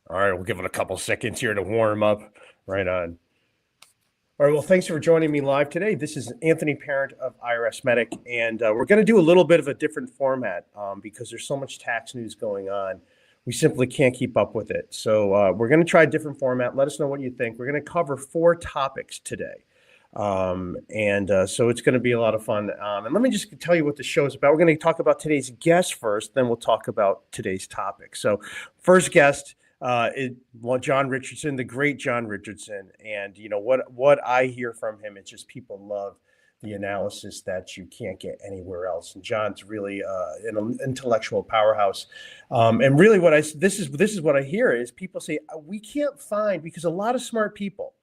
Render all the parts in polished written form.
All right, we'll give it a couple seconds here to warm up. Right on. All right, well, thanks for joining me live today. This is Anthony Parent of IRSMedic, and we're going to do a little bit of a different format because there's so much tax news going on. We simply can't keep up with it. So we're going to try a different format. Let us know what you think. We're going to cover 4 topics today. So it's going to be a lot of fun. And let me just tell you what the show is about. We're going to talk about today's guest first, then we'll talk about today's topic. So first guest, John Richardson, the great John Richardson. And you know what I hear from him, it's just people love the analysis that you can't get anywhere else. And John's really an intellectual powerhouse. And really this is what I hear is people say, we can't find, because a lot of smart people,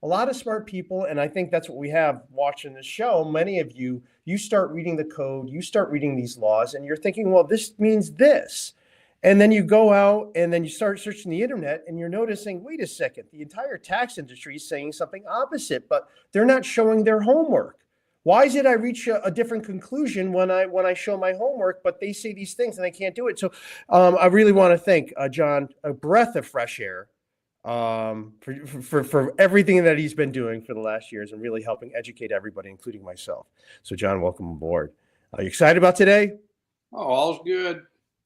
and I think that's what we have watching this show. Many of you start reading the code, you start reading these laws, and you're thinking, well, this means this. And then you go out and then you start searching the internet and you're noticing, wait a second, the entire tax industry is saying something opposite, but they're not showing their homework. Why is it I reach a different conclusion when I show my homework, but they say these things and I can't do it? So I really want to thank John, a breath of fresh air, for everything that he's been doing for the last years and really helping educate everybody, including myself. So John, welcome aboard. Are you excited about today? Oh, all's good.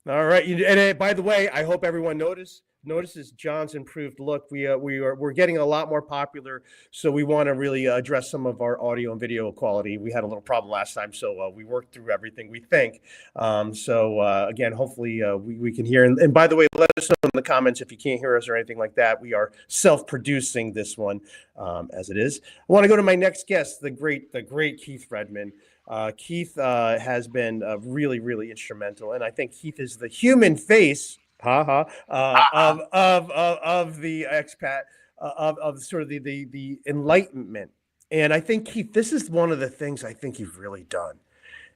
All right. And by the way, I hope everyone notices John's improved look. We're getting a lot more popular, so we want to really address some of our audio and video quality. We had a little problem last time, so we worked through everything, we think. Again, hopefully we can hear. And by the way, let us know in the comments if you can't hear us or anything like that. We are self-producing this one as it is. I want to go to my next guest, the great Keith Redmond. Keith has been really, really instrumental, and I think Keith is the human face of the expat, of sort of the enlightenment. And I think, Keith, this is one of the things I think you've really done,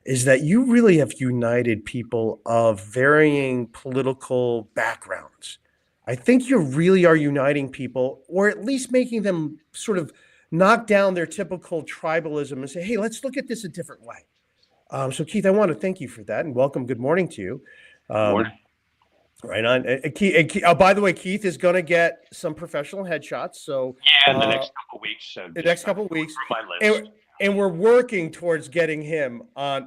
is that you really have united people of varying political backgrounds. I think you really are uniting people, or at least making them sort of knock down their typical tribalism and say, hey, let's look at this a different way. So Keith, I want to thank you for that and welcome. Good morning to you. Morning. Right on. Keith, by the way, Keith is going to get some professional headshots. So yeah, in the next couple of weeks. The next couple of weeks. My list. And we're working towards getting him on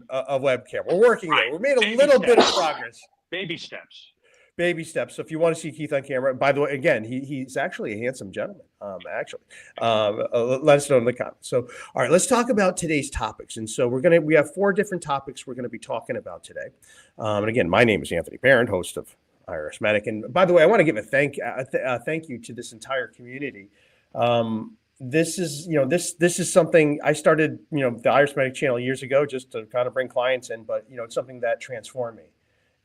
a webcam. We're working there. We made a little bit of progress. Baby steps. Baby steps. So if you want to see Keith on camera, by the way, again, he's actually a handsome gentleman. Let us know in the comments. So, all right, let's talk about today's topics. And so we have 4 different topics we're going to be talking about today. And again, my name is Anthony Parent, host of IRSMedic. And by the way, I want to give a thank you to this entire community. This is something I started, the IRSMedic channel years ago just to kind of bring clients in, but it's something that transformed me.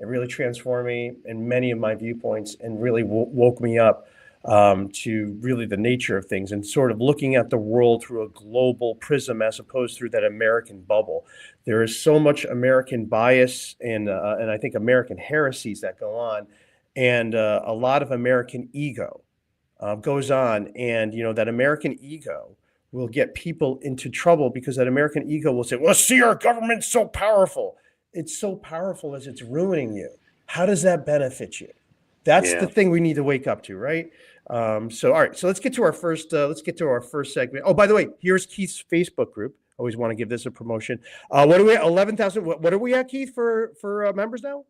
It really transformed me in many of my viewpoints and really woke me up to really the nature of things and sort of looking at the world through a global prism as opposed through that American bubble. There is so much American bias and I think American heresies that go on, and a lot of American ego goes on, and that American ego will get people into trouble because that American ego will say, well, see, our government's so powerful. It's so powerful as it's ruining you. How does that benefit you? That's the thing we need to wake up to, right? All right. So let's get to our first segment. Oh, by the way, here's Keith's Facebook group. Always want to give this a promotion. What are we at? 11,000. What are we at, Keith, for members now?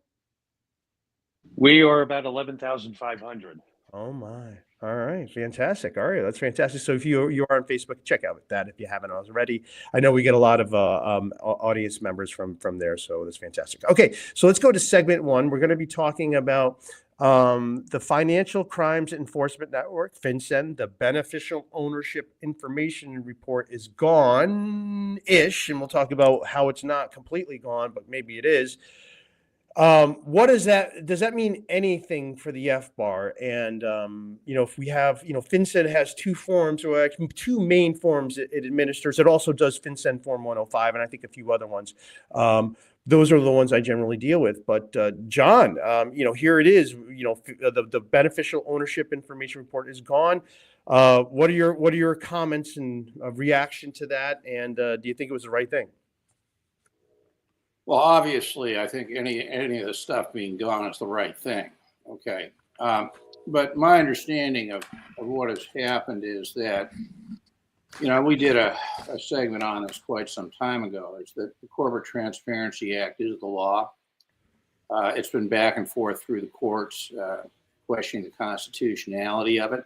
We are about 11,500. Oh my. All right. Fantastic. All right. That's fantastic. So if you are on Facebook, check out that if you haven't already. I know we get a lot of audience members from there. So that's fantastic. Okay. So let's go to segment 1. We're going to be talking about the Financial Crimes Enforcement Network, FinCEN. The beneficial ownership information report is gone-ish. And we'll talk about how it's not completely gone, but maybe it is. What is that? Does that mean anything for the FBAR? And, if we have, FinCEN has 2 forms, or 2 main forms it administers. It also does FinCEN Form 105, and I think a few other ones. Those are the ones I generally deal with. But John, here it is. The beneficial ownership information report is gone. What are your comments and reaction to that? And do you think it was the right thing? Well, obviously, I think any of the stuff being gone is the right thing. Okay. but my understanding of what has happened is that, we did a segment on this quite some time ago, is that the Corporate Transparency Act is the law. It's been back and forth through the courts, questioning the constitutionality of it.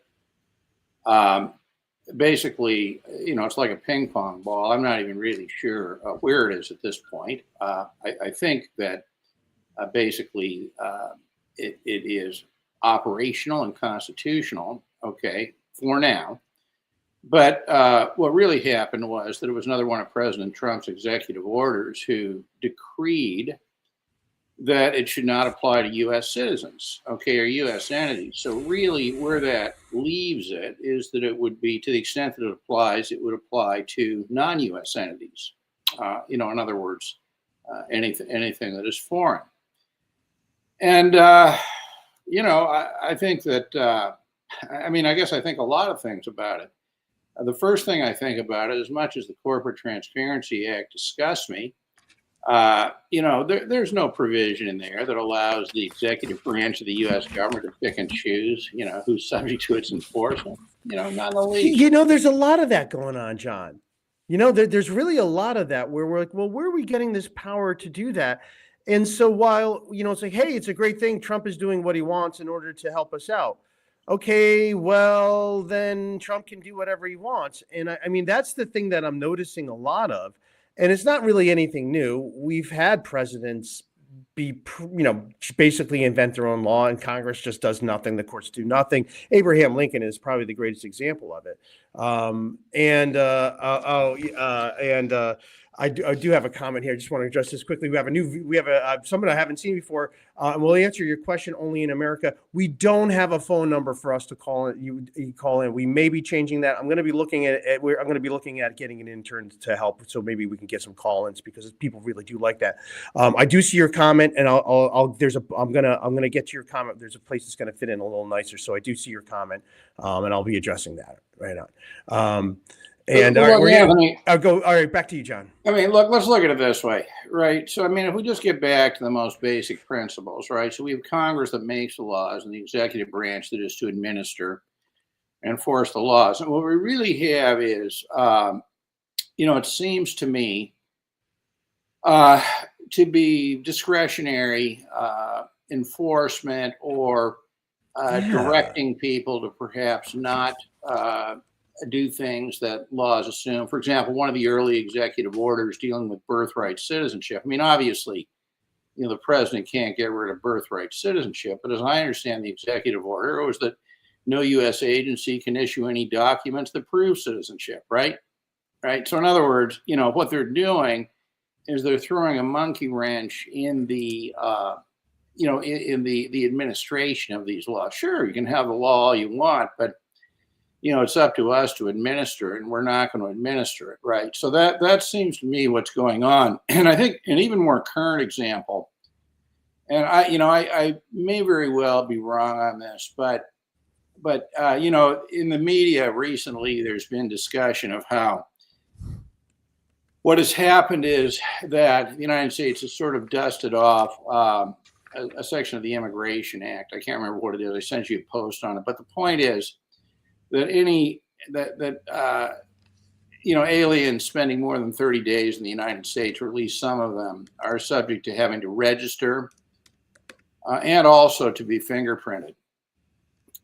Basically, it's like a ping pong ball. I'm not even really sure where it is at this point. I think that basically it is operational and constitutional, okay, for now. But what really happened was that it was another one of President Trump's executive orders who decreed that it should not apply to U.S. citizens, okay, or U.S. entities. So really where that leaves it is that it would be, to the extent that it applies, it would apply to non-U.S. entities. In other words, anything that is foreign. And, I think that, I guess I think a lot of things about it. The first thing I think about it, as much as the Corporate Transparency Act disgusts me, there's no provision in there that allows the executive branch of the U.S. government to pick and choose, who's subject to its enforcement. Not in the least. There's a lot of that going on, John. There's really a lot of that where we're like, well, where are we getting this power to do that? And so while, it's like, hey, it's a great thing. Trump is doing what he wants in order to help us out. Okay, well, then Trump can do whatever he wants. And that's the thing that I'm noticing a lot of. And it's not really anything new. We've had presidents basically invent their own law, and Congress just does nothing. The courts do nothing. Abraham Lincoln is probably the greatest example of it. I do have a comment here. I just want to address this quickly. We have someone I haven't seen before, and we'll answer your question only in America. We don't have a phone number for us to call in. You call in. We may be changing that. I'm going to be looking at getting an intern to help, so maybe we can get some call-ins because people really do like that. I do see your comment, and I'm gonna get to your comment. There's a place that's going to fit in a little nicer, so I do see your comment, and I'll be addressing that right on. And all right, I'll go. All right, back to you, John. Let's look at it this way, right? So, if we just get back to the most basic principles, right? So we have Congress that makes the laws and the executive branch that is to administer and enforce the laws. And what we really have is, it seems to me to be discretionary enforcement or directing people to perhaps not do things that laws assume. For example, one of the early executive orders dealing with birthright citizenship. Obviously, the president can't get rid of birthright citizenship, but as I understand the executive order, it was that no U.S. agency can issue any documents that prove citizenship, right? Right. So in other words, what they're doing is they're throwing a monkey wrench in the in the administration of these laws. Sure, you can have the law all you want, but it's up to us to administer it, and we're not going to administer it, right? So that seems to me what's going on. And I think an even more current example, and I may very well be wrong on this, but in the media recently, there's been discussion of how what has happened is that the United States has sort of dusted off a section of the Immigration Act. I can't remember what it is. I sent you a post on it, but the point is that aliens spending more than 30 days in the United States, or at least some of them, are subject to having to register and also to be fingerprinted.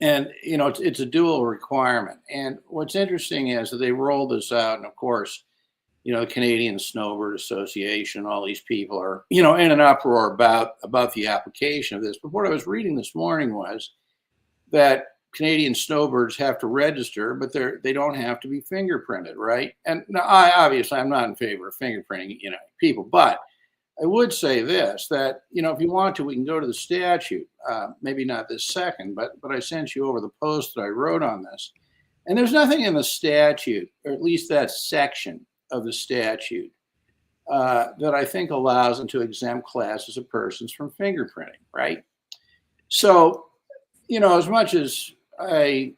And, it's a dual requirement. And what's interesting is that they rolled this out, and of course, the Canadian Snowbird Association, all these people are, in an uproar about the application of this. But what I was reading this morning was that Canadian snowbirds have to register, but they don't have to be fingerprinted, right? And now, I'm not in favor of fingerprinting, people, but I would say this, that, if you want to, we can go to the statute, maybe not this second, but I sent you over the post that I wrote on this. And there's nothing in the statute, or at least that section of the statute, that I think allows them to exempt classes of persons from fingerprinting, right? So, as much as I'm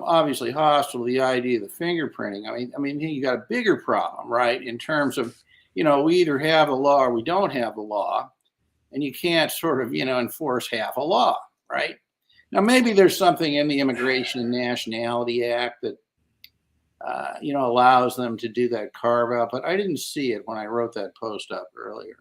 obviously hostile to the idea of the fingerprinting, you got a bigger problem, right? In terms of, we either have the law or we don't have the law, and you can't sort of, enforce half a law, right? Now, maybe there's something in the Immigration and Nationality Act that, allows them to do that carve out, but I didn't see it when I wrote that post up earlier.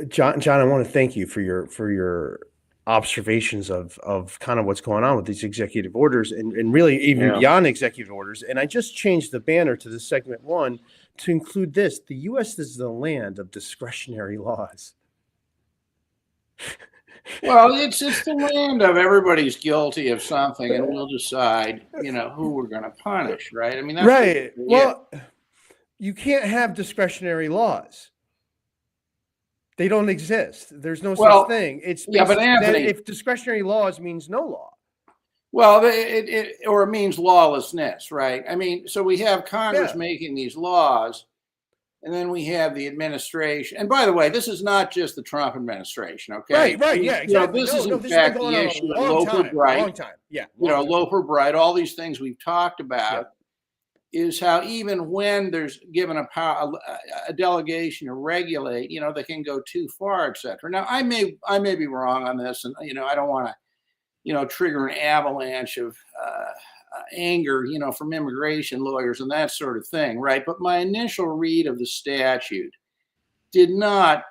John, I want to thank you for your observations of kind of what's going on with these executive orders and really even beyond executive orders. And I just changed the banner to the segment 1 to include this: the U.S. is the land of discretionary laws. Well, it's the land of everybody's guilty of something, and we'll decide, who we're going to punish, right? I mean, that's right. Well, you can't have discretionary laws. They don't exist. There's no such thing. It's but Anthony, if discretionary laws means no law. Well, it means lawlessness, right? I mean, so we have Congress making these laws, and then we have the administration. And by the way, this is not just the Trump administration, okay? Right, yeah, exactly. This is in fact the issue of Loper Bright. Long time. Loper Bright, all these things we've talked about. Is how even when there's given a delegation to regulate, they can go too far, et cetera. Now, I may be wrong on this, and I don't want to, trigger an avalanche of anger, from immigration lawyers and that sort of thing, right? But my initial read of the statute did not,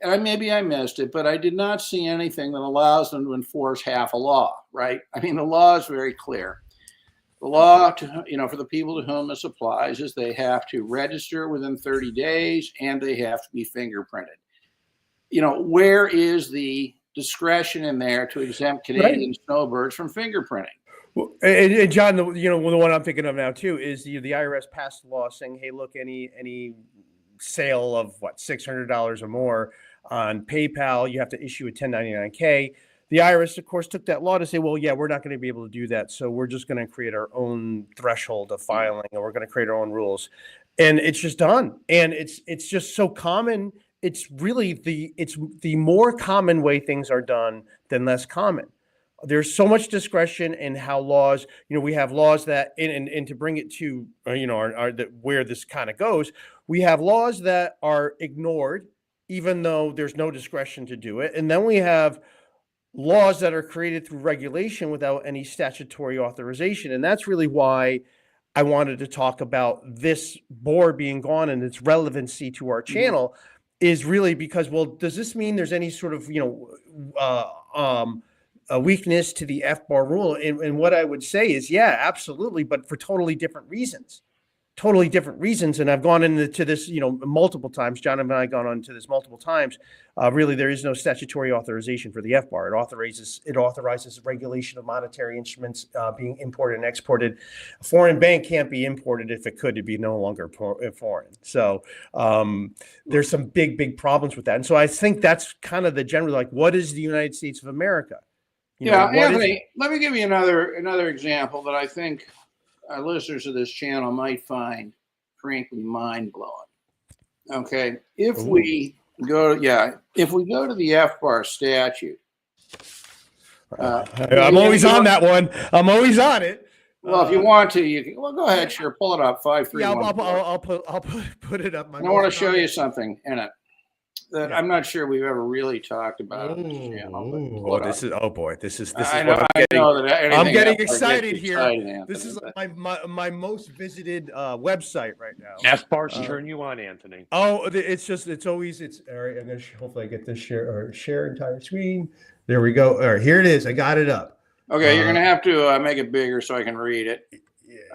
and maybe I missed it, but I did not see anything that allows them to enforce half a law, right? I mean, the law is very clear. The law, for the people to whom this applies, is they have to register within 30 days and they have to be fingerprinted. Where is the discretion in there to exempt Canadian snowbirds from fingerprinting? Well, and John, the one I'm thinking of now too is the IRS passed a law saying, hey, look, any sale of $600 or more on PayPal, you have to issue a 1099-K. The IRS, of course, took that law to say, well, yeah, we're not going to be able to do that. So we're just going to create our own threshold of filing, and we're going to create our own rules. And it's just done. And it's just so common. It's really the more common way things are done than less common. There's so much discretion in how laws, we have laws that, and to bring it to, where this kind of goes, we have laws that are ignored, even though there's no discretion to do it. And then we have laws that are created through regulation without any statutory authorization. And that's really why I wanted to talk about this BOIR being gone and its relevancy to our channel is really because, well, does this mean there's any sort of, a weakness to the FBAR rule? And what I would say is, yeah, absolutely, but for totally different reasons. And I've gone into this, multiple times. John and I have gone into this multiple times. Really, there is no statutory authorization for the FBAR. It authorizes regulation of monetary instruments being imported and exported. A foreign bank can't be imported. If it could, it'd be no longer foreign. So there's some big problems with that. And so I think that's kind of the general, what is the United States of America? Anthony, let me give you another example that I think our listeners of this channel might find frankly mind-blowing. Okay, if we go to the FBAR statute, I'm always on that one. I'm always on it. Well, if you want to, you can. Well, go ahead, sure, pull it up. 5314. Yeah, I'll put it up. I want to show you something in it that I'm not sure we've ever really talked about on this channel. This is this is I'm getting excited here. Anthony, this is my most visited website right now. FBARs turn you on, Anthony. Oh, it's always all right. I'm gonna hopefully I get this share entire screen. There we go. All right, here it is. I got it up. Okay, you're gonna have to make it bigger so I can read it.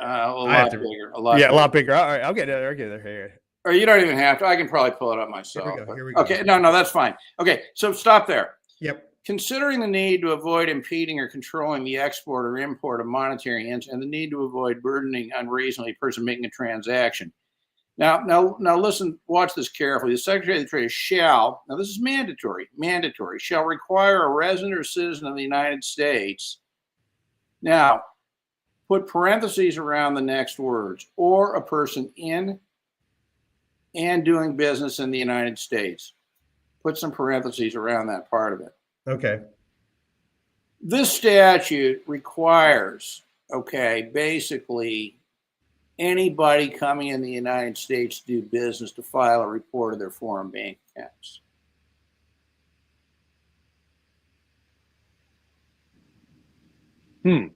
A lot bigger. A lot bigger. All right, I'll get it here. Or you don't even have to. I can probably pull it up myself. Here we go. Okay, no, that's fine. Okay, so stop there. Yep. Considering the need to avoid impeding or controlling the export or import of monetary ends and the need to avoid burdening unreasonably a person making a transaction. Now listen, watch this carefully. The Secretary of the Treasury shall, now this is mandatory, shall require a resident or citizen of the United States. Now, put parentheses around the next words, or a person in and doing business in the United States. Put some parentheses around that part of it. Okay. This statute requires, basically anybody coming in the United States to do business to file a report of their foreign bank accounts. Hmm.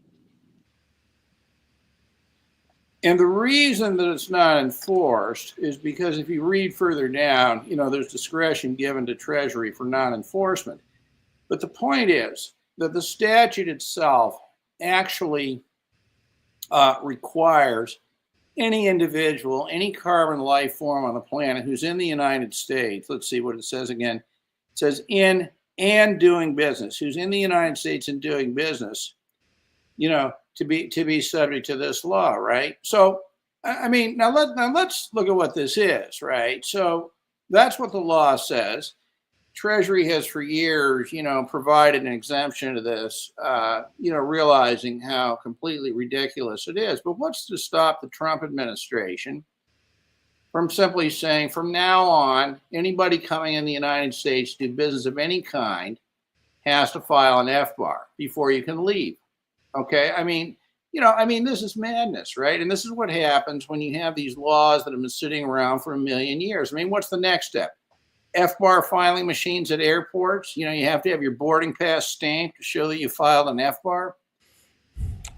And the reason that it's not enforced is because if you read further down, there's discretion given to Treasury for non-enforcement. But the point is that the statute itself actually requires any individual, any carbon life form on the planet who's in the United States, let's see what it says again. It says in and doing business, who's in the United States and doing business, to be subject to this law, right? So, I mean, now let's look at what this is, right? So that's what the law says. Treasury has for years, provided an exemption to this, realizing how completely ridiculous it is. But what's to stop the Trump administration from simply saying, from now on, anybody coming in the United States to do business of any kind has to file an FBAR before you can leave? Okay, this is madness, right? And this is what happens when you have these laws that have been sitting around for a million years. I mean, what's the next step? FBAR filing machines at airports. You have to have your boarding pass stamped to show that you filed an FBAR.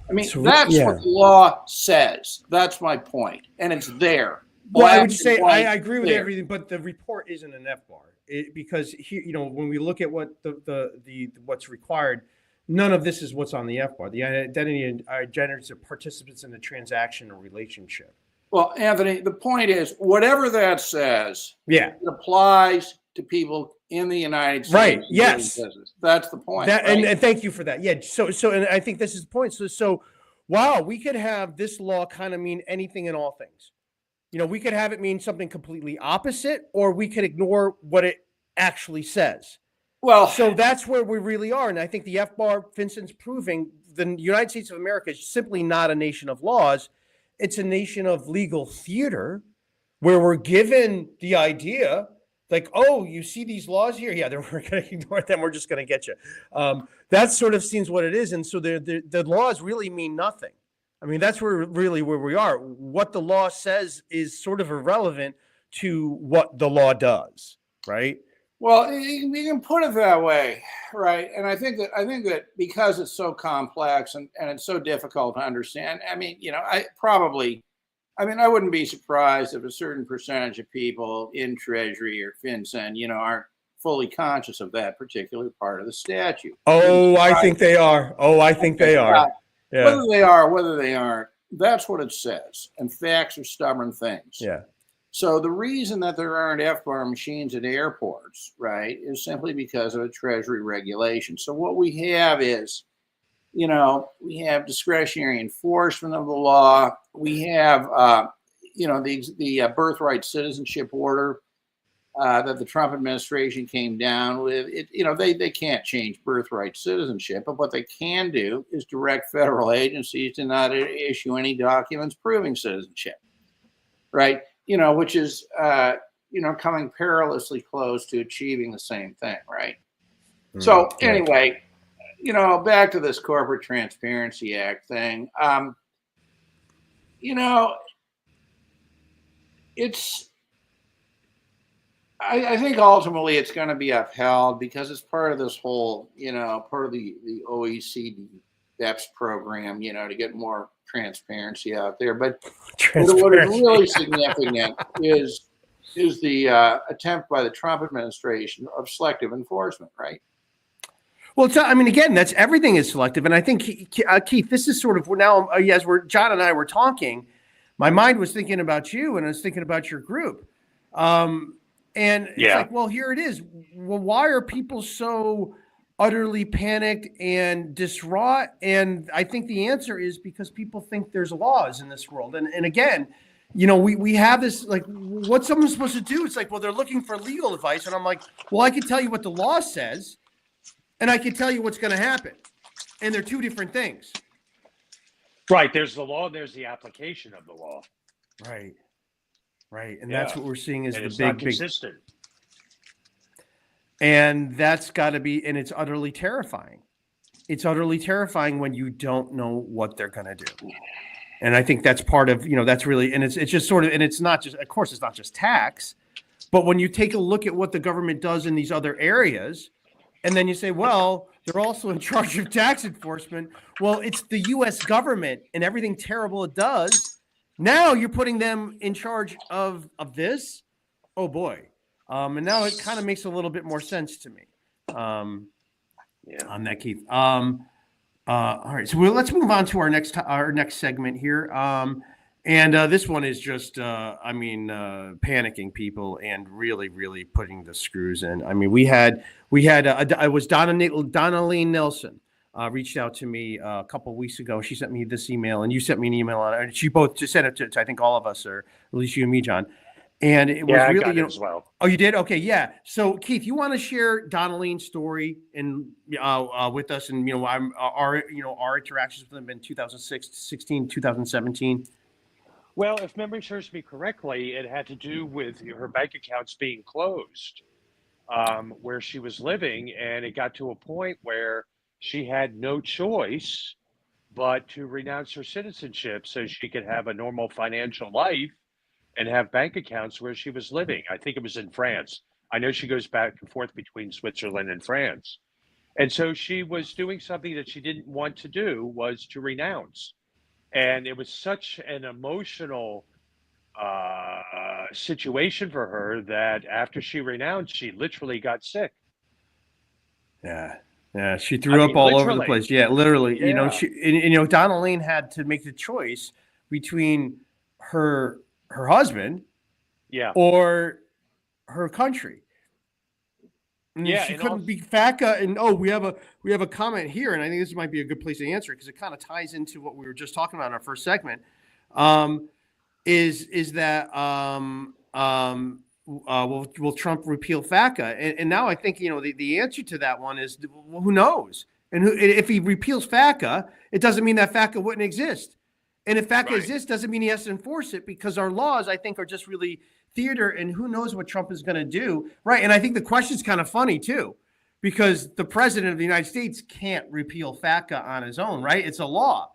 I mean, that's what the law says. That's my point, and it's there. Well, I would just say I agree with everything, but the report isn't an FBAR because here, when we look at what the what's required, none of this is what's on the FBAR. The identity and identities of participants in the transaction or relationship. Well, Anthony, the point is, whatever that says, it applies to people in the United States. Right. Yes. That's the point. Right? And thank you for that. Yeah. So, and I think this is the point. So, wow, we could have this law kind of mean anything and all things. We could have it mean something completely opposite, or we could ignore what it actually says. Well, so that's where we really are. And I think the FBAR, Vincent's proving the United States of America is simply not a nation of laws. It's a nation of legal theater where we're given the idea like, oh, you see these laws here? Yeah, we're going to ignore them. We're just going to get you. That sort of seems what it is. And so the laws really mean nothing. I mean, that's where we are. What the law says is sort of irrelevant to what the law does, right? Well, you can put it that way, right? And I think that because it's so complex and it's so difficult to understand. I mean, I wouldn't be surprised if a certain percentage of people in Treasury or FinCEN, aren't fully conscious of that particular part of the statute. Oh, I think they are. Yeah. Whether they are, whether they aren't, that's what it says. And facts are stubborn things. Yeah. So the reason that there aren't FBAR machines at airports, right, is simply because of a Treasury regulation. So what we have is, we have discretionary enforcement of the law. We have, the birthright citizenship order that the Trump administration came down with. They can't change birthright citizenship, but what they can do is direct federal agencies to not issue any documents proving citizenship, right? Which is, coming perilously close to achieving the same thing, right? So anyway, back to this Corporate Transparency Act thing. I think ultimately it's going to be upheld because it's part of this whole, part of the OECD BEPS program, to get more transparency out there. But what is really significant is the attempt by the Trump administration of selective enforcement, right? Well, again, that's everything is selective. And I think, Keith, this is sort of now, as John and I were talking, my mind was thinking about you and I was thinking about your group. And it's like, well, here it is. Well, why are people so utterly panicked and distraught? And I think the answer is because people think there's laws in this world. And again, we have this, like, what's someone supposed to do? It's like, well, they're looking for legal advice. And I'm like, well, I can tell you what the law says and I can tell you what's going to happen. And they're two different things. Right. There's the law and there's the application of the law. Right. Right. And that's what we're seeing is and the big consistent. And that's got to be, and it's utterly terrifying. It's utterly terrifying when you don't know what they're going to do. And I think that's part of, that's really, and it's just sort of, and it's not just, of course, it's not just tax, but when you take a look at what the government does in these other areas, and then you say, well, they're also in charge of tax enforcement. Well, it's the U.S. government and everything terrible it does. Now you're putting them in charge of this. Oh boy. And now it kind of makes a little bit more sense to me. On that, Keith. All right, so let's move on to our next segment here. And this one is just, panicking people and really, really putting the screws in. I mean, it was Donnelly Nelson reached out to me a couple of weeks ago. She sent me this email, and you sent me an email on it. And she both just sent it to I think all of us, or at least you and me, John. And it was really, I got it as well. Oh, you did? Okay, yeah. So, Keith, you want to share Donnelly's story and with us, and our interactions with them in 2016, 2017. Well, if memory serves me correctly, it had to do with her bank accounts being closed where she was living, and it got to a point where she had no choice but to renounce her citizenship so she could have a normal financial life and have bank accounts where she was living. I think it was in France. I know she goes back and forth between Switzerland and France. And so she was doing something that she didn't want to do, was to renounce. And it was such an emotional situation for her that after she renounced, she literally got sick. Yeah. Yeah, she threw up all over the place. Yeah, literally. Yeah. Donnelly had to make the choice between her husband, or her country. And she couldn't be FATCA. And we have a comment here, and I think this might be a good place to answer because it kind of ties into what we were just talking about in our first segment. Is that will Trump repeal FATCA? And now I think the answer to that one is, well, who knows? And if he repeals FATCA, it doesn't mean that FATCA wouldn't exist. And if FATCA exists, doesn't mean he has to enforce it, because our laws, I think, are just really theater, and who knows what Trump is going to do. Right. And I think the question's kind of funny, too, because the president of the United States can't repeal FATCA on his own. Right. It's a law.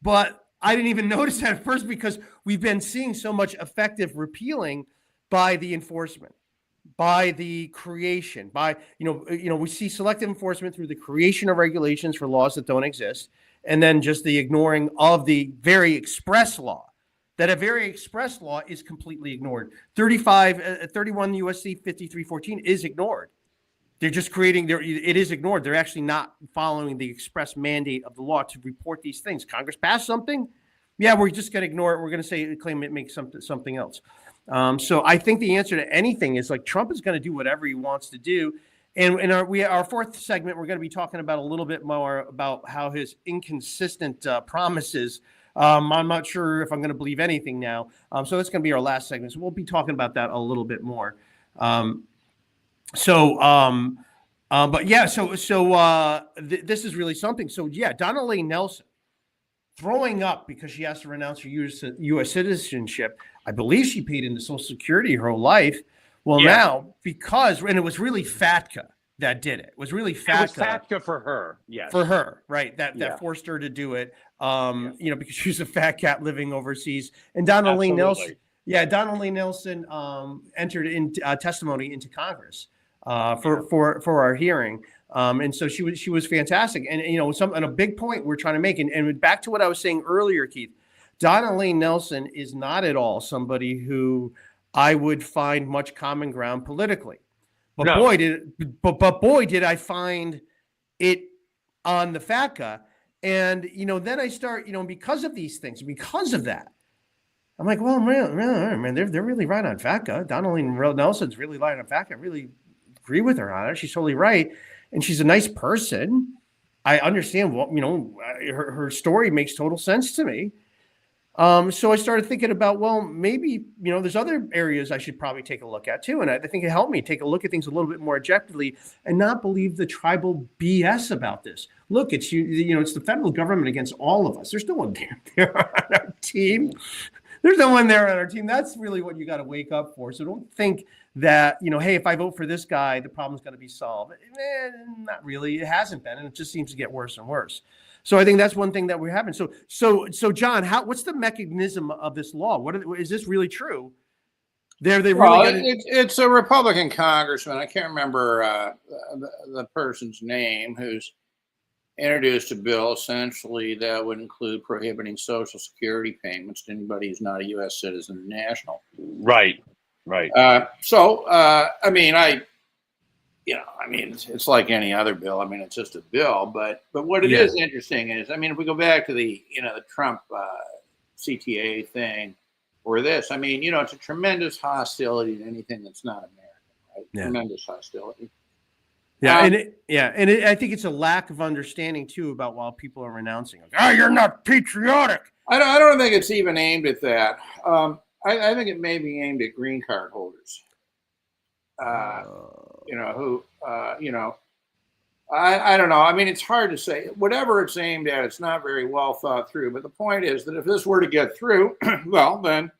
But I didn't even notice that at first because we've been seeing so much effective repealing by the enforcement, by the creation, by, we see selective enforcement through the creation of regulations for laws that don't exist. And then just the ignoring of the very express law, that a very express law is completely ignored. 31 U.S.C. 5314 is ignored. They're just it is ignored. They're actually not following the express mandate of the law to report these things. Congress passed something. Yeah, we're just going to ignore it. We're going to claim it makes something else. So I think the answer to anything is Trump is going to do whatever he wants to do. And in our fourth segment, we're going to be talking about a little bit more about how his inconsistent promises. I'm not sure if I'm going to believe anything now. So that's going to be our last segment. So we'll be talking about that a little bit more. This is really something. So Donnelly Nelson throwing up because she has to renounce her U.S. citizenship. I believe she paid into Social Security her whole life. Well, now, and it was really FATCA that did it. It was really FATCA. It was FATCA for her, yes. For her, right. That forced her to do it, because she was a fat cat living overseas. And Donnelly Nelson, entered in testimony into Congress for our hearing. And so she was fantastic. And, and a big point we're trying to make, and back to what I was saying earlier, Keith, Donnelly Nelson is not at all somebody who I would find much common ground politically, but boy did I find it on the FATCA. And then I start, because of these things, because of that, I'm like, well, man, they're really right on FATCA. Donnelly Nelson's really right on FATCA. I really agree with her on it. She's totally right, and she's a nice person. I understand her story makes total sense to me. So I started thinking about, well, maybe, there's other areas I should probably take a look at too. And I think it helped me take a look at things a little bit more objectively and not believe the tribal BS about this. Look, it's it's the federal government against all of us. There's no one there on our team. There's no one there on our team. That's really what you got to wake up for. So don't think that, hey, if I vote for this guy, the problem's going to be solved. Not really. It hasn't been. And it just seems to get worse and worse. So I think that's one thing that we're having. So John, what's the mechanism of this law? Is this really true? It's a Republican congressman. I can't remember the person's name who's introduced a bill essentially that would include prohibiting Social Security payments to anybody who's not a U.S. citizen or national. Right. Right. It's like any other bill. I mean, it's just a bill. But what it is interesting is, I mean, if we go back to the Trump CTA thing or this, I mean, it's a tremendous hostility to anything that's not American, right? Yeah. Tremendous hostility. Yeah, I think it's a lack of understanding too about why people are renouncing. Like, oh, you're not patriotic. I don't think it's even aimed at that. I think it may be aimed at green card holders. I don't know. I mean, it's hard to say. Whatever it's aimed at, it's not very well thought through. But the point is that if this were to get through, well, then,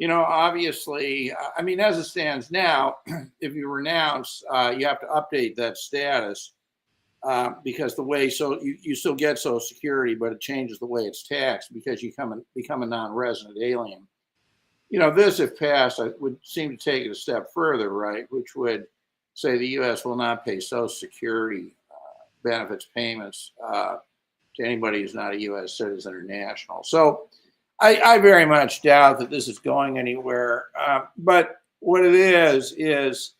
obviously, I mean, as it stands now, if you renounce, you have to update that status because the way, so you still get Social Security, but it changes the way it's taxed because you become a non-resident alien. This, if passed, would seem to take it a step further, right? Which would say the U.S. will not pay Social Security benefits payments to anybody who's not a U.S. citizen or national. So I very much doubt that this is going anywhere. But what it is, it's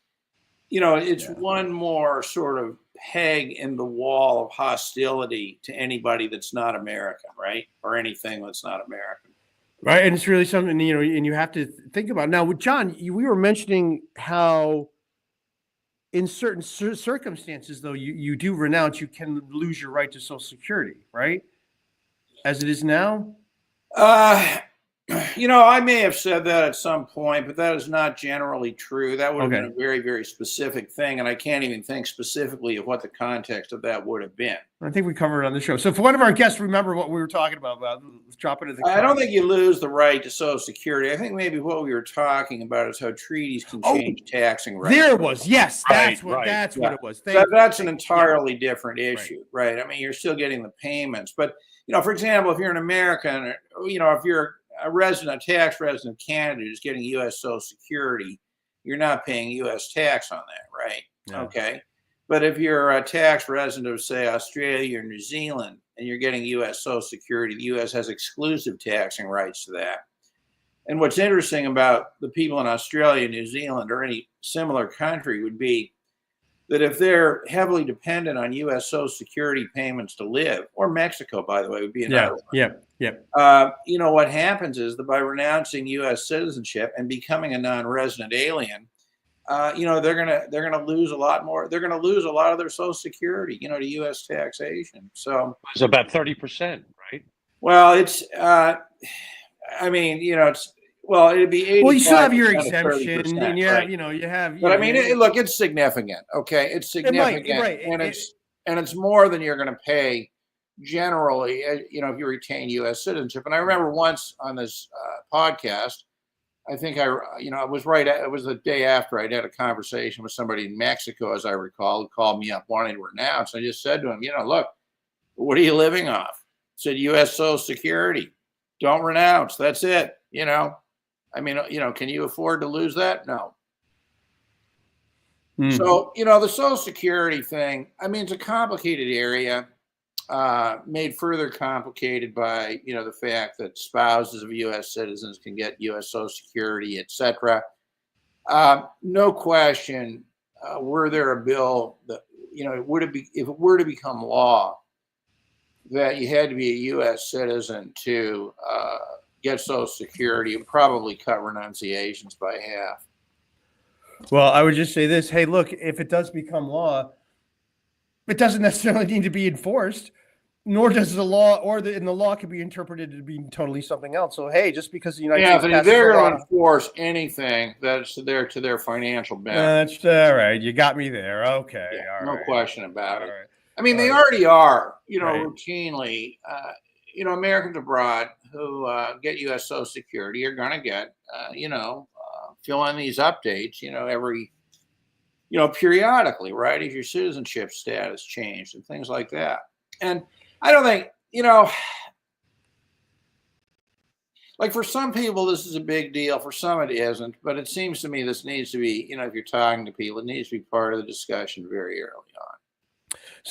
one more sort of peg in the wall of hostility to anybody that's not American, right? Or anything that's not American. Right. And it's really something, and you have to think about. Now, with John, we were mentioning how in certain circumstances, though, you do renounce, you can lose your right to Social Security, right? As it is now? I may have said that at some point, but that is not generally true. That would have been a very, very specific thing, and I can't even think specifically of what the context of that would have been. I think we covered it on the show. So, for one of our guests, remember what we were talking about drop it in the comments. I don't think you lose the right to Social Security. I think maybe what we were talking about is how treaties can change taxing rights. There it was. Yes, that's what it was. That's an entirely different issue, right? I mean, you're still getting the payments, but for example, if you're an American, or if you're a tax resident of Canada who's getting U.S. Social Security, you're not paying U.S. tax on that, right? Yeah. Okay. But if you're a tax resident of, say, Australia or New Zealand, and you're getting U.S. Social Security, the U.S. has exclusive taxing rights to that. And what's interesting about the people in Australia, New Zealand, or any similar country would be that if they're heavily dependent on U.S. Social Security payments to live, or Mexico, by the way, would be another one. What happens is that by renouncing U.S. citizenship and becoming a non-resident alien, they're gonna lose a lot more. They're gonna lose a lot of their Social Security, to U.S. taxation. So it's about 30%, right? Well, it's it'd be 85%. Well, you still have your exemption, and you have, you have. But I mean, look, it's significant. Okay, it's significant, and it's more than you're going to pay generally. If you retain U.S. citizenship. And I remember once on this podcast, I think it was the day after I'd had a conversation with somebody in Mexico, as I recall, who called me up wanting to renounce. I just said to him, look, what are you living off? I said U.S. Social Security. Don't renounce. That's it. Can you afford to lose that? No. Mm-hmm. So, the Social Security thing, I mean, it's a complicated area, made further complicated by, the fact that spouses of U.S. citizens can get U.S. Social Security, et cetera. No question, were there a bill that, if it were to become law that you had to be a U.S. citizen to get Social Security, and probably cut renunciations by half. Well, I would just say this. Hey, look, if it does become law, it doesn't necessarily need to be enforced, nor does the law, and the law can be interpreted to be totally something else. So, hey, just because the United States if they're going to enforce anything that's there to their financial benefit. That's all right. You got me there. Okay. No question about it. Right. I mean, they already are, routinely, Americans abroad who get U.S. Social Security are going to get, fill in these updates, every, periodically, right? If your citizenship status changed and things like that. And I don't think, like for some people, this is a big deal. For some, it isn't. But it seems to me this needs to be, if you're talking to people, it needs to be part of the discussion very early on.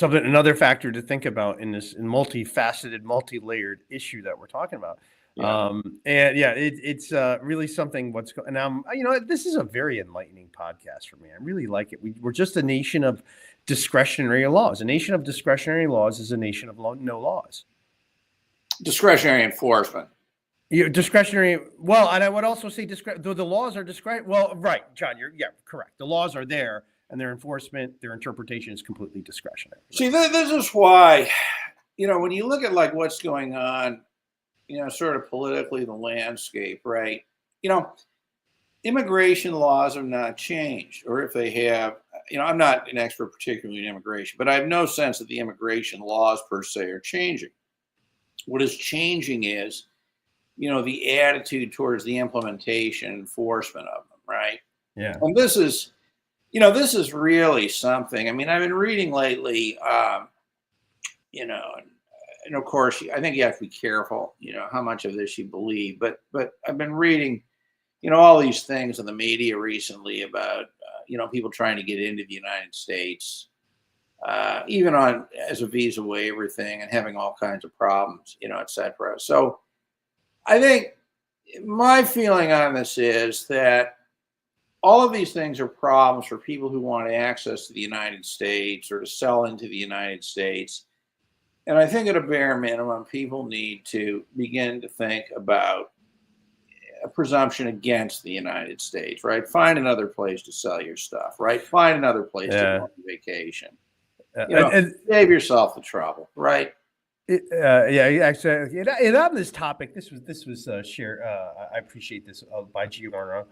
another factor to think about in this multifaceted, multi-layered issue that we're talking about. Yeah. And yeah, it's really something and this is a very enlightening podcast for me. I really like it. We're just a nation of discretionary laws. A nation of discretionary laws is a nation of no laws. Discretionary enforcement. Discretionary. Well, and I would also say the laws are discretionary. Well, right, John, you're correct. The laws are there, and their enforcement, their interpretation is completely discretionary. Right? See, this is why, when you look at like what's going on, sort of politically, the landscape, right? Immigration laws have not changed, or if they have, I'm not an expert particularly in immigration, but I have no sense that the immigration laws per se are changing. What is changing is, the attitude towards the implementation, enforcement of them, right? Yeah. And this is really something. I mean, I've been reading lately, and of course, I think you have to be careful, how much of this you believe. But I've been reading, all these things in the media recently about, people trying to get into the United States, even as a visa waiver thing, and having all kinds of problems, et cetera. So I think my feeling on this is that all of these things are problems for people who want access to the United States or to sell into the United States. And I think at a bare minimum, people need to begin to think about a presumption against the United States, right? Find another place to sell your stuff, right? Find another place to go on vacation. Save yourself the trouble, right? Actually, and on this topic, this was shared. I appreciate this by Giorno.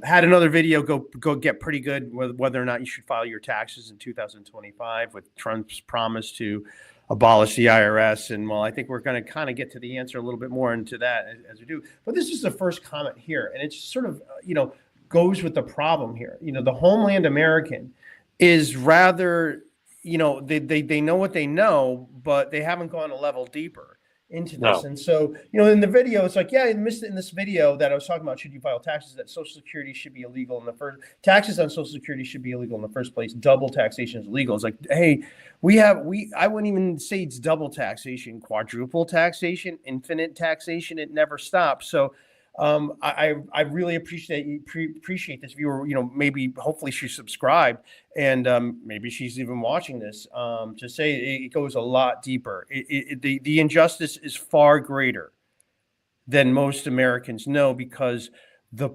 Had another video go get pretty good whether or not you should file your taxes in 2025 with Trump's promise to abolish the IRS. And I think we're going to kind of get to the answer a little bit more into that as we do. But this is the first comment here, and it's sort of goes with the problem here. The homeland American is rather they know what they know, but they haven't gone a level deeper into this. No. And so, in the video, it's like, I missed it in this video that I was talking about, should you file taxes, that Social Security should be illegal taxes on Social Security should be illegal in the first place. Double taxation is illegal. It's like, hey, I wouldn't even say it's double taxation, quadruple taxation, infinite taxation. It never stops. So I really appreciate this viewer. Maybe hopefully she's subscribed, and maybe she's even watching this. To say it goes a lot deeper. The injustice is far greater than most Americans know, because the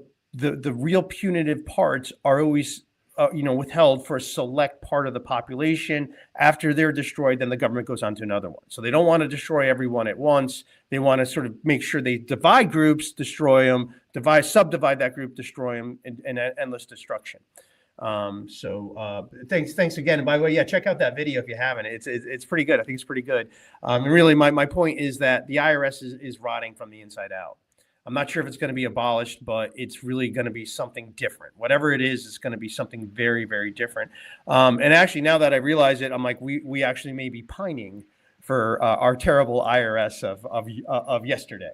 real punitive parts are always withheld for a select part of the population. After they're destroyed, then the government goes on to another one. So they don't want to destroy everyone at once. They want to sort of make sure they divide groups, destroy them, subdivide that group, destroy them, and endless destruction. Thanks again. And by the way, check out that video if you haven't. It's pretty good. I think it's pretty good. And really, my point is that the IRS is rotting from the inside out. I'm not sure if it's going to be abolished, but it's really going to be something different. Whatever it is, it's going to be something very, very different. And actually, now that I realize it, I'm like, we actually may be pining for our terrible IRS of yesterday.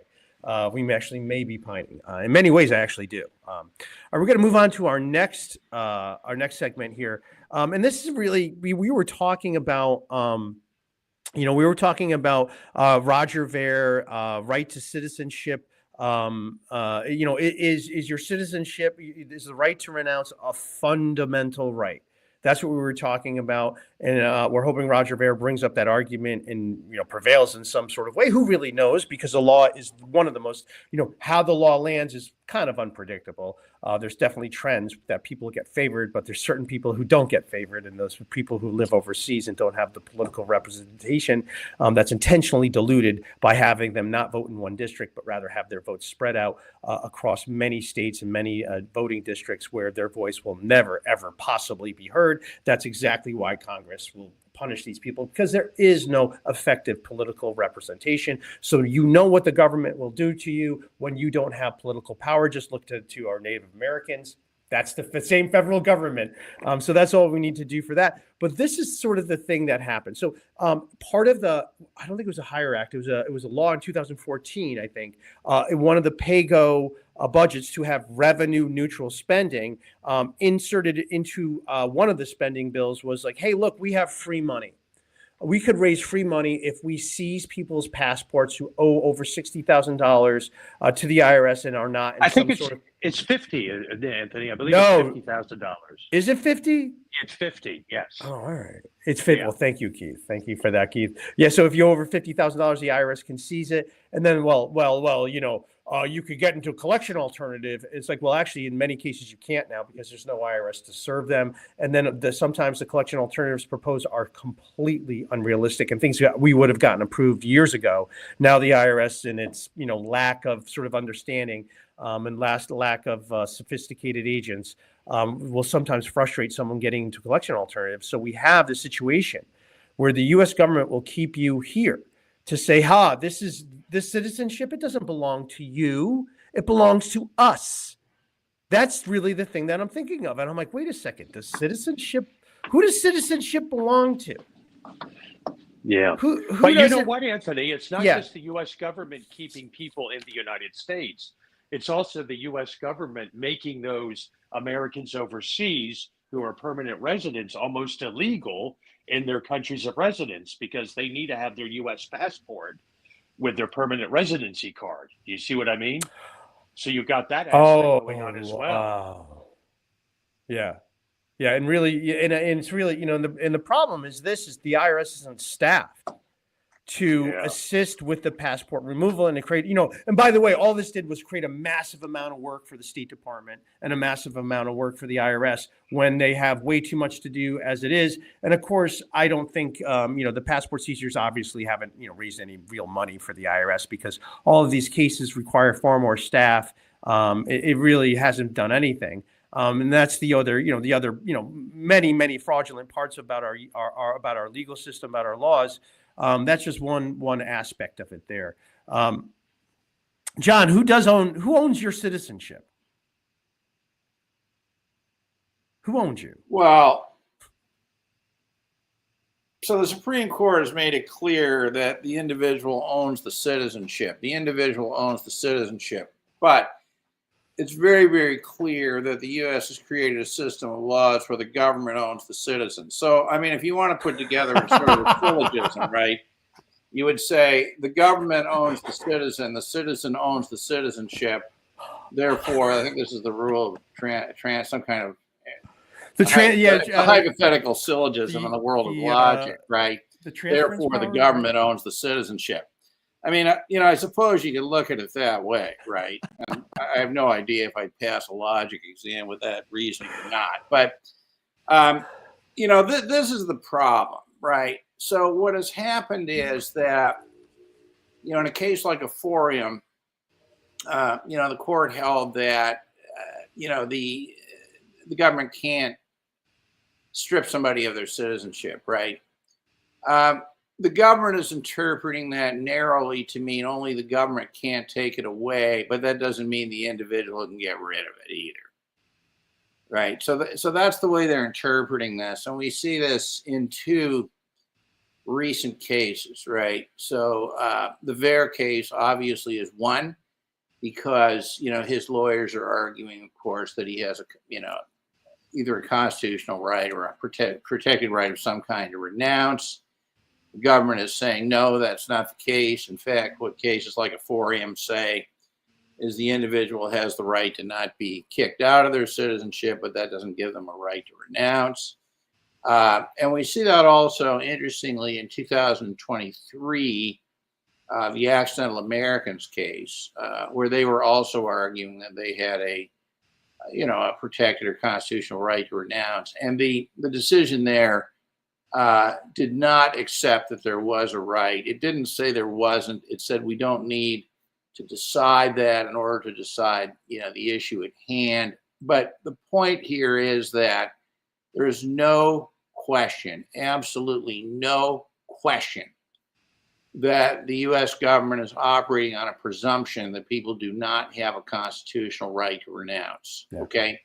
We actually may be pining. In many ways, I actually do. All right, we're going to move on to our next segment here. And this is really, we were talking about. We were talking about Roger Ver, right to citizenship. Is your citizenship, is the right to renounce a fundamental right? That's what we were talking about. And we're hoping Roger Ver brings up that argument and, prevails in some sort of way. Who really knows? Because the law is one of the most, how the law lands is kind of unpredictable. There's definitely trends that people get favored, but there's certain people who don't get favored. And those people who live overseas and don't have the political representation that's intentionally diluted by having them not vote in one district, but rather have their votes spread out across many states and many voting districts where their voice will never, ever possibly be heard. That's exactly why Congress will punish these people, because there is no effective political representation. So what the government will do to you when you don't have political power. Just look to our Native Americans. That's the same federal government. So that's all we need to do for that. But this is sort of the thing that happened. So part of I don't think it was a HIRE Act. It was a law in 2014, I think, one of the PAYGO budgets to have revenue neutral spending inserted into one of the spending bills was like, hey, look, we have free money. we could raise free money if we seize people's passports who owe over $60,000 to the IRS and are not in I think some it's sort of. it's 50, Anthony. I believe No. it's $50,000. Is it 50? It's 50. Yes. Oh, all right. It's 50. Yeah. Well, thank you, Keith. Thank you for that, Keith. Yeah. So if you owe over $50,000, the IRS can seize it, and then, you could get into a collection alternative. It's like, well, actually, in many cases, you can't now because there's no IRS to serve them. And then sometimes the collection alternatives proposed are completely unrealistic and things that we would have gotten approved years ago. Now the IRS, in its lack of sort of understanding and lack of sophisticated agents, will sometimes frustrate someone getting into collection alternatives. So we have the situation where the U.S. government will keep you here to say, this citizenship, it doesn't belong to you. It belongs to us. That's really the thing that I'm thinking of. And I'm like, wait a second, who does citizenship belong to? Yeah. Who but you does know it? what, Anthony? It's not just the U.S. government keeping people in the United States. It's also the U.S. government making those Americans overseas who are permanent residents almost illegal in their countries of residence because they need to have their U.S. passport with their permanent residency card. Do you see what I mean? So you've got that aspect going on as well. Wow. Yeah. Yeah. And really, and it's really, and the problem is the IRS isn't staffed to assist with the passport removal and to create, and by the way, all this did was create a massive amount of work for the State Department and a massive amount of work for the IRS when they have way too much to do as it is. And of course, I don't think, the passport seizures obviously haven't, raised any real money for the IRS because all of these cases require far more staff. It really hasn't done anything. And that's the other, many, many fraudulent parts about our legal system, about our laws. That's just one aspect of it there. John, who owns your citizenship? Who owns you? Well, so the Supreme Court has made it clear that the individual owns the citizenship. The individual owns the citizenship. But it's very, very clear that the U.S. has created a system of laws where the government owns the citizen. So, I mean, if you want to put together a sort of syllogism, right, you would say the government owns the citizen owns the citizenship. Therefore, I think this is the rule of some kind of hypothetical syllogism in the world of logic, right? Therefore, the government owns the citizenship. I mean, I suppose you could look at it that way, right? And I have no idea if I pass a logic exam with that reasoning or not. But, this is the problem, right? So what has happened is that, in a case like a Forium, the court held that, the government can't strip somebody of their citizenship, right? The government is interpreting that narrowly to mean only the government can't take it away, but that doesn't mean the individual can get rid of it either, right? So that's the way they're interpreting this, and we see this in two recent cases, right? So the BOIR case obviously is one because his lawyers are arguing, of course, that he has either a constitutional right or a protected right of some kind to renounce. The government is saying, no, that's not the case. In fact, what cases like a Forium say is the individual has the right to not be kicked out of their citizenship, but that doesn't give them a right to renounce. And we see that also, interestingly, in 2023, the Accidental Americans case, where they were also arguing that they had a protected or constitutional right to renounce. And the decision there did not accept that there was a right. It didn't say there wasn't. It said we don't need to decide that in order to decide, the issue at hand. But the point here is that there is no question, absolutely no question, that the U.S. government is operating on a presumption that people do not have a constitutional right to renounce. Yeah. Okay.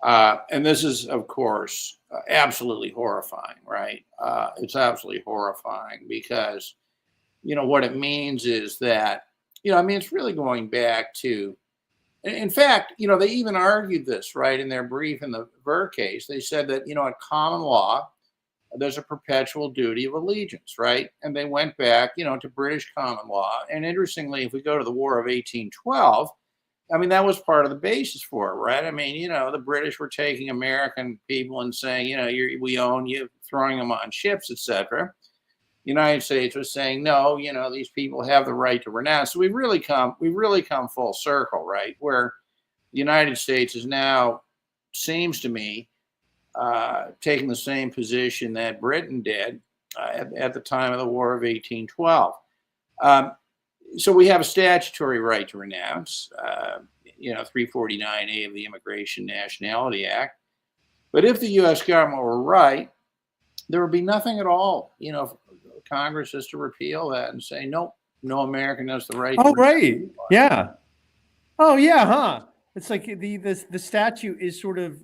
And this is, of course, absolutely horrifying, right? It's absolutely horrifying because, what it means is that, it's really going back to, in fact, they even argued this, right, in their brief in the BOIR case. They said that, in common law, there's a perpetual duty of allegiance, right? And they went back, to British common law. And interestingly, if we go to the War of 1812, I mean, that was part of the basis for it, right? I mean, the British were taking American people and saying, we own you, throwing them on ships, etc. United States was saying, no, these people have the right to renounce. So we've really come full circle, right? Where the United States is now, seems to me, taking the same position that Britain did at the time of the War of 1812. So we have a statutory right to renounce, 349A of the Immigration Nationality Act. But if the U.S. government were right, there would be nothing at all. If Congress is to repeal that and say, nope, no American has the right. Oh, right. Yeah. Oh, yeah, huh? It's like the statute is sort of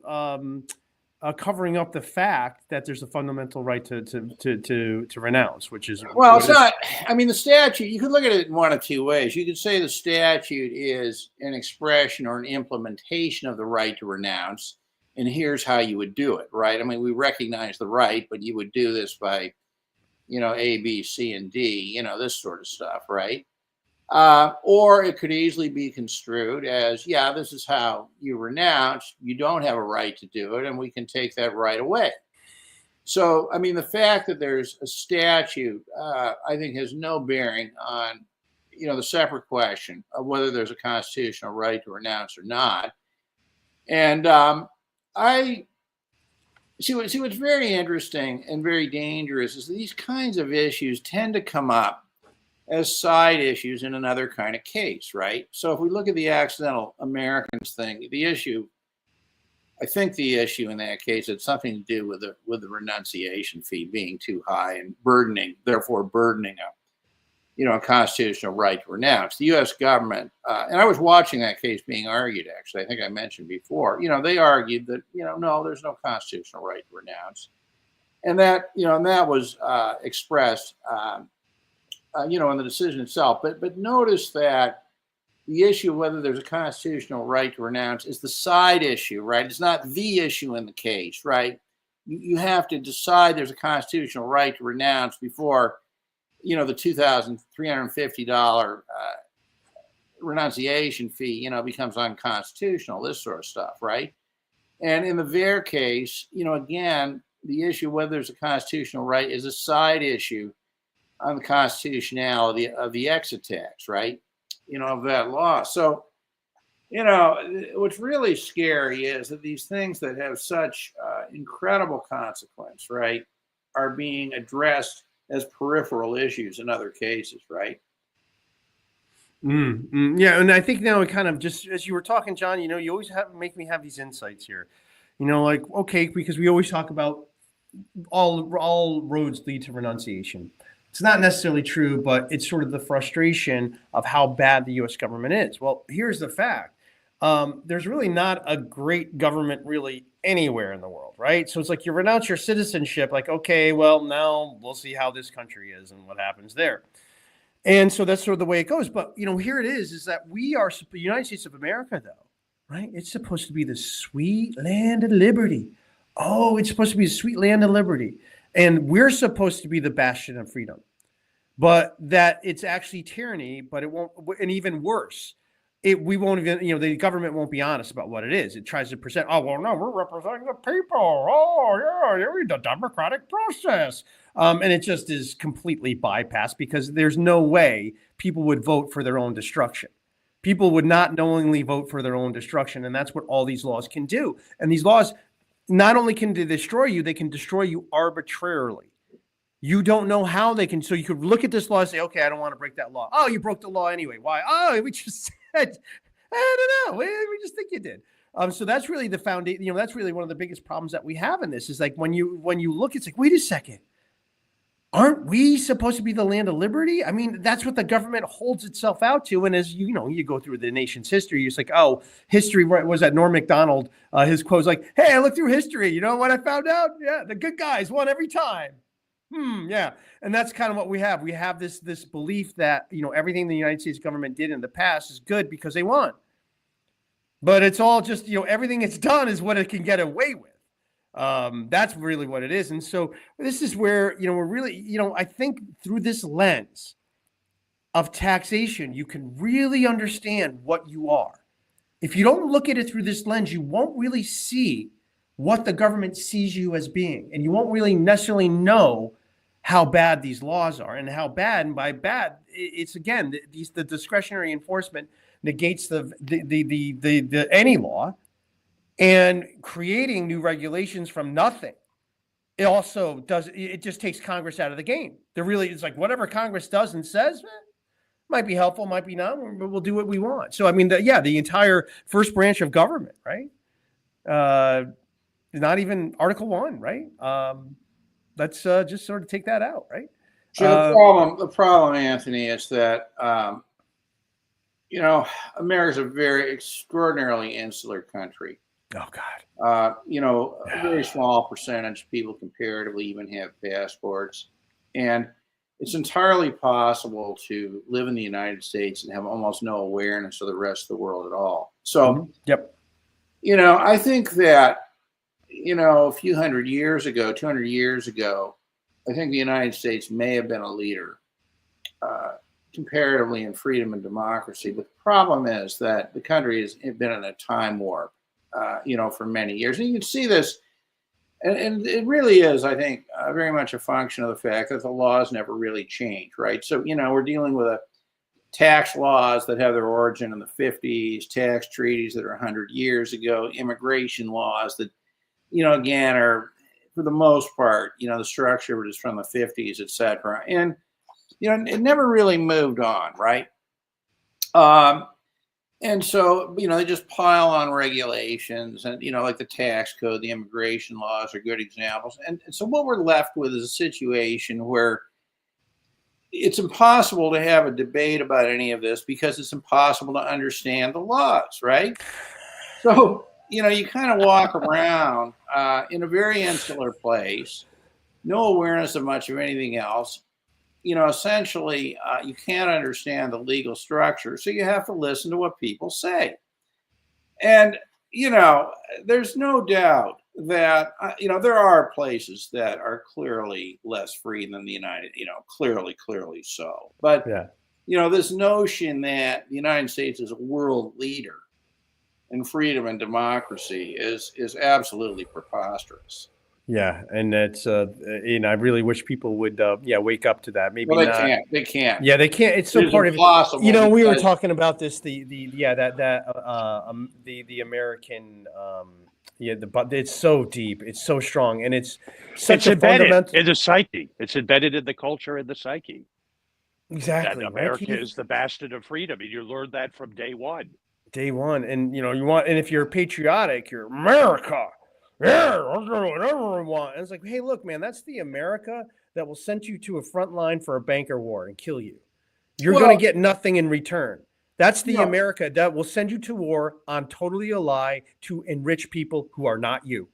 covering up the fact that there's a fundamental right to renounce, which is well, it's not. I mean, the statute. You could look at it in one of two ways. You could say the statute is an expression or an implementation of the right to renounce, and here's how you would do it, right? I mean, we recognize the right, but you would do this by, A, B, C, and D, this sort of stuff, right? Or it could easily be construed as, yeah, this is how you renounce. You don't have a right to do it, and we can take that right away. So, I mean, the fact that there's a statute, I think, has no bearing on, the separate question of whether there's a constitutional right to renounce or not. And I see what's very interesting and very dangerous is that these kinds of issues tend to come up as side issues in another kind of case, right? So if we look at the accidental Americans thing, I think the issue in that case had something to do with the renunciation fee being too high and therefore burdening a constitutional right to renounce. The U.S. government, and I was watching that case being argued, actually, I think I mentioned before, they argued that, no, there's no constitutional right to renounce. And that was expressed in the decision itself. But notice that the issue of whether there's a constitutional right to renounce is the side issue, right? It's not the issue in the case, right? You have to decide there's a constitutional right to renounce before, the $2,350 renunciation fee, becomes unconstitutional, this sort of stuff, right? And in the BOIR case, again, the issue of whether there's a constitutional right is a side issue on the constitutionality of the exit tax, right? Of that law. So, what's really scary is that these things that have such incredible consequence, right, are being addressed as peripheral issues in other cases, right? Yeah, and I think now it kind of just as you were talking, John, you always make me have these insights here. Like, okay, because we always talk about all roads lead to renunciation. It's not necessarily true, but it's sort of the frustration of how bad the U.S. government is. Well, here's the fact. There's really not a great government really anywhere in the world, right? So it's like you renounce your citizenship, like, okay, well, now we'll see how this country is and what happens there. And so that's sort of the way it goes. But, here it is that we are the United States of America, though, right? It's supposed to be the sweet land of liberty. Oh, it's supposed to be the sweet land of liberty. And we're supposed to be the bastion of freedom, but that it's actually tyranny, but it won't, and even worse, we won't even, the government won't be honest about what it is. It tries to present, oh, well, no, we're representing the people. Oh, yeah, the democratic process. And it just is completely bypassed because there's no way people would vote for their own destruction. People would not knowingly vote for their own destruction. And that's what all these laws can do. And these laws, not only can they destroy you, they can destroy you arbitrarily. You don't know how they can. So you could look at this law and say, okay, I don't want to break that law. Oh, you broke the law anyway. Why? Oh, we just said, I don't know. We just think you did. So that's really the foundation. That's really one of the biggest problems that we have in this is like when you look, it's like, wait a second. Aren't we supposed to be the land of liberty? I mean, that's what the government holds itself out to. And as you go through the nation's history, it's like, oh, history was that Norm Macdonald, his quote was like, hey, I looked through history. You know what I found out? Yeah, the good guys won every time. Yeah. And that's kind of what we have. We have this belief that, everything the United States government did in the past is good because they won. But it's all just, everything it's done is what it can get away with. That's really what it is. And so this is where, we're really, I think through this lens of taxation, you can really understand what you are. If you don't look at it through this lens, you won't really see what the government sees you as being. And you won't really necessarily know how bad these laws are, and how bad, and by bad, it's again, the discretionary enforcement negates the any law, and creating new regulations from nothing. It also does, it just takes Congress out of the game. It's like whatever Congress does and says, might be helpful, might be not, but we'll do what we want. So, I mean, the entire first branch of government, right? Not even Article 1, right? Let's just sort of take that out, right? So the problem, Anthony, is that, America's a very extraordinarily insular country. Oh, God. A very small percentage of people comparatively even have passports. And it's entirely possible to live in the United States and have almost no awareness of the rest of the world at all. So, Yep. I think that, a few 200 years ago, I think the United States may have been a leader comparatively in freedom and democracy. But the problem is that the country has been in a time warp, for many years. And you can see this, and it really is, I think, very much a function of the fact that the laws never really change, right? So, we're dealing with tax laws that have their origin in the 50s, tax treaties that are 100 years ago, immigration laws that, again, are, for the most part, the structure is from the 50s, et cetera. And, it never really moved on, right? And so, they just pile on regulations and, like the tax code, the immigration laws are good examples. And so what we're left with is a situation where it's impossible to have a debate about any of this because it's impossible to understand the laws, right? So, you kind of walk around in a very insular place, no awareness of much of anything else. Essentially, you can't understand the legal structure, so you have to listen to what people say. And, there's no doubt that, there are places that are clearly less free than the United, clearly so. But, this notion that the United States is a world leader in freedom and democracy is absolutely preposterous. Yeah, and that's I really wish people would wake up to that. Maybe well, not. They can't. Yeah, they can't. It's so part of it. We were talking about this. The American. It's so deep. It's so strong, and it's such a fundamental in the psyche. It's embedded in the culture and the psyche. Exactly. That America is the bastard of freedom, and you learned that from day one. Day one, and and if you're patriotic, you're America. Yeah, I'll do whatever I want. And it's like, hey, look, man, that's the America that will send you to a front line for a banker war and kill you. You're going to get nothing in return. That's the America that will send you to war on totally a lie to enrich people who are not you,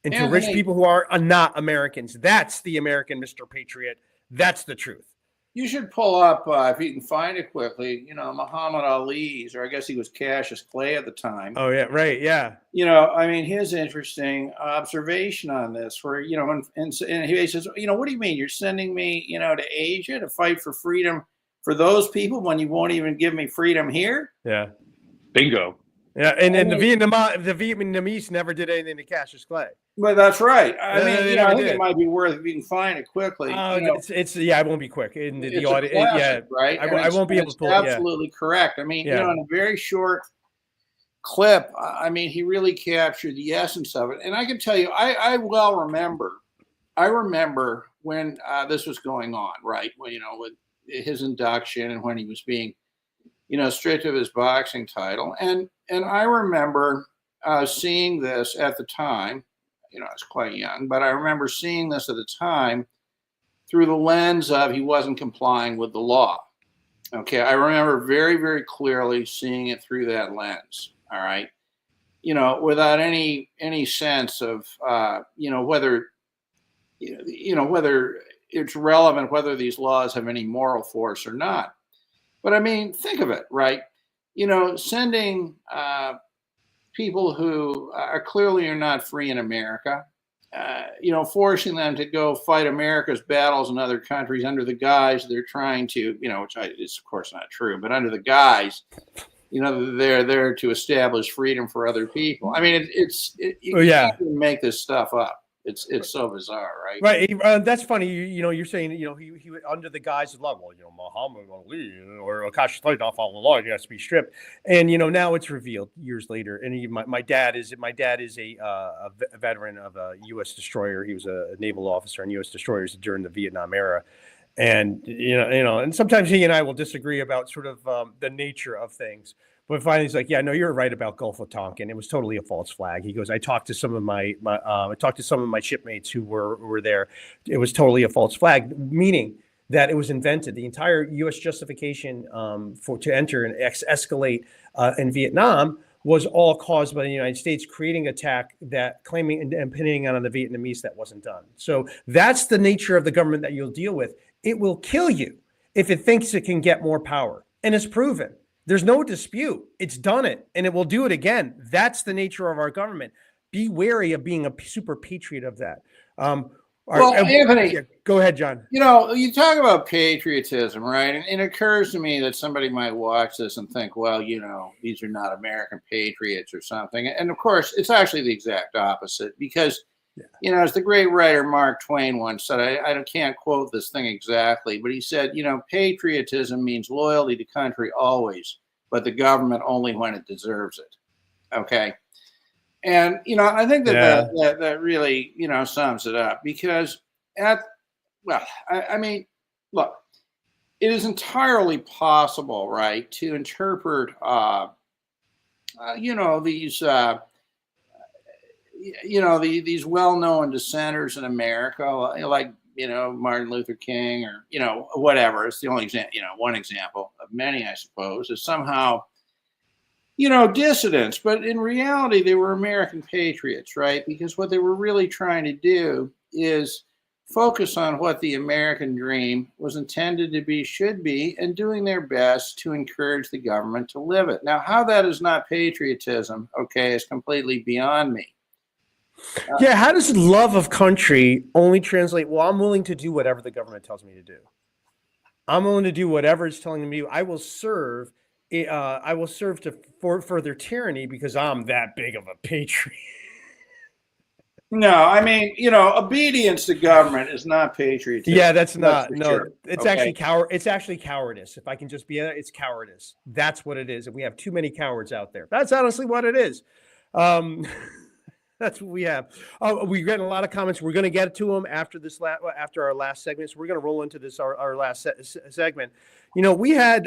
and to enrich people who are not Americans. That's the American, Mr. Patriot. That's the truth. You should pull up, if you can find it quickly, Muhammad Ali's, or I guess he was Cassius Clay at the time. Oh, yeah, right, yeah. His interesting observation on this, where, and he says, what do you mean? You're sending me, to Asia to fight for freedom for those people when you won't even give me freedom here? Yeah. Bingo. Yeah, and the Vietnamese never did anything to Cassius Clay. But that's right. I think it might be worth, if you can find it quickly. I won't be quick in the audit. Right? I won't be able to pull it. Absolutely correct. I mean, in a very short clip, he really captured the essence of it. And I can tell you, I well remember. I remember when this was going on, right? When, with his induction and when he was being, stripped of his boxing title, and I remember seeing this at the time. I was quite young, but I remember seeing this at the time through the lens of he wasn't complying with the law. Okay, I remember very, very clearly seeing it through that lens. All right, without any sense of whether whether it's relevant, whether these laws have any moral force or not. But think of it, right? Sending people who are clearly not free in America, forcing them to go fight America's battles in other countries under the guise they're trying to, which is of course not true, but under the guise, they're there to establish freedom for other people. I mean, you can't even make this stuff up. It's so bizarre, right? Right. That's funny. You're saying, he under the guise of love, Muhammad Ali or Akash Tlaitoff all along, he has to be stripped. And, now it's revealed years later. And my dad is a veteran of a U.S. destroyer. He was a naval officer on U.S. destroyers during the Vietnam era. And, and sometimes he and I will disagree about sort of the nature of things. But finally, he's like, "Yeah, no, you're right about Gulf of Tonkin. It was totally a false flag." He goes, "I talked to some of my shipmates who were there. It was totally a false flag, meaning that it was invented. The entire U.S. justification to enter and escalate in Vietnam was all caused by the United States creating attack that claiming and pinning on the Vietnamese that wasn't done. So that's the nature of the government that you'll deal with. It will kill you if it thinks it can get more power, and it's proven." There's no dispute. It's done it, and it will do it again. That's the nature of our government. Be wary of being a super patriot of that. Anthony, go ahead, John. You talk about patriotism, right? And it occurs to me that somebody might watch this and think, well, these are not American patriots or something. And of course, it's actually the exact opposite because, as the great writer Mark Twain once said, I can't quote this thing exactly, but he said, patriotism means loyalty to country always, but the government only when it deserves it. Okay. And, I think that really, sums it up because look, it is entirely possible, right, to interpret, these well-known dissenters in America, like, Martin Luther King or, whatever. It's the only example, one example of many, I suppose, is somehow, dissidents. But in reality, they were American patriots, right? Because what they were really trying to do is focus on what the American dream was intended to be, should be, and doing their best to encourage the government to live it. Now, how that is not patriotism, is completely beyond me. How does love of country only translate? Well, I'm willing to do whatever the government tells me to do. I'm willing to do whatever it's telling me. I will serve. I will serve for further tyranny because I'm that big of a patriot. No, I mean, obedience to government is not patriotism. Yeah, that's not. No, sure. It's actually It's actually cowardice. If I can just be, it's cowardice. That's what it is, and we have too many cowards out there. That's honestly what it is. That's what we have. We're getting a lot of comments. We're going to get to them after after our last segment. So we're going to roll into this our last segment. We had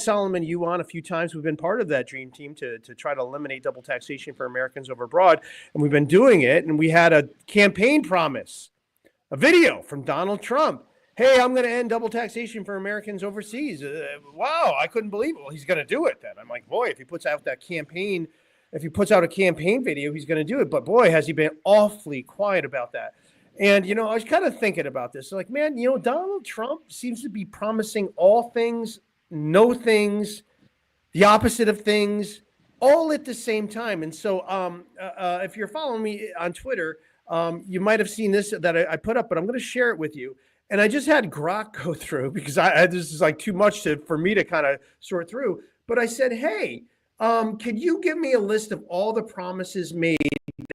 Solomon Yu on a few times. We've been part of that dream team to try to eliminate double taxation for Americans over abroad, and we've been doing it. And we had a campaign promise, a video from Donald Trump. Hey, I'm going to end double taxation for Americans overseas. Wow, I couldn't believe it. Well, he's going to do it then. I'm like, boy, if he puts out a campaign video, he's going to do it. But boy, has he been awfully quiet about that. And, I was kind of thinking about this. Like, man, Donald Trump seems to be promising all things, no things, the opposite of things, all at the same time. And so if you're following me on Twitter, you might have seen this that I put up, but I'm going to share it with you. And I just had Grok go through because this is like too much for me to kind of sort through. But I said, hey, could you give me a list of all the promises made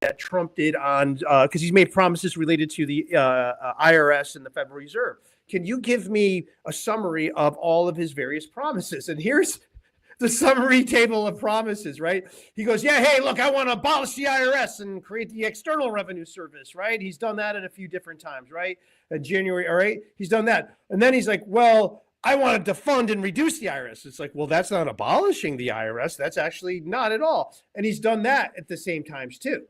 that Trump did on, because he's made promises related to the IRS and the Federal Reserve. Can you give me a summary of all of his various promises? And here's the summary table of promises, right? He goes, yeah, hey, look, I want to abolish the IRS and create the External Revenue Service, right? He's done that at a few different times, right? In January, all right? He's done that. And then he's like, well, I wanted to defund and reduce the IRS. It's like, well, that's not abolishing the IRS. That's actually not at all. And he's done that at the same times too.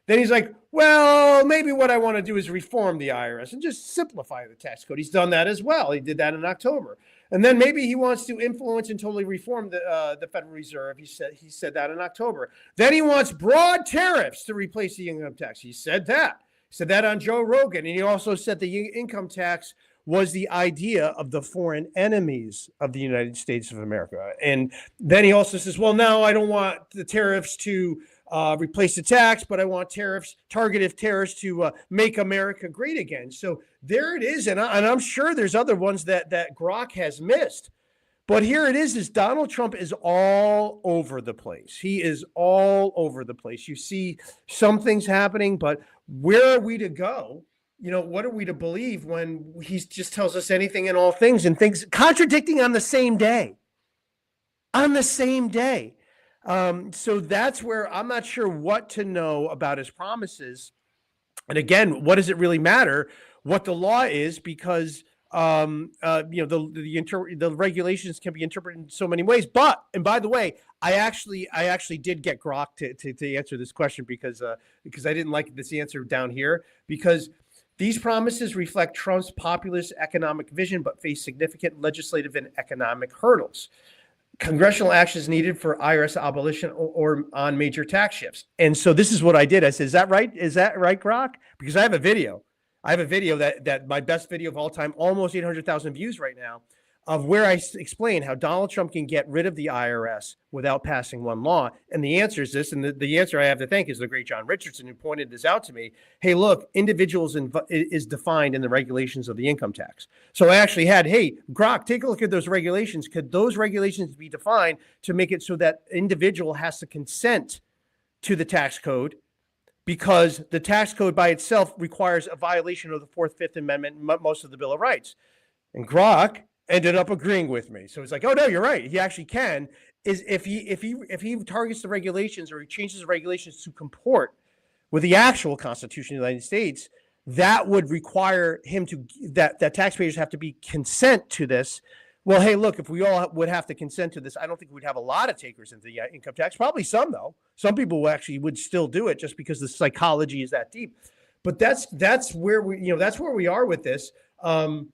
Then he's like, well, maybe what I want to do is reform the IRS and just simplify the tax code. He's done that as well. He did that in October. And then maybe he wants to influence and totally reform the Federal Reserve. He said that in October. Then he wants broad tariffs to replace the income tax. He said that. He said that on Joe Rogan. And he also said the income tax was the idea of the foreign enemies of the United States of America. And then he also says, well, no, I don't want the tariffs to replace the tax, but I want tariffs, targeted tariffs to make America great again. So there it is. And I'm sure there's other ones that Grok has missed. But here it is Donald Trump is all over the place. He is all over the place. You see some things happening, but where are we to go? What are we to believe when he just tells us anything and all things and things contradicting on the same day? On the same day. So that's where I'm not sure what to know about his promises. And again, what does it really matter what the law is? Because the regulations can be interpreted in so many ways. And by the way, I actually did get Grok to answer this question because I didn't like this answer down here, because these promises reflect Trump's populist economic vision, but face significant legislative and economic hurdles. Congressional action is needed for IRS abolition or on major tax shifts. And so this is what I did. I said, is that right? Is that right, Grok? Because I have a video. that my best video of all time, almost 800,000 views right now, of where I explain how Donald Trump can get rid of the IRS without passing one law. And the answer is this, and the answer I have to thank is the great John Richardson, who pointed this out to me. Hey, look, individuals is defined in the regulations of the income tax. So I actually had, hey, Grok, take a look at those regulations. Could those regulations be defined to make it so that individual has to consent to the tax code? Because the tax code by itself requires a violation of the 4th, 5th Amendment, most of the Bill of Rights. And Grok ended up agreeing with me. So it's like, oh no, you're right. He actually can. Is if he targets the regulations, or he changes the regulations to comport with the actual Constitution of the United States, that would require him to that taxpayers have to be consent to this. Well, hey, look, if we all would have to consent to this, I don't think we'd have a lot of takers into the income tax. Probably some, though. Some people would still do it just because the psychology is that deep. But that's where we are with this. A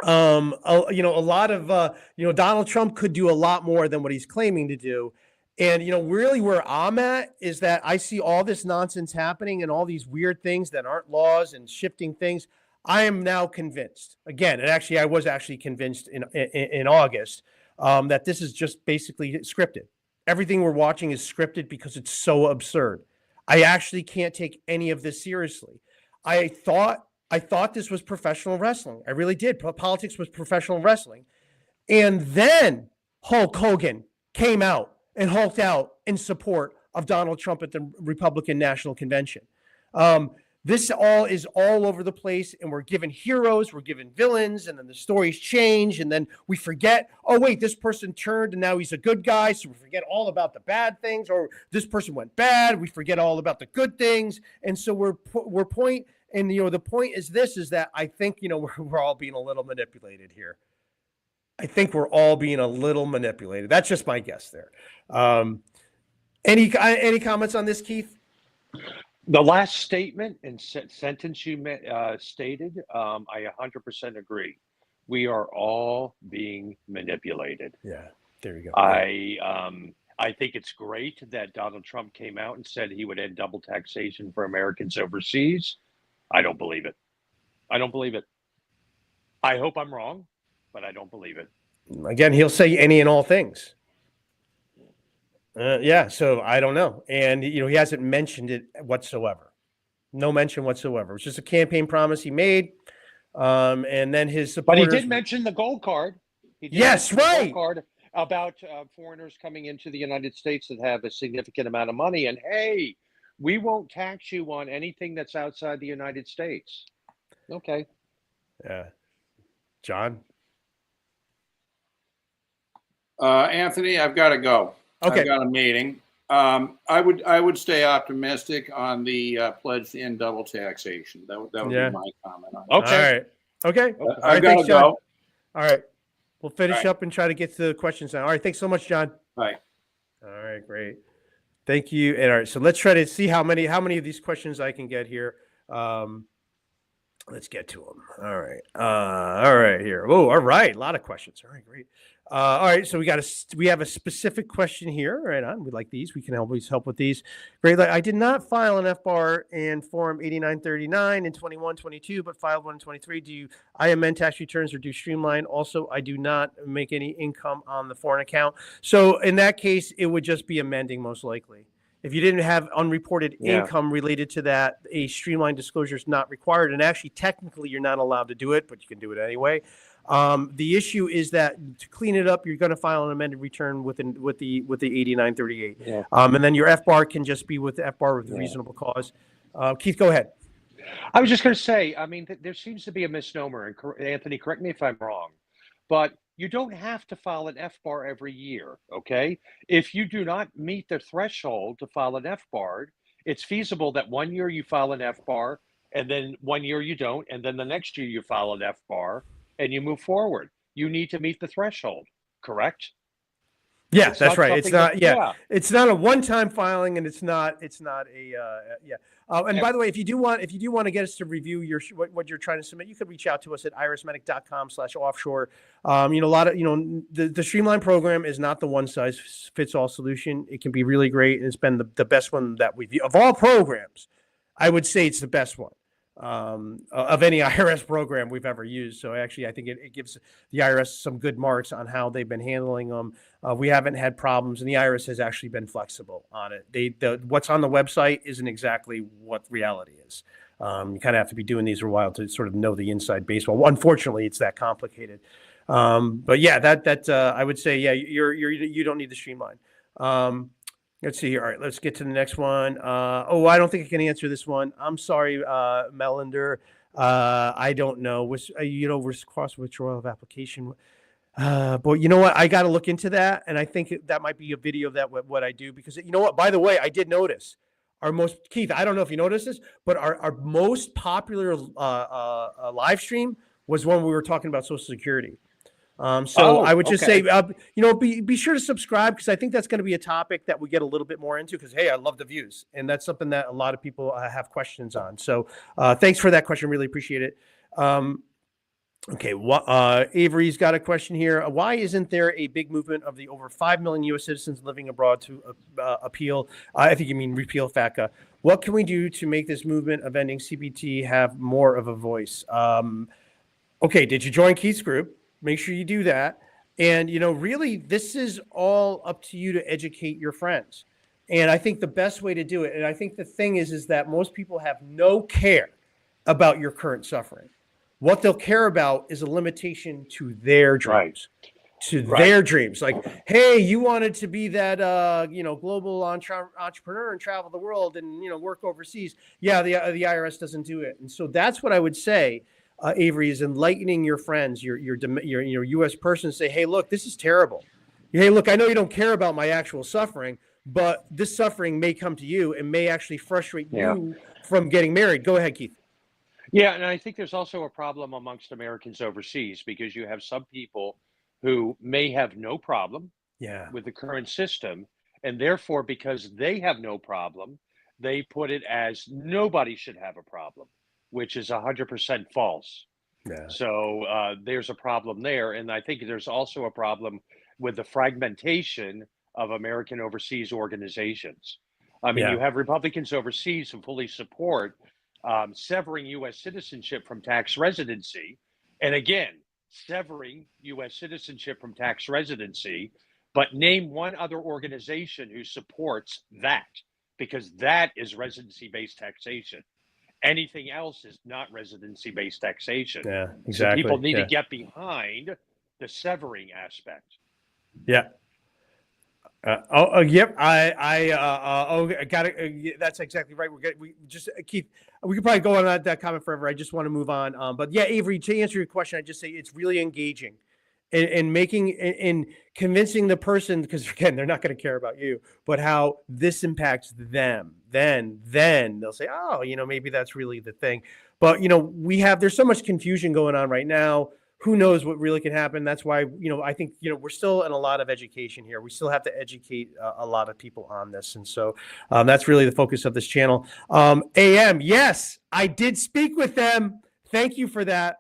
lot of Donald Trump could do a lot more than what he's claiming to do. And really where I'm at is that I see all this nonsense happening and all these weird things that aren't laws and shifting things. I am now convinced again, and actually I was actually convinced in August that this is just basically scripted. Everything we're watching is scripted because it's so absurd. I actually can't take any of this seriously. I thought this was professional wrestling. I really did. Politics was professional wrestling. And then Hulk Hogan came out and hulked out in support of Donald Trump at the Republican National Convention. This all is all over the place, and we're given heroes, we're given villains, and then the stories change, and then we forget, oh, wait, this person turned, and now he's a good guy, so we forget all about the bad things, or this person went bad, we forget all about the good things, and so the point is this, is that I think, we're all being a little manipulated here. I think we're all being a little manipulated. That's just my guess there. Any comments on this, Keith? The last statement and sentence you stated, I 100% agree. We are all being manipulated. Yeah, there you go. I think it's great that Donald Trump came out and said he would end double taxation for Americans overseas. I don't believe it. I don't believe it. I hope I'm wrong, but I don't believe it. Again, he'll say any and all things. So I don't know. And, he hasn't mentioned it whatsoever. No mention whatsoever. It's just a campaign promise he made. And then his supporters. But he did mention the gold card. Yes, right. Gold card about foreigners coming into the United States that have a significant amount of money. And, hey, we won't tax you on anything that's outside the United States. Okay. Yeah. John? Anthony, I've got to go. Okay. I've got a meeting. I would stay optimistic on the pledge to end double taxation. That would be my comment on it. Okay. All right. Okay. I've got to go. All right. We'll finish up and try to get to the questions now. All right. Thanks so much, John. Bye. All right. Great. Thank you. And all right. So let's try to see how many of these questions I can get here. Let's get to them. All right. All right. Here. Oh, all right. A lot of questions. All right. Great. All right, so we have a specific question here. Right on. We like these. We can always help with these. Great. I did not file an FBAR and Form 8939 in 21-22, but filed one in 23. Do I amend tax returns or do streamline? Also, I do not make any income on the foreign account. So in that case, it would just be amending most likely. If you didn't have unreported income related to that, a streamlined disclosure is not required. And actually, technically, you're not allowed to do it, but you can do it anyway. The issue is that to clean it up, you're going to file an amended return with the 8938. Yeah. And then your FBAR can just be with the FBAR with reasonable cause. Keith, go ahead. I was just going to say, I mean, there seems to be a misnomer, and Anthony, correct me if I'm wrong, but you don't have to file an FBAR every year, okay? If you do not meet the threshold to file an FBAR, it's feasible that 1 year you file an FBAR, and then 1 year you don't, and then the next year you file an FBAR, and you move forward. You need to meet the threshold, correct? Yeah, It's that's not right. It's something not, it's not a one-time filing, and it's not a, and by the way, if you do want to get us to review what you're trying to submit, you could reach out to us at irsmedic.com/offshore. A lot of, the Streamline program is not the one-size-fits-all solution. It can be really great, and it's been the best one that of all programs. I would say it's the best one of any IRS program we've ever used. So actually, I think it gives the IRS some good marks on how they've been handling them. We haven't had problems, and the IRS has actually been flexible on it. What's on the website isn't exactly what reality is. You kind of have to be doing these for a while to sort of know the inside baseball. Well, unfortunately, it's that complicated. But yeah, I would say, you don't need the Streamline. Let's see here. All right, let's get to the next one. I don't think I can answer this one. I'm sorry, Melander. I don't know. Cross withdrawal of application. But you know what? I got to look into that, and I think that might be a video of that what I do, because you know what? By the way, I did notice Keith. I don't know if you noticed this, but our most popular live stream was when we were talking about Social Security. I would just say, be sure to subscribe, because I think that's going to be a topic that we get a little bit more into, because, hey, I love the views. And that's something that a lot of people have questions on. So thanks for that question. Really appreciate it. Avery's got a question here. Why isn't there a big movement of the over 5 million U.S. citizens living abroad to appeal? I think you mean repeal FATCA. What can we do to make this movement of ending CBT have more of a voice? Did you join Keith's group? Make sure you do that. And, really, this is all up to you to educate your friends. And I think the best way to do it, and I think the thing is that most people have no care about your current suffering. What they'll care about is a limitation to their dreams. Their dreams. Like, hey, you wanted to be that, global entrepreneur and travel the world and, work overseas. Yeah, the IRS doesn't do it. And so that's what I would say. Avery, is enlightening your friends, your U.S. person, say, hey, look, this is terrible. Hey, look, I know you don't care about my actual suffering, but this suffering may come to you and may actually frustrate you from getting married. Go ahead, Keith. Yeah, and I think there's also a problem amongst Americans overseas, because you have some people who may have no problem with the current system, and therefore, because they have no problem, they put it as nobody should have a problem, which is 100% false. Yeah. So there's a problem there. And I think there's also a problem with the fragmentation of American overseas organizations. I mean, you have Republicans overseas who fully support severing U.S. citizenship from tax residency. And again, severing U.S. citizenship from tax residency, but name one other organization who supports that, because that is residency-based taxation. Anything else is not residency-based taxation. Yeah, exactly. So people need to get behind the severing aspect. Yeah. Yep. I got it. That's exactly right. Keith, we could probably go on that comment forever. I just want to move on. But yeah, Avery, to answer your question, I just say it's really engaging and convincing the person, because again, they're not going to care about you, but how this impacts them. Then they'll say, oh, maybe that's really the thing. But, there's so much confusion going on right now. Who knows what really can happen? That's why, I think, we're still in a lot of education here. We still have to educate a lot of people on this. And so that's really the focus of this channel. AM, yes, I did speak with them. Thank you for that.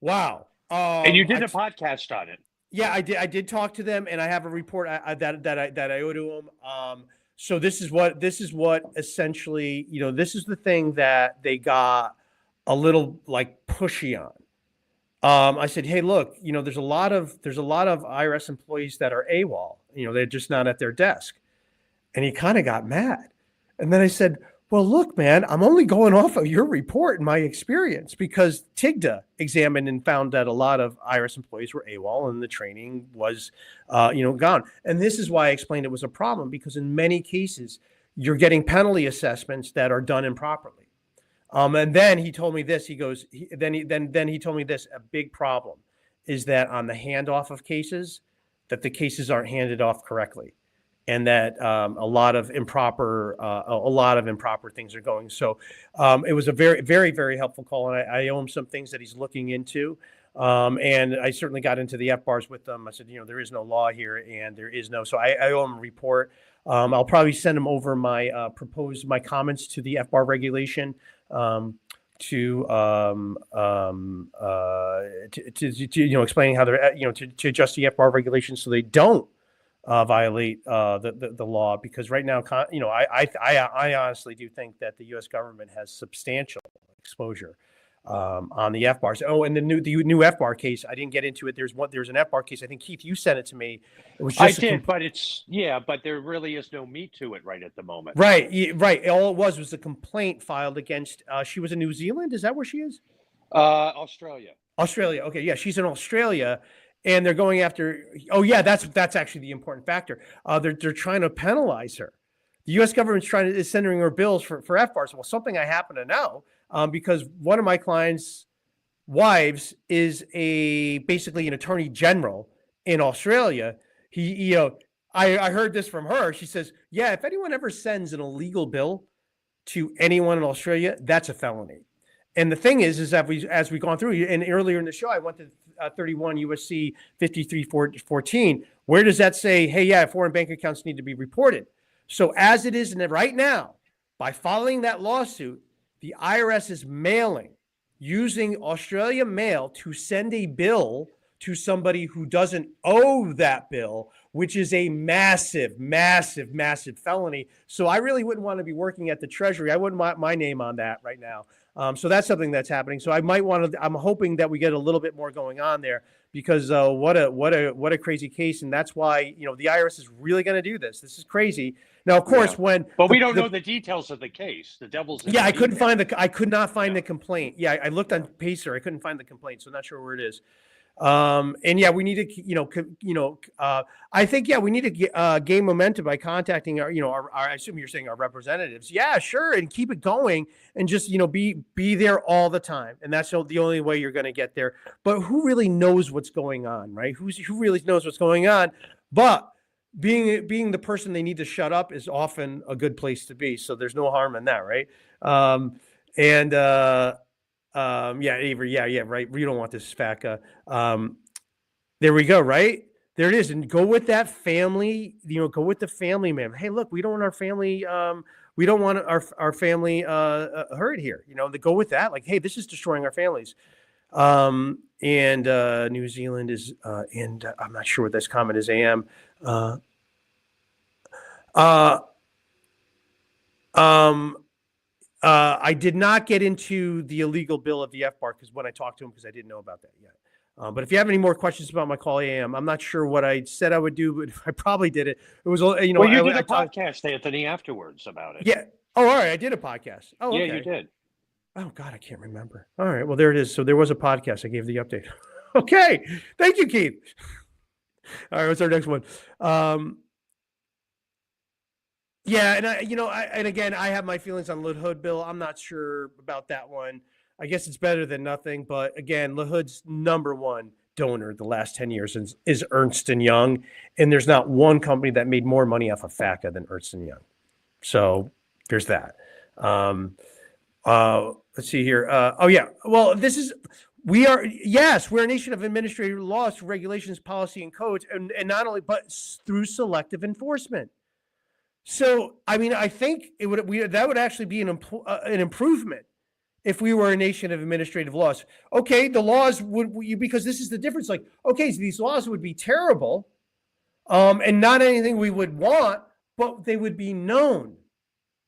Wow. And you did a podcast on it. Yeah, I did. I did talk to them, and I have a report that I owe to them. So this is what essentially, this is the thing that they got a little like pushy on. I said, hey, look, there's a lot of IRS employees that are AWOL. They're just not at their desk. And he kind of got mad. And then I said, well, look, man, I'm only going off of your report and my experience, because TIGTA examined and found that a lot of IRS employees were AWOL and the training was, gone. And this is why I explained it was a problem, because in many cases, you're getting penalty assessments that are done improperly. And then he told me this. He goes, then he told me this. A big problem is that on the handoff of cases, that the cases aren't handed off correctly, and that a lot of improper things are going. So it was a very, very, very helpful call, and I owe him some things that he's looking into. And I certainly got into the FBARs with them. I said, there is no law here, and there is no. So I owe him a report. I'll probably send him over my my comments to the FBAR regulation to explaining how they're to adjust the FBAR regulations so they don't violate the law, because right now, I honestly do think that the U.S. government has substantial exposure on the FBARs. Oh, and the new FBAR case, I didn't get into it. There's an FBAR case. I think, Keith, you sent it to me. It was just but there really is no meat to it right at the moment. Right, right. All it was a complaint filed against. She was in New Zealand. Is that where she is? Australia. Australia. Okay, yeah, she's in Australia. And they're going after. Oh, yeah, that's actually the important factor. They're trying to penalize her. The U.S. government's is sending her bills for FBARs. Well, something I happen to know, because one of my clients' wives is basically an attorney general in Australia. I heard this from her. She says, yeah, if anyone ever sends an illegal bill to anyone in Australia, that's a felony. And the thing is that as we've gone through, and earlier in the show, I went to 31 U.S.C. 5314. Where does that say, hey, yeah, foreign bank accounts need to be reported? So as it is right now, by filing that lawsuit, the IRS is using Australia Mail to send a bill to somebody who doesn't owe that bill, which is a massive, massive, massive felony. So I really wouldn't want to be working at the Treasury. I wouldn't want my name on that right now. So that's something that's happening. So I'm hoping that we get a little bit more going on there, because what a crazy case. And that's why, the IRS is really going to do this. This is crazy. Now, of course, but we don't know the details of the case. The devil's in the I could not find the complaint. Yeah, I looked on Pacer. I couldn't find the complaint, so I'm not sure where it is. And yeah, we need to, I think, we need to gain momentum by contacting our I assume you're saying our representatives. Yeah, sure. And keep it going, and just, be there all the time. And that's the only way you're going to get there. But who really knows what's going on, right? Who really knows what's going on? But being the person they need to shut up is often a good place to be. So there's no harm in that. Right. Avery. Yeah. Right. We don't want this FACA. There we go. Right there it is. And go with that family, go with the family, man. Hey, look, we don't want our family. We don't want our family hurt here. To go with that. Like, hey, this is destroying our families. And New Zealand is, and I'm not sure what this comment is. I did not get into the illegal bill of the FBAR when I talked to him, because I didn't know about that yet. But if you have any more questions about my call, I'm not sure what I said I would do, but I probably did it. It was, Well, you did a podcast, Anthony, afterwards about it. Yeah. Oh, all right. I did a podcast. Oh, okay. Yeah, you did. Oh, God, I can't remember. All right. Well, there it is. So there was a podcast. I gave the update. Okay. Thank you, Keith. All right. What's our next one? Yeah. And and again, I have my feelings on LaHood bill. I'm not sure about that one. I guess it's better than nothing. But again, LaHood's number one donor the last 10 years is Ernst & Young. And there's not one company that made more money off of FACA than Ernst & Young. So there's that. Let's see here. Well, we're a nation of administrative laws, regulations, policy, and codes, and not only, but through selective enforcement. So, I think that would actually be an improvement if we were a nation of administrative laws. Okay, the laws because this is the difference. Like, okay, so these laws would be terrible, and not anything we would want, but they would be known.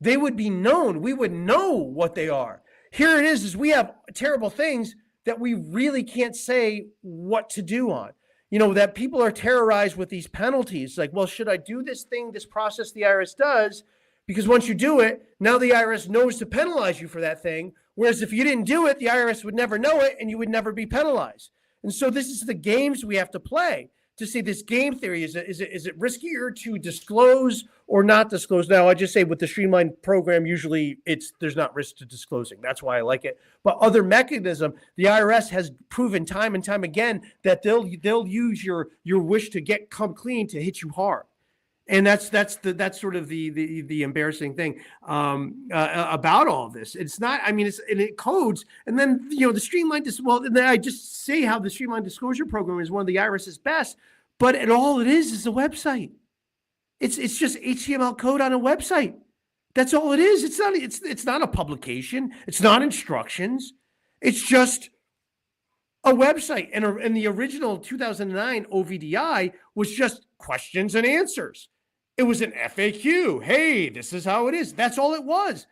They would be known. We would know what they are. Here it is we have terrible things that we really can't say what to do on. that people are terrorized with these penalties. Like, well, should I do this process the IRS does? Because once you do it, now the IRS knows to penalize you for that thing. Whereas if you didn't do it, the IRS would never know it and you would never be penalized. And so this is the games we have to play to see this game theory. Is it riskier to disclose or not disclose? Now, I just say with the streamlined program, usually there's not risk to disclosing. That's why I like it. But other mechanism, the IRS has proven time and time again that they'll use your wish to come clean to hit you hard. And that's sort of the embarrassing thing about all of this. It's not. I mean, it codes, and then the streamlined. Well, then I just say how the streamlined disclosure program is one of the IRS's best, but all it is a website. It's just HTML code on a website. That's all it is. It's not a publication. It's not instructions. It's just a website. And the original 2009 OVDI was just questions and answers. It was an FAQ. Hey, this is how it is. That's all it was.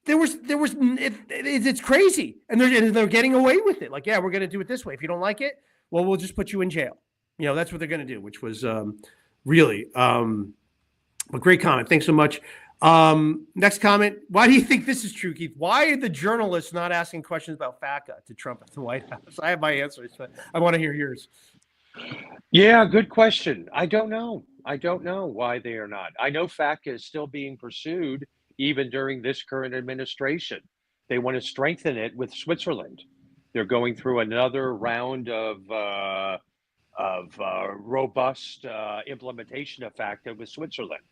It's crazy. And they're getting away with it. Like, yeah, we're going to do it this way. If you don't like it, well, we'll just put you in jail. That's what they're going to do, which was really a great comment. Thanks so much. Next comment. Why do you think this is true, Keith? Why are the journalists not asking questions about FACA to Trump at the White House? I have my answers, but I want to hear yours. Yeah, good question. I don't know why they are not. I know FACA is still being pursued even during this current administration. They want to strengthen it with Switzerland. They're going through another round of robust implementation of FACA with Switzerland.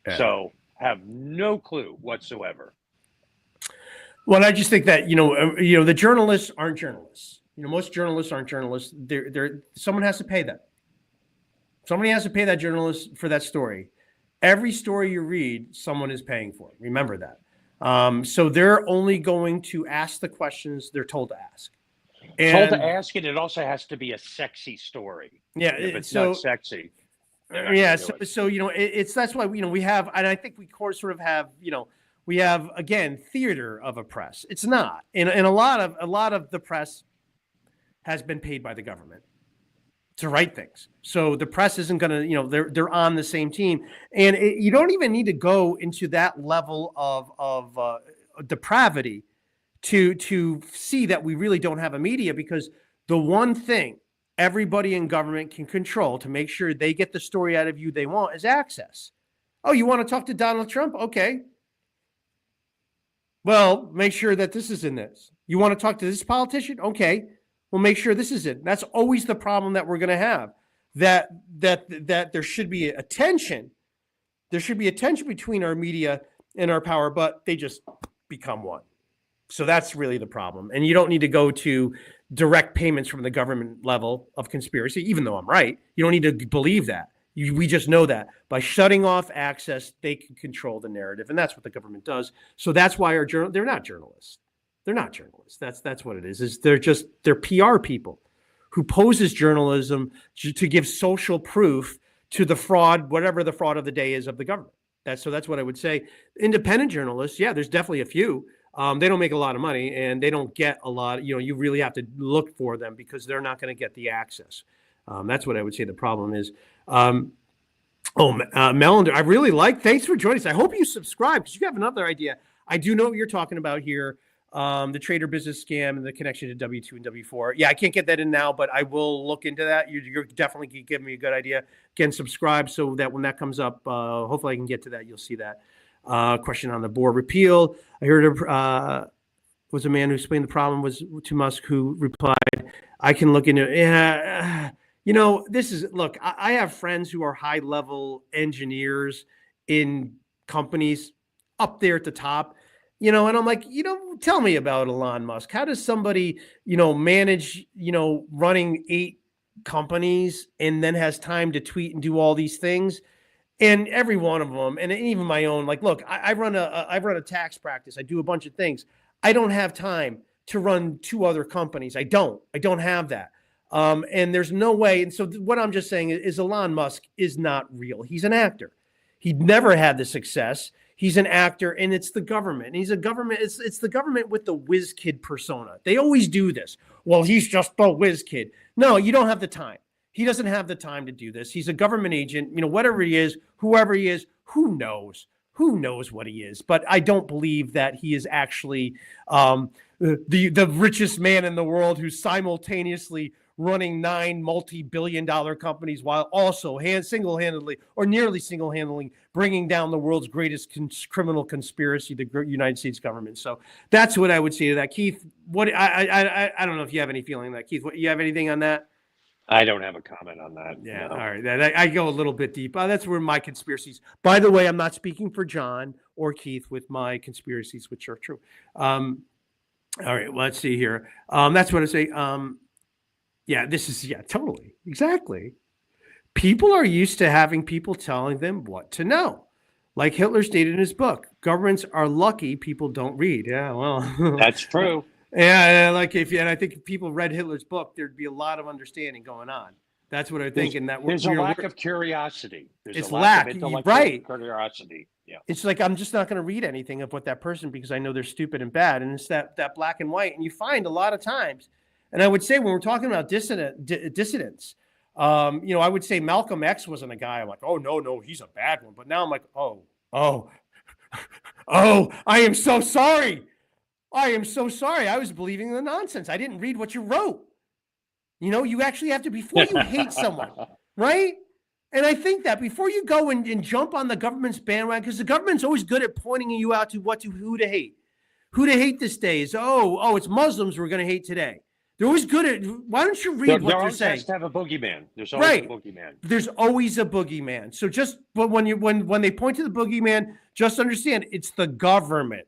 Yeah. So have no clue whatsoever. Well, I just think that the journalists aren't journalists. Most journalists aren't journalists. Someone has to pay them. Somebody has to pay that journalist for that story. Every story you read, someone is paying for it. Remember that. So they're only going to ask the questions they're told to ask. And it also has to be a sexy story. Yeah, if it's not sexy. Yeah, it's that's why we have, and I think we sort of have we have again theater of a press. It's not, and a lot of the press has been paid by the government to write things. So the press isn't going to, they're on the same team. And you don't even need to go into that level of depravity to see that we really don't have a media, because the one thing everybody in government can control to make sure they get the story out of you they want is access. Oh, you want to talk to Donald Trump? Okay. Well, make sure that this is in this. You want to talk to this politician? Okay. Well, make sure this is it. That's always the problem that we're going to have, that there should be a tension. There should be a tension between our media and our power, but they just become one. So that's really the problem. And you don't need to go to direct payments from the government level of conspiracy, even though I'm right. You don't need to believe that. We just know that by shutting off access, they can control the narrative. And that's what the government does. So that's why they're not journalists. They're not journalists. That's what it is they're PR people who pose as journalism to give social proof to the fraud, whatever the fraud of the day is of the government. That's what I would say. Independent journalists, yeah, there's definitely a few. They don't make a lot of money and they don't get a lot. You really have to look for them because they're not going to get the access. That's what I would say the problem is. Melander, I really thanks for joining us. I hope you subscribe because you have another idea. I do know what you're talking about here. The trader business scam and the connection to W-2 and W-4. Yeah, I can't get that in now, but I will look into that. You're definitely giving me a good idea. Again, subscribe so that when that comes up, hopefully I can get to that. You'll see that. Question on the BOIR repeal. I heard was a man who explained the problem was to Musk, who replied, I can look into it. Yeah, look, I have friends who are high-level engineers in companies up there at the top. And I'm like, tell me about Elon Musk. How does somebody, manage, running 8 companies and then has time to tweet and do all these things? And every one of them, and even my own, like, look, I run a tax practice. I do a bunch of things. I don't have time to run 2 other companies. I don't have that. And there's no way. And so what I'm just saying is Elon Musk is not real. He's an actor. He'd never had the success. He's an actor, and it's the government. He's a government. It's the government with the whiz kid persona. They always do this. Well, he's just a whiz kid. No, you don't have the time. He doesn't have the time to do this. He's a government agent, whatever he is, whoever he is, who knows? Who knows what he is? But I don't believe that he is actually the richest man in the world who's simultaneously running 9 multi-billion-dollar companies while also single-handedly or nearly single-handedly bringing down the world's greatest criminal conspiracy, the United States government. So that's what I would say to that. Keith, what I don't know if you have any feeling on that. Keith, you have anything on that? I don't have a comment on that. Yeah, no. all right. I go a little bit deep. That's where my conspiracies. By the way, I'm not speaking for John or Keith with my conspiracies, which are true. All right, well, let's see here. That's what I say. Totally. Exactly. People are used to having people telling them what to know. Like Hitler stated in his book, governments are lucky people don't read. Yeah, well. That's true. Yeah, and I think if people read Hitler's book, there'd be a lot of understanding going on. That's what I think. There's a lack of curiosity. It's lack, right? Curiosity. Yeah. It's like I'm just not going to read anything of what that person because I know they're stupid and bad, and it's that black and white. And you find a lot of times, and I would say when we're talking about dissidents, I would say Malcolm X wasn't a guy I'm like, oh no, he's a bad one. But now I'm like, oh, I am so sorry. I am so sorry. I was believing the nonsense. I didn't read what you wrote. You actually have to, before you hate someone, right? And I think that before you go and jump on the government's bandwagon, because the government's always good at pointing you out to who to hate. Who to hate this day is, it's Muslims we're going to hate today. They're always good at, why don't you read what they're saying? Has to have a boogeyman. There's always a boogeyman. There's always a boogeyman. So but when they point to the boogeyman, just understand it's the government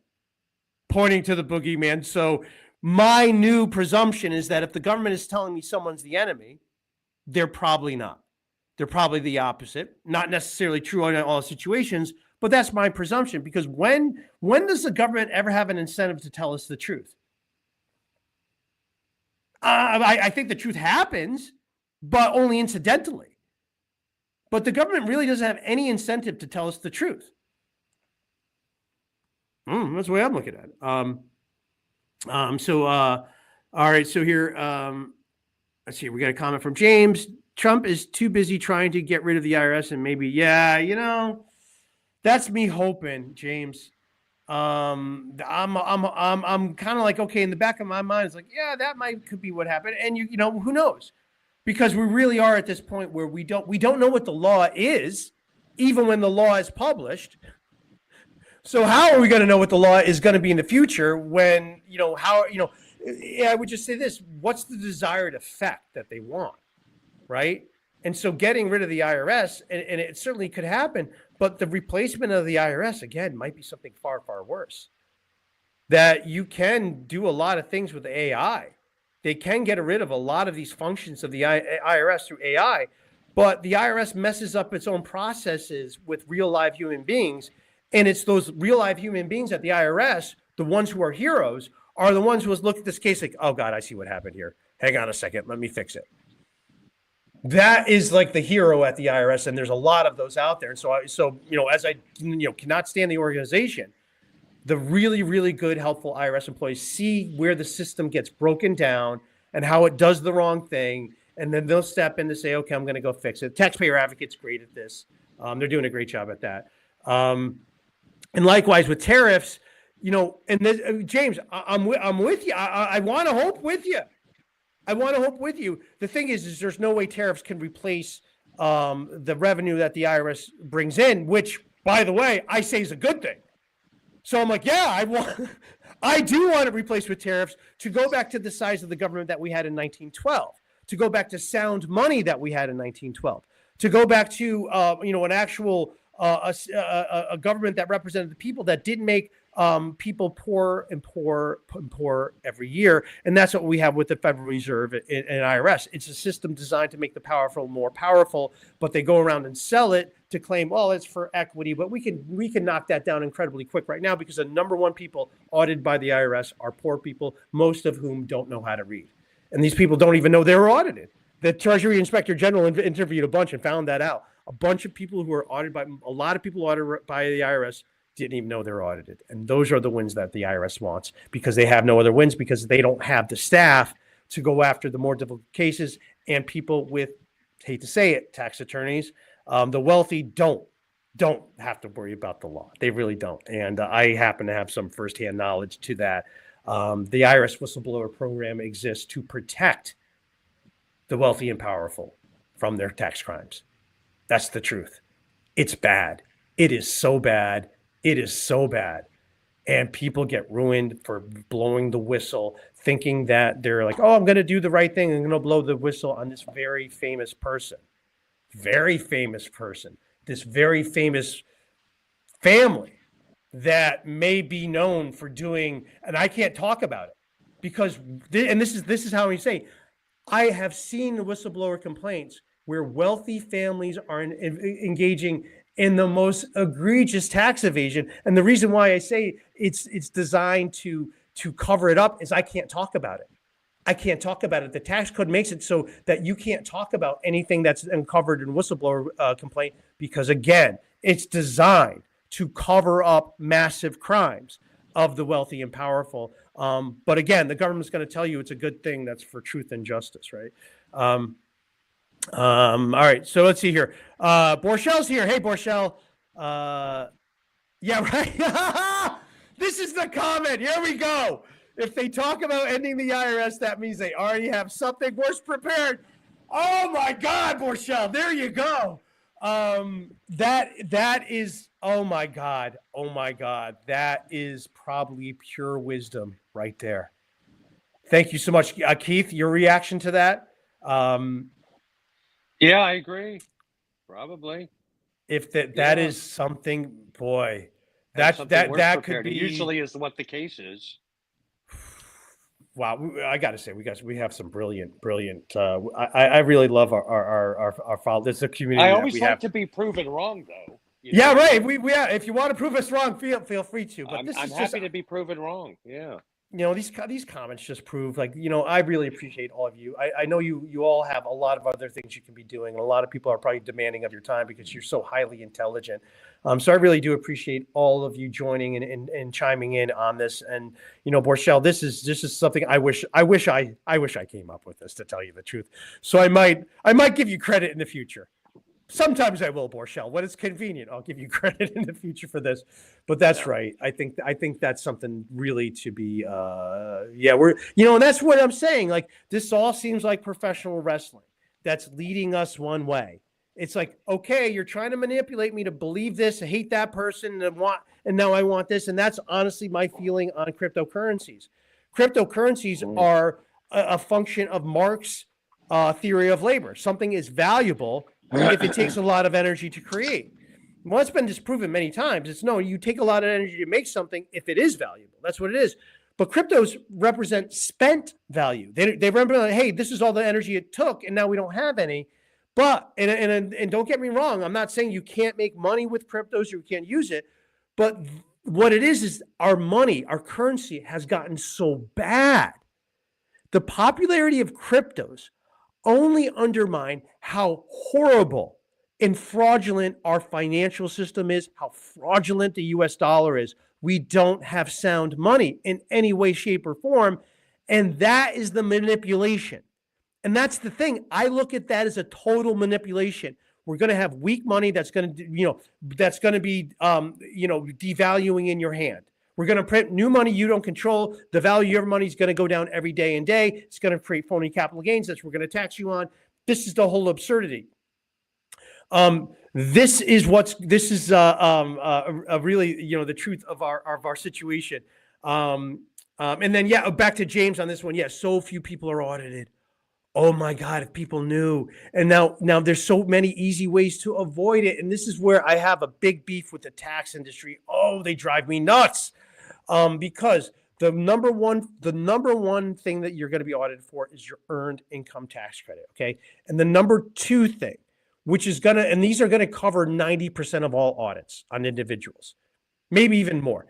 pointing to the boogeyman. So my new presumption is that if the government is telling me someone's the enemy, they're probably not. They're probably the opposite. Not necessarily true in all situations, but that's my presumption. Because when does the government ever have an incentive to tell us the truth? I think the truth happens, but only incidentally. But the government really doesn't have any incentive to tell us the truth. That's the way I'm looking at it. All right. So here, let's see. We got a comment from James. Trump is too busy trying to get rid of the IRS, and maybe, that's me hoping, James. I'm kind of like, okay, in the back of my mind, it's like, yeah, that could be what happened, and who knows? Because we really are at this point where we don't know what the law is, even when the law is published. So how are we going to know what the law is going to be in the future when, I would just say this, what's the desired effect that they want, right? And so getting rid of the IRS, and it certainly could happen, but the replacement of the IRS, again, might be something far, far worse. That you can do a lot of things with AI. They can get rid of a lot of these functions of the IRS through AI, but the IRS messes up its own processes with real live human beings. And it's those real live human beings at the IRS, the ones who are heroes, are the ones who look at this case like, oh God, I see what happened here. Hang on a second, let me fix it. That is like the hero at the IRS, and there's a lot of those out there. And so as I cannot stand the organization, the really, really good, helpful IRS employees see where the system gets broken down and how it does the wrong thing, and then they'll step in to say, okay, I'm going to go fix it. Taxpayer Advocate's great at this. They're doing a great job at that. And likewise with tariffs, James, I'm with you. I want to hope with you. The thing is there's no way tariffs can replace the revenue that the IRS brings in, which, by the way, I say is a good thing. So I'm like, yeah, I do want it replaced with tariffs to go back to the size of the government that we had in 1912, to go back to sound money that we had in 1912, to go back to an actual a government that represented the people, that didn't make people poor and poor and poor every year. And that's what we have with the Federal Reserve and IRS. It's a system designed to make the powerful more powerful, but they go around and sell it to claim, well, it's for equity. But we can knock that down incredibly quick right now, because the number one people audited by the IRS are poor people, most of whom don't know how to read. And these people don't even know they were audited. The Treasury Inspector General interviewed a bunch and found that out. A bunch of people who are audited by, a lot of people audited by the IRS didn't even know they're audited. And those are the wins that the IRS wants, because they have no other wins, because they don't have the staff to go after the more difficult cases and people with hate to say it, tax attorneys, the wealthy don't have to worry about the law. They really don't. And I happen to have some firsthand knowledge to that. The IRS whistleblower program exists to protect the wealthy and powerful from their tax crimes. That's the truth. It's bad. It is so bad. It is so bad. And people get ruined for blowing the whistle, thinking that they're like, oh, I'm going to do the right thing. I'm going to blow the whistle on this very famous person, this very famous family that may be known for doing, and I can't talk about it because, and this is how we say, I have seen the whistleblower complaints where wealthy families are engaging in the most egregious tax evasion. And the reason why I say it's designed to cover it up is I can't talk about it. I can't talk about it. The tax code makes it so that you can't talk about anything that's uncovered in whistleblower complaint because, again, it's designed to cover up massive crimes of the wealthy and powerful. But again, the government's going to tell you it's a good thing. That's for truth and justice, right? All right, so let's see here. Borchel's here. Hey, Borchel. Yeah, right. This is the comment. Here we go. If they talk about ending the IRS, that means they already have something worse prepared. Oh my God, Borchel, there you go. That is, oh my God, that is probably pure wisdom right there. Thank you so much, Keith. Your reaction to that? Yeah, I agree. Probably. If that is something, boy, that could be. It usually is what the case is. Wow, I got to say, we have some brilliant. I really love our follow. There's a community. I always like to be proven wrong, though. Yeah, right. We if you want to prove us wrong, feel free to. But I'm happy to be proven wrong. Yeah. These comments just prove, like, I really appreciate all of you. I know you all have a lot of other things you can be doing, and a lot of people are probably demanding of your time because you're so highly intelligent. So I really do appreciate all of you joining and chiming in on this. And Borchel, this is something I wish I came up with this, to tell you the truth. So I might give you credit in the future. Sometimes I will, Borchel. When it's convenient, I'll give you credit in the future for this. But that's right. I think that's something really to be. And that's what I'm saying. Like, this all seems like professional wrestling that's leading us one way. It's like, okay, you're trying to manipulate me to believe this, hate that person, and now I want this. And that's honestly my feeling on cryptocurrencies. Cryptocurrencies are a function of Marx's theory of labor. Something is valuable if it takes a lot of energy to create. Well, it's been disproven many times. You take a lot of energy to make something if it is valuable. That's what it is. But cryptos represent spent value. They represent, hey, this is all the energy it took, and now we don't have any. But, and don't get me wrong, I'm not saying you can't make money with cryptos or you can't use it. But what it is our money, our currency has gotten so bad. The popularity of cryptos only undermine how horrible and fraudulent our financial system is, how fraudulent the U.S. dollar is. We don't have sound money in any way, shape, or form. And that is the manipulation. And that's the thing. I look at that as a total manipulation. We're going to have weak money that's going to, be, devaluing in your hand. We're going to print new money you don't control. The value of your money is going to go down every day and day. It's going to create phony capital gains that we're going to tax you on. This is the whole absurdity. This is really, the truth of our situation. And then, back to James on this one. So few people are audited. Oh my God, if people knew. And now there's so many easy ways to avoid it. And this is where I have a big beef with the tax industry. Oh, they drive me nuts. Because the number one thing that you're going to be audited for is your earned income tax credit. Okay. And the number two thing, which is and these are going to cover 90% of all audits on individuals, maybe even more.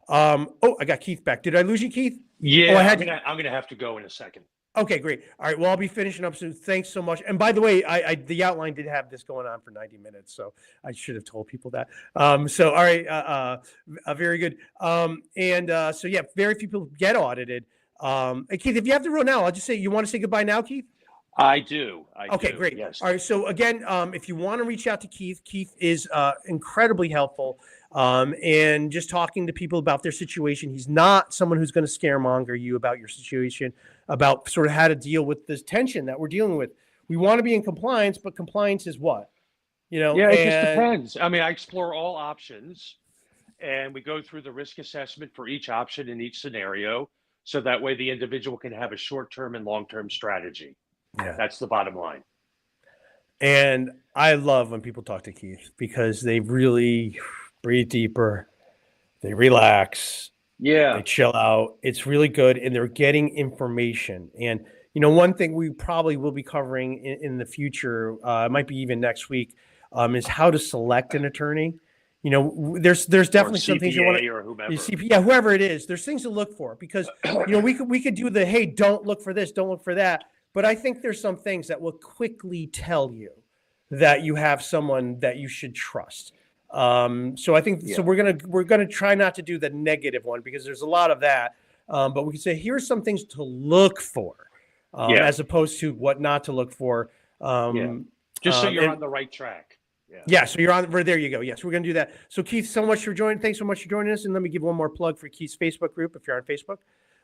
I got Keith back. Did I lose you, Keith? Yeah, I'm going to have to go in a second. Okay, great. All right. Well, I'll be finishing up soon. Thanks so much. And by the way, the outline did have this going on for 90 minutes, so I should have told people that. All right. Very good. Very few people get audited. Keith, if you have to run now, I'll just say, you want to say goodbye now, Keith? I do. Okay, great. Yes. All right. So again, if you want to reach out to Keith, Keith is incredibly helpful. And just talking to people about their situation. He's not someone who's going to scaremonger you about your situation, about sort of how to deal with this tension that we're dealing with. We want to be in compliance, but compliance is what? Yeah, it just depends. I mean, I explore all options and we go through the risk assessment for each option in each scenario. So that way the individual can have a short-term and long-term strategy. Yeah. That's the bottom line. And I love when people talk to Keith because they really breathe deeper, they relax, Yeah. they chill out. It's really good, and they're getting information. And one thing we probably will be covering in the future, it might be even next week, is how to select an attorney. There's definitely some things you want to, or whomever. yeah, whoever it is. There's things to look for because we could do the hey, don't look for this, don't look for that. But I think there's some things that will quickly tell you that you have someone that you should trust. So I think so. We're gonna try not to do the negative one because there's a lot of that. But we can say here's some things to look for, as opposed to what not to look for. Just so you're on the right track. Yeah. So you're on. There you go. Yes, we're gonna do that. So Keith, Thanks so much for joining us. And let me give one more plug for Keith's Facebook group. If you're on Facebook,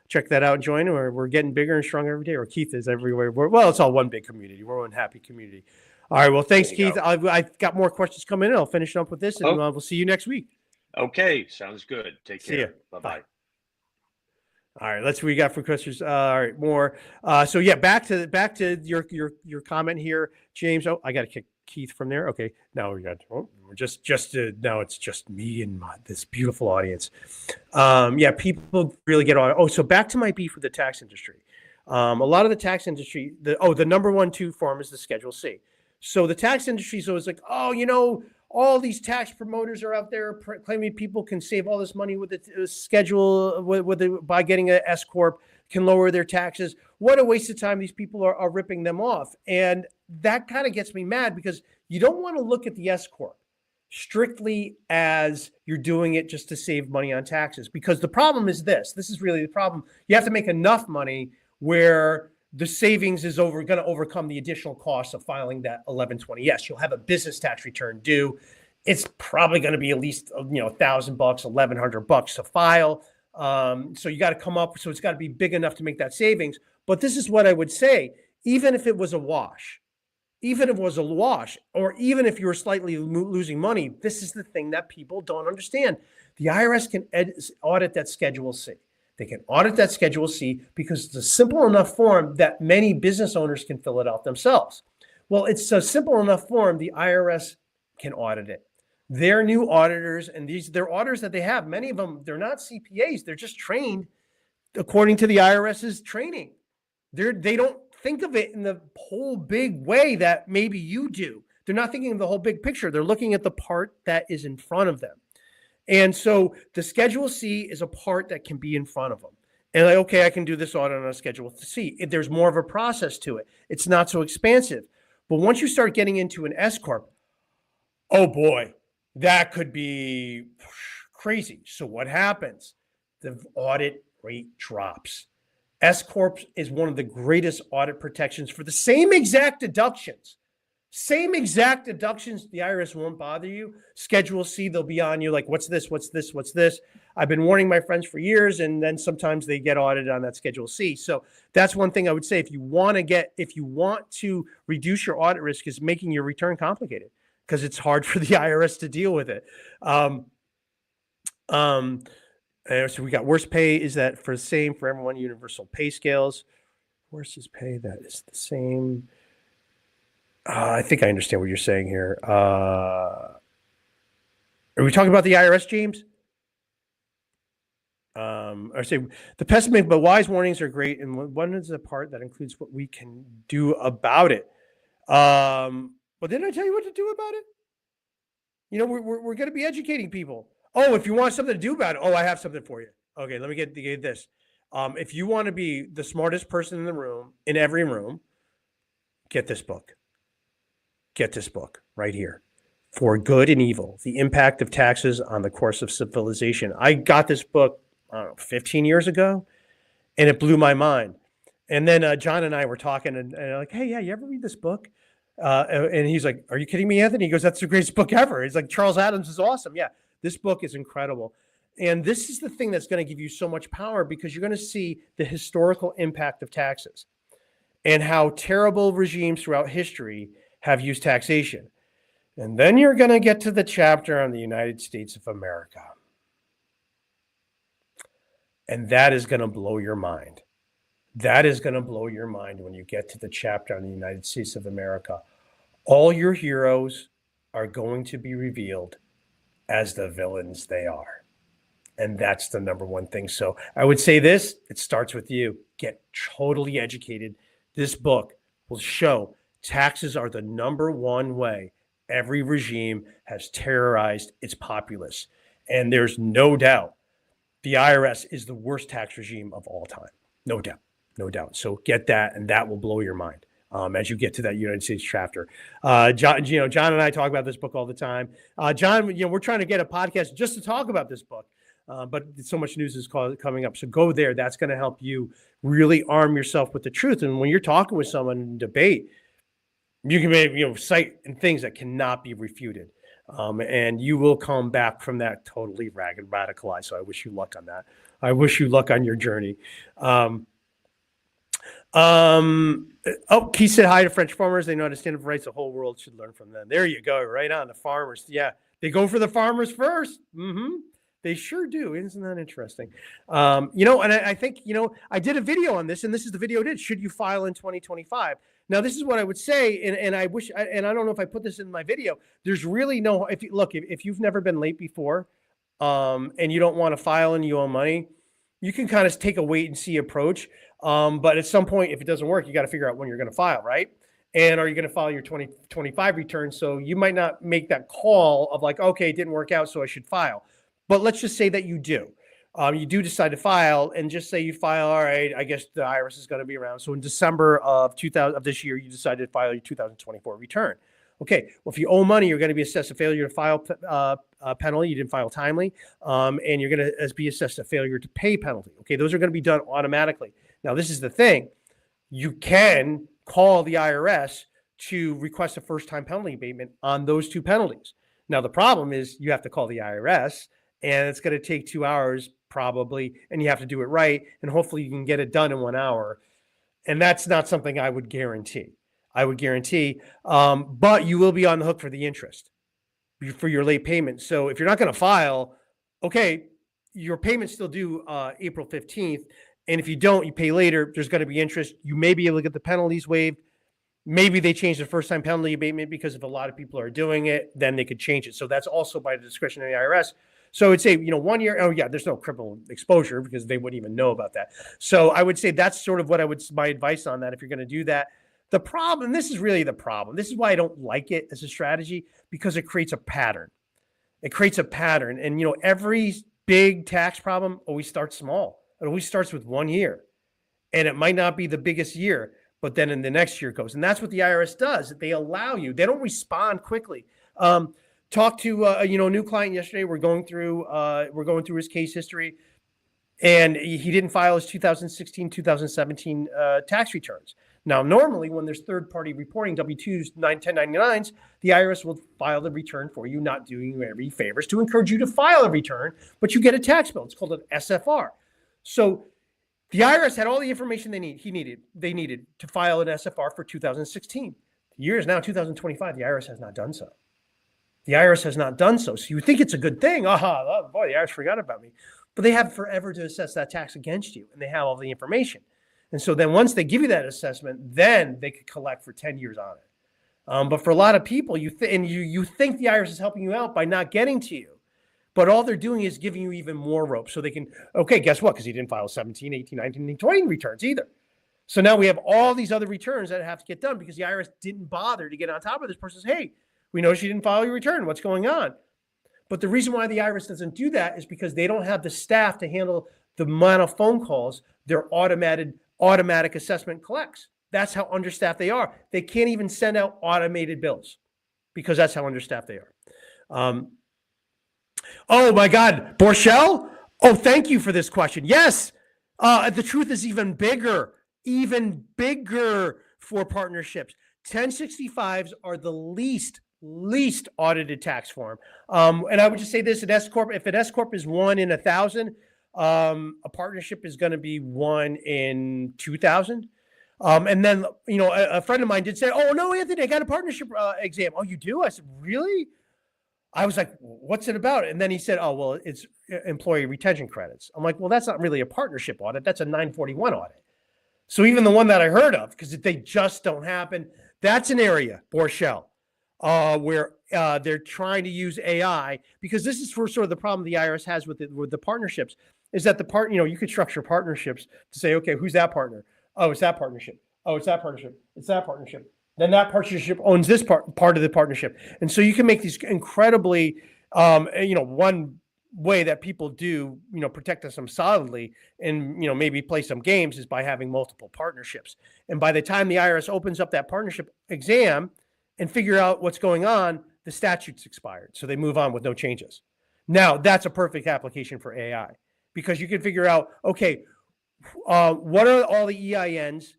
check that out and join. We're getting bigger and stronger every day. Or Keith is everywhere. It's all one big community. We're one happy community. All right. Well, thanks, Keith. I've got more questions coming in. I'll finish up with this, and we'll see you next week. Okay. Sounds good. Take care. See ya. Bye-bye. All right. Let's see what we got for questions. All right. More. So yeah, back to your comment here, James. Oh, I got to kick Keith from there. Okay. Now we got. Now it's just me and this beautiful audience. Yeah. People really get on. Oh, so back to my beef with the tax industry. A lot of the tax industry. The number 1-2 form is the Schedule C. So the tax industry is always like, all these tax promoters are out there claiming people can save all this money with the schedule by getting an S corp, can lower their taxes. What a waste of time. These people are ripping them off. And that kind of gets me mad because you don't want to look at the S corp strictly as you're doing it just to save money on taxes. Because the problem is this is really the problem. You have to make enough money where the savings is going to overcome the additional cost of filing that 1120. Yes, you'll have a business tax return due. It's probably going to be at least $1,000, $1,100 to file. So you got to come up. So it's got to be big enough to make that savings. But this is what I would say: even if it was a wash, or even if you were slightly losing money, this is the thing that people don't understand. The IRS can audit that Schedule C. They can audit that Schedule C because it's a simple enough form that many business owners can fill it out themselves. Well, it's a simple enough form, the IRS can audit it. They're new auditors, and they're auditors that they have. Many of them, they're not CPAs. They're just trained according to the IRS's training. They don't think of it in the whole big way that maybe you do. They're not thinking of the whole big picture. They're looking at the part that is in front of them. And so the Schedule C is a part that can be in front of them. And I can do this audit on a Schedule C. There's more of a process to it. It's not so expansive. But once you start getting into an S corp, oh boy, that could be crazy. So what happens? The audit rate drops. S corp is one of the greatest audit protections for the same exact deductions. The IRS won't bother you. Schedule C, they'll be on you like, what's this? I've been warning my friends for years, and then sometimes they get audited on that Schedule C. So that's one thing I would say. If you want to reduce your audit risk, is making your return complicated because it's hard for the IRS to deal with it. So we got worst pay. Is that for the same for everyone? Universal pay scales. Worst is pay. That is the same. I think I understand what you're saying here. Are we talking about the IRS, James? I say the pessimistic but wise warnings are great, and one is the part that includes what we can do about it. Well, didn't I tell you what to do about it? We're going to be educating people. Oh, if you want something to do about it, I have something for you. Okay, let me get this. If you want to be the smartest person in the room, in every room, get this book. Get this book right here. For Good and Evil, The Impact of Taxes on the Course of Civilization. I got this book, 15 years ago, and it blew my mind. And then John and I were talking and like, hey, yeah, you ever read this book? And he's like, are you kidding me, Anthony? He goes, that's the greatest book ever. He's like, Charles Adams is awesome. Yeah, this book is incredible. And this is the thing that's going to give you so much power, because you're going to see the historical impact of taxes and how terrible regimes throughout history have used taxation. And then you're going to get to the chapter on the United States of America. And that is going to blow your mind. That is going to blow your mind when you get to the chapter on the United States of America. All your heroes are going to be revealed as the villains they are. And that's the number one thing. So I would say this, it starts with you. Get totally educated. This book will show taxes are the number one way every regime has terrorized its populace. And there's no doubt the IRS is the worst tax regime of all time. No doubt. No doubt. So get that, and that will blow your mind as you get to that United States chapter. John and I talk about this book all the time. John, we're trying to get a podcast just to talk about this book, but so much news is coming up. So go there. That's going to help you really arm yourself with the truth. And when you're talking with someone in debate, you can cite things that cannot be refuted. And you will come back from that totally radicalized. So I wish you luck on that. I wish you luck on your journey. He said hi to French farmers. They know how to stand up for rights. The whole world should learn from them. There you go. Right on. The farmers. Yeah. They go for the farmers first. They sure do. Isn't that interesting? And I think, I did a video on this, and this is the video I did. Should you file in 2025? Now, this is what I would say. And I wish, and I don't know if I put this in my video, there's really no, if you've never been late before, and you don't want to file and you owe money, you can kind of take a wait and see approach. But at some point, if it doesn't work, you got to figure out when you're going to file, right? And are you going to file your 2025 return? So you might not make that call of like, okay, it didn't work out, so I should file. But let's just say that you do. You do decide to file, and just say you file, all right, I guess the IRS is going to be around. So in December of this year, you decided to file your 2024 return. Okay, well, if you owe money, you're going to be assessed a failure to file penalty. You didn't file timely, and you're going to be assessed a failure to pay penalty. Okay, those are going to be done automatically. Now, this is the thing. You can call the IRS to request a first-time penalty abatement on those two penalties. Now, the problem is you have to call the IRS, and it's going to take 2 hours probably, and you have to do it right, and hopefully you can get it done in 1 hour. And that's not something I would guarantee. But you will be on the hook for the interest for your late payment. So if you're not going to file, okay, your payment's still due April 15th. And if you don't, you pay later, there's going to be interest. You may be able to get the penalties waived. Maybe they change the first time penalty abatement, because if a lot of people are doing it, then they could change it. So that's also by the discretion of the IRS. So I'd say, 1 year, oh yeah, there's no criminal exposure because they wouldn't even know about that. So I would say that's sort of my advice on that if you're going to do that. The problem, this is really the problem. This is why I don't like it as a strategy, because it creates a pattern. And, every big tax problem always starts small. It always starts with 1 year. And it might not be the biggest year, but then in the next year it goes. And that's what the IRS does. They allow you. They don't respond quickly. Talked to a new client yesterday. We're going through his case history, and he didn't file his 2016, 2017 tax returns. Now, normally when there's third-party reporting, W-2s, 1099s, the IRS will file the return for you, not doing you any favors to encourage you to file a return, but you get a tax bill. It's called an SFR. So the IRS had all the information they needed to file an SFR for 2016. The year is now 2025. The IRS has not done so. So you think it's a good thing. Oh boy, the IRS forgot about me. But they have forever to assess that tax against you, and they have all the information. And so then once they give you that assessment, then they could collect for 10 years on it. But for a lot of people, you think the IRS is helping you out by not getting to you. But all they're doing is giving you even more rope so they can, okay, guess what? Because he didn't file 17, 18, 19, and 20 returns either. So now we have all these other returns that have to get done because the IRS didn't bother to get on top of this person. Says, hey, we know she didn't file your return. What's going on? But the reason why the IRS doesn't do that is because they don't have the staff to handle the amount of phone calls their automatic assessment collects. That's how understaffed they are. They can't even send out automated bills because that's how understaffed they are. Oh my God, Borchell? Oh, thank you for this question. Yes, the truth is even bigger. even bigger for partnerships. 1065s are the least audited tax form. And I would just say this: an S corp, if an S corp is 1 in 1,000, a partnership is going to be 1 in 2,000. And then, a friend of mine did say, "Oh no, Anthony, I got a partnership exam." "Oh, you do?" I said, "Really?" I was like, "What's it about?" And then he said, "Oh, well, it's employee retention credits." I'm like, "Well, that's not really a partnership audit. That's a 941 audit." So even the one that I heard of, because they just don't happen, that's an area, Borchell, where they're trying to use AI, because this is for sort of the problem the IRS has with the partnerships, is that you could structure partnerships to say, okay, who's that partner? Oh, it's that partnership. Oh, it's that partnership. It's that partnership. Then that partnership owns this part of the partnership. And so you can make these incredibly, one way that people do, protect us solidly and, maybe play some games is by having multiple partnerships. And by the time the IRS opens up that partnership exam and figure out what's going on, the statute's expired. So they move on with no changes. Now, that's a perfect application for AI, because you can figure out, okay, what are all the EINs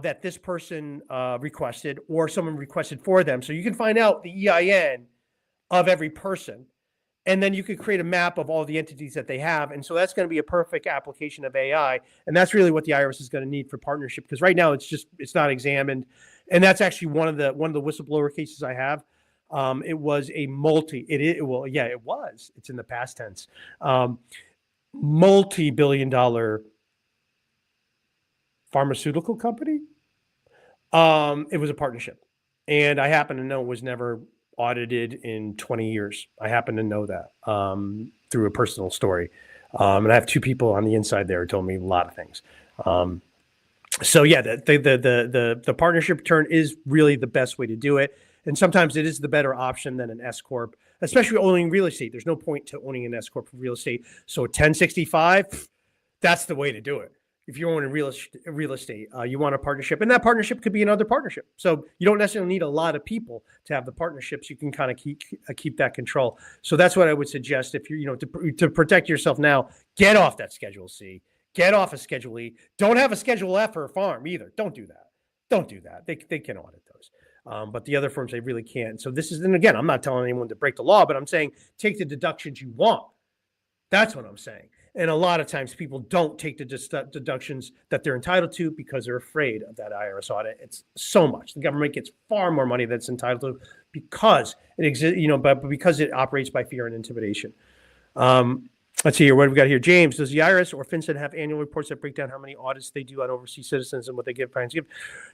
that this person requested or someone requested for them. So you can find out the EIN of every person. And then you could create a map of all the entities that they have. And so that's going to be a perfect application of AI. And that's really what the IRS is going to need for partnership, because right now it's not examined. And that's actually one of the whistleblower cases I have. It was a it's in the past tense, multi-billion-dollar pharmaceutical company. It was a partnership. And I happen to know it was never audited in 20 years. I happen to know that through a personal story. And I have 2 people on the inside there who told me a lot of things. So yeah, the partnership return is really the best way to do it. And sometimes it is the better option than an S corp, especially owning real estate. There's no point to owning an S corp for real estate. So 1065, that's the way to do it. If you're owning real estate, you want a partnership, and that partnership could be another partnership. So you don't necessarily need a lot of people to have the partnerships. You can kind of keep that control. So that's what I would suggest. If you're, to protect yourself now, get off that Schedule C, get off a Schedule E. Don't have a Schedule F or a farm either. Don't do that. Don't do that. They can audit those. But the other firms, they really can't. So this is, and again, I'm not telling anyone to break the law, but I'm saying take the deductions you want. That's what I'm saying. And a lot of times people don't take the deductions that they're entitled to because they're afraid of that IRS audit. It's so much. The government gets far more money than it's entitled to because it exists, but because it operates by fear and intimidation. Let's see here. What have we got here? James, does the IRS or FinCEN have annual reports that break down how many audits they do on overseas citizens and what they give, fines give?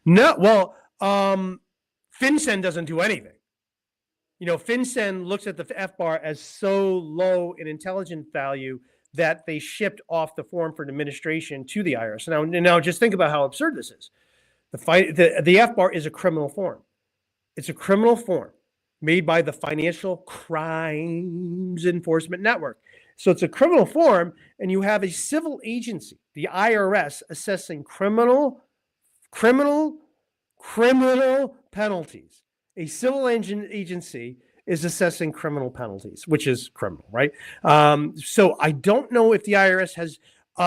No. Well, FinCEN doesn't do anything. FinCEN looks at the FBAR as so low in intelligence value that they shipped off the form for administration to the IRS. Now just think about how absurd this is. The FBAR is a criminal form. It's a criminal form made by the Financial Crimes Enforcement Network. So it's a criminal form, and you have a civil agency, the IRS, assessing criminal penalties. A civil agency is assessing criminal penalties, which is criminal, right? So I don't know if the IRS has,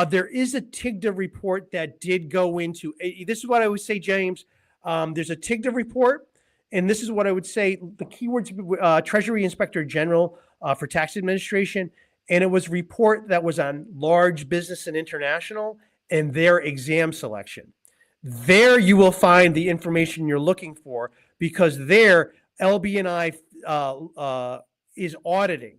there is a TIGTA report that did go into, this is what I would say, James, there's a TIGTA report, and this is what I would say, the keywords, Treasury Inspector General for Tax Administration, and it was a report that was on large business and international and their exam selection. There you will find the information you're looking for, because there LB&I is auditing,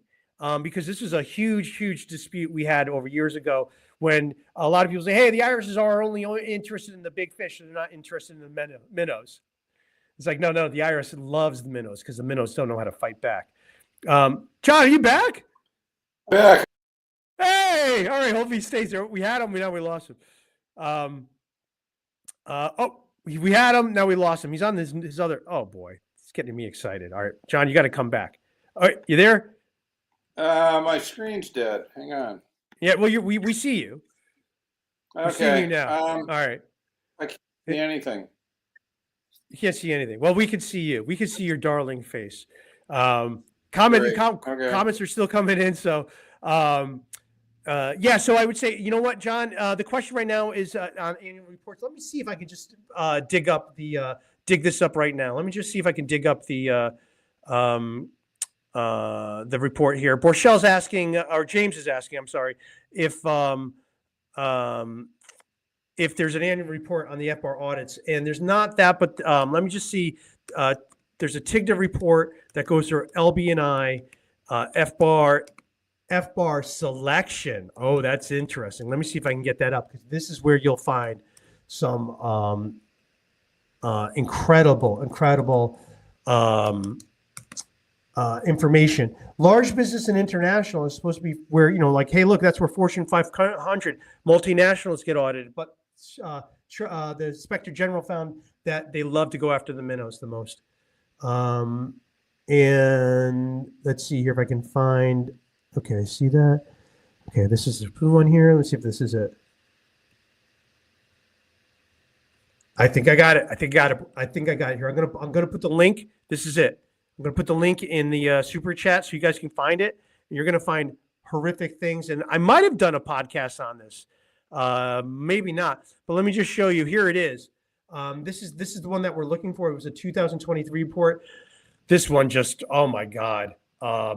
because this is a huge dispute we had over years ago when a lot of people say, hey, the IRS are only interested in the big fish and they're not interested in the minnows. It's like, no, the IRS loves the minnows because the minnows don't know how to fight back. John, are you back? Back. Hey, all right, hope he stays there. We had him, now we lost him. We had him, now we lost him. He's on his other, oh boy. It's getting me excited. All right, John, you got to come back. All right, you there? My screen's dead. Hang on. Yeah, well, we see you. Okay. We see you now. All right. I can't see anything. You can't see anything. Well, we can see you. We can see your darling face. Comments are still coming in. So Yeah, so I would say, you know what, John, the question right now is on annual reports. Let me see if I can just dig this up right now. Let me just see if I can dig up the report here. Borchel's asking, or James is asking, I'm sorry, if there's an annual report on the FBAR audits, and there's not that, but let me just see. There's a TIGDA report that goes through LB&I, FBAR selection. Oh, that's interesting. Let me see if I can get that up, because this is where you'll find some incredible information. Large business and international is supposed to be where, like, hey, look, that's where Fortune 500 multinationals get audited. But the Inspector General found that they love to go after the minnows the most. And let's see here if I can find. Okay, see that? Okay, this is the blue one here. Let's see if this is it. I think I got it. I think I got it here. I'm gonna put the link. This is it. I'm gonna put the link in the super chat so you guys can find it. And you're gonna find horrific things. And I might have done a podcast on this. Maybe not. But let me just show you. Here it is. This is the one that we're looking for. It was a 2023 report. This one just, oh my God.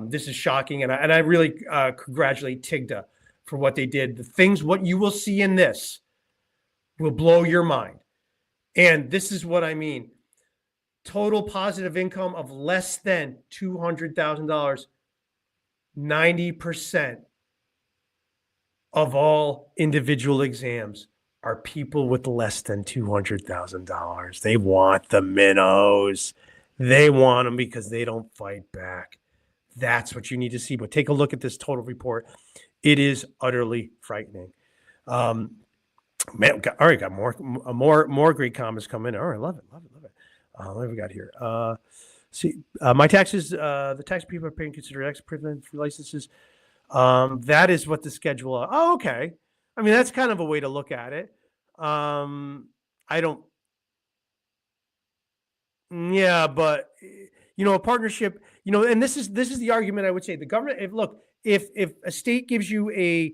This is shocking, and I really congratulate TIGDA for what they did. The things, what you will see in this will blow your mind. And this is what I mean. Total positive income of less than $200,000. 90% of all individual exams are people with less than $200,000. They want the minnows. They want them because they don't fight back. That's what you need to see. But take a look at this total report. It is utterly frightening. Man, all right, got more great comments coming in. All right, love it. What have we got here? My taxes, the tax people are paying considered ex privilege for licenses. That is what the schedule. Oh, okay. I mean, that's kind of a way to look at it. I don't. Yeah, but a partnership, and this is the argument I would say. The government, if a state gives you a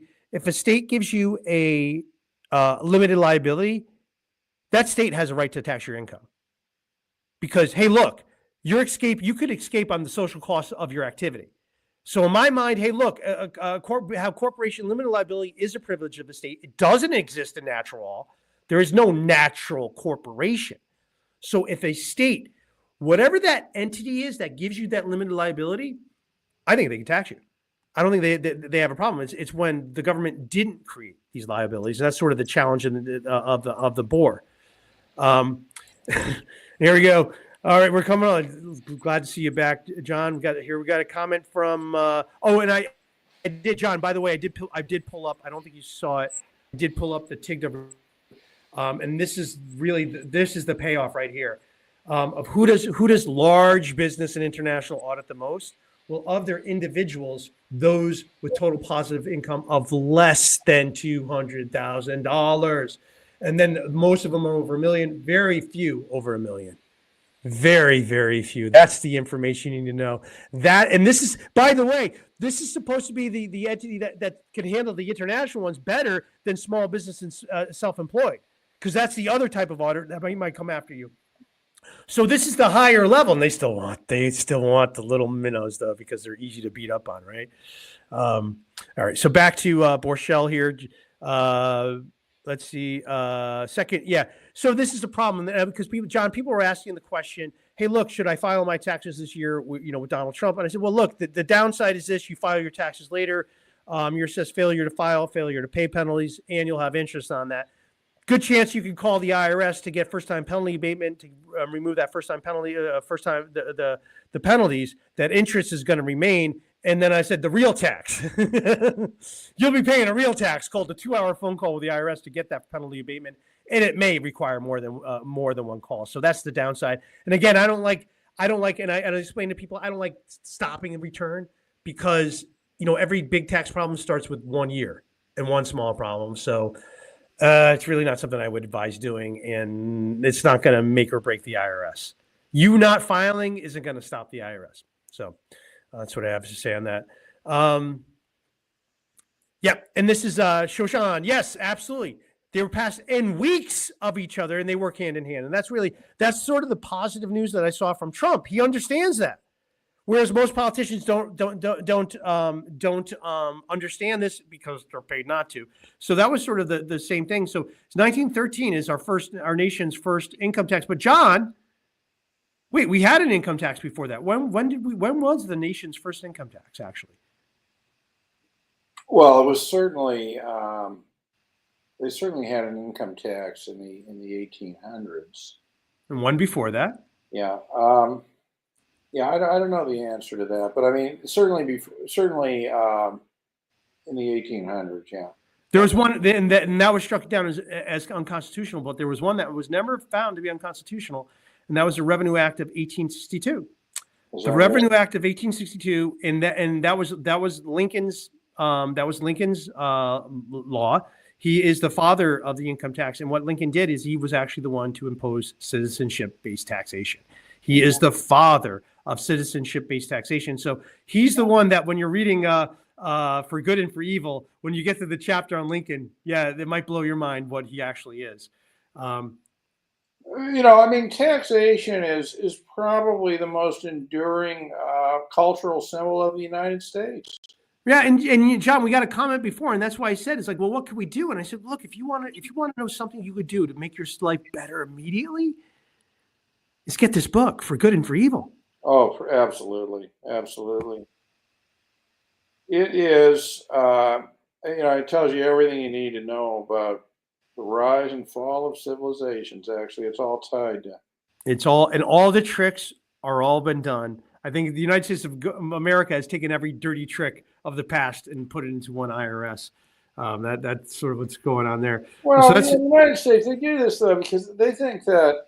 limited liability, that state has a right to tax your income. Because, hey, look, you could escape on the social costs of your activity. So in my mind, hey, look, how corporation limited liability is a privilege of the state. It doesn't exist in natural law. There is no natural corporation. So if a state, whatever that entity is that gives you that limited liability, I think they can tax you. I don't think they have a problem. It's when the government didn't create these liabilities. And that's sort of the challenge of the BOIR. Here we go. All right, we're coming on. Glad to see you back, John. We got a comment from. And I did, John. By the way, I did pull up. I don't think you saw it. I did pull up the TIGDA. And this is the payoff right here of who does large business and international audit the most? Well, of their individuals, those with total positive income of less than $200,000, and then most of them are over $1 million. Very few over $1 million. Very, very few. That's the information you need to know. And this is, by the way, this is supposed to be the entity that can handle the international ones better than small business and self-employed. Because that's the other type of audit that might come after you. So this is the higher level, and they still want the little minnows though, because they're easy to beat up on, right? All right, so back to Borchel here. Let's see. Second, yeah. So this is the problem because people were asking the question, hey, look, should I file my taxes this year? With Donald Trump, and I said, well, look, the downside is this: you file your taxes later. Yours says failure to file, failure to pay penalties, and you'll have interest on that. Good chance you can call the IRS to get first-time penalty abatement to remove that first-time penalty, the penalties. That interest is going to remain. And then I said the real tax. You'll be paying a real tax called the 2-hour phone call with the IRS to get that penalty abatement, and it may require more than one call. So that's the downside. And again, I don't like, and I explain to people, I don't like stopping and return because every big tax problem starts with 1 year and one small problem. So. It's really not something I would advise doing, and it's not going to make or break the IRS. You not filing isn't going to stop the IRS. So that's what I have to say on that. Yep. And this is Shoshan. Yes, absolutely. They were passed in weeks of each other and they work hand in hand. And that's sort of the positive news that I saw from Trump. He understands that. Whereas most politicians don't understand this because they're paid not to. So that was sort of the same thing. So 1913 is our nation's first income tax. But John, wait, we had an income tax before that. When was the nation's first income tax actually? Well, it was certainly they certainly had an income tax in the 1800s. And one before that? Yeah. Yeah, I don't know the answer to that, but I mean, certainly in the 1800s, yeah. There was one, and that was struck down as unconstitutional, but there was one that was never found to be unconstitutional, and that was the Revenue Act of 1862. The Revenue Act of 1862, and that was Lincoln's law. He is the father of the income tax, and what Lincoln did is he was actually the one to impose citizenship-based taxation. He is the father of citizenship-based taxation. So he's the one that when you're reading For Good and for Evil, when you get to the chapter on Lincoln, yeah, it might blow your mind what he actually is. I mean, taxation is probably the most enduring cultural symbol of the United States. Yeah, and John, we got a comment before, and that's why I said it's like, well, what can we do? And I said, look, if you want to know something you could do to make your life better immediately, is get this book, For Good and for Evil. Oh, absolutely, absolutely. It is, it tells you everything you need to know about the rise and fall of civilizations. Actually, it's all tied to. And all the tricks are all been done. I think the United States of America has taken every dirty trick of the past and put it into one IRS. That's sort of what's going on there. Well, so that's, in the United States, they do this though because they think that,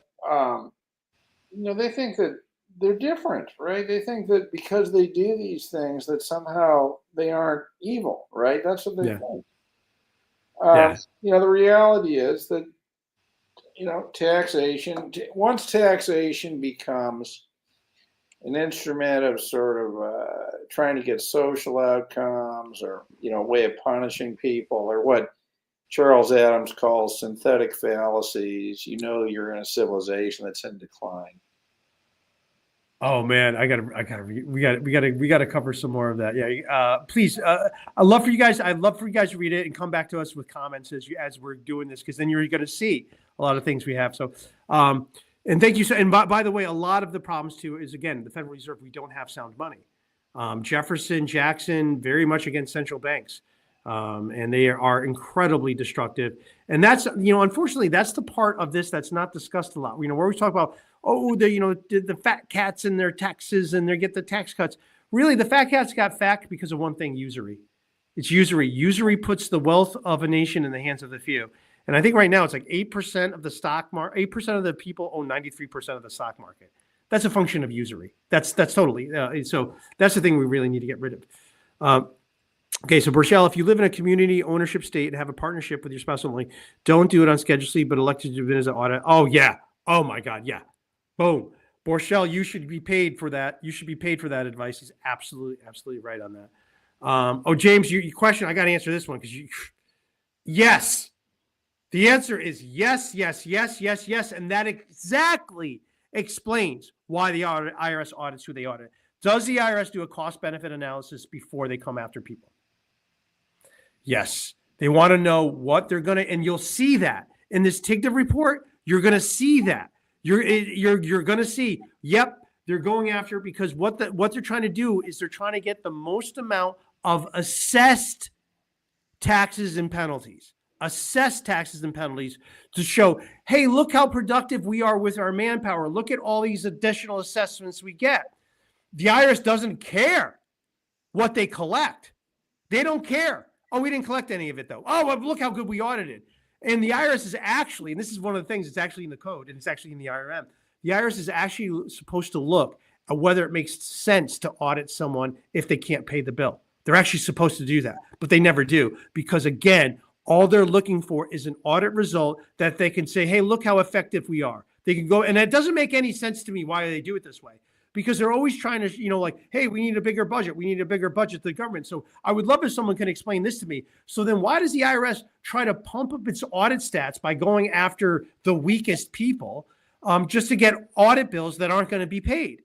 they're different, right? They think that because they do these things that somehow they aren't evil, right? That's what they think. The reality is that, taxation, once taxation becomes an instrument of sort of trying to get social outcomes or, a way of punishing people or what Charles Adams calls synthetic fallacies, you're in a civilization that's in decline. Oh man, we gotta cover some more of that. Yeah, please. I'd love for you guys to read it and come back to us with comments as we're doing this, because then you're going to see a lot of things we have. So, and thank you. So, and by the way, a lot of the problems too is again the Federal Reserve. We don't have sound money. Jefferson, Jackson, very much against central banks, and they are incredibly destructive. And that's unfortunately that's the part of this that's not discussed a lot. Where we talk about the fat cats and their taxes and they get the tax cuts. Really, the fat cats got fat because of one thing: usury. It's usury. Usury puts the wealth of a nation in the hands of the few. And I think right now it's like 8% of the stock market. 8% of the people own 93% of the stock market. That's a function of usury. That's totally. So that's the thing we really need to get rid of. Okay, so Burchell, if you live in a community ownership state and have a partnership with your spouse only, don't do it on Schedule C, but elect to do it as an audit. Oh yeah. Oh my God. Yeah. Boom. Borchell, you should be paid for that. You should be paid for that advice. He's absolutely right on that. James, your question, I got to answer this one because yes. The answer is yes. And that exactly explains why the IRS audits who they audit. Does the IRS do a cost-benefit analysis before they come after people? Yes. They want to know what they're going to, and you'll see that in this TIGDA report. You're going to see that. You're going to see, yep, they're going after it because what they're trying to do is they're trying to get the most amount of assessed taxes and penalties. Assess taxes and penalties to show, hey, look how productive we are with our manpower. Look at all these additional assessments we get. The IRS doesn't care what they collect. They don't care. Oh, we didn't collect any of it, though. Oh, well, look how good we audited. And the IRS is actually, and this is one of the things, it's actually in the code, and it's actually in the IRM. The IRS is actually supposed to look at whether it makes sense to audit someone if they can't pay the bill. They're actually supposed to do that, but they never do because, again, all they're looking for is an audit result that they can say, hey, look how effective we are. They can go, and it doesn't make any sense to me why they do it this way. because they're always trying to, like, hey, we need a bigger budget. We need a bigger budget to the government. So I would love if someone can explain this to me. So then why does the IRS try to pump up its audit stats by going after the weakest people just to get audit bills that aren't going to be paid?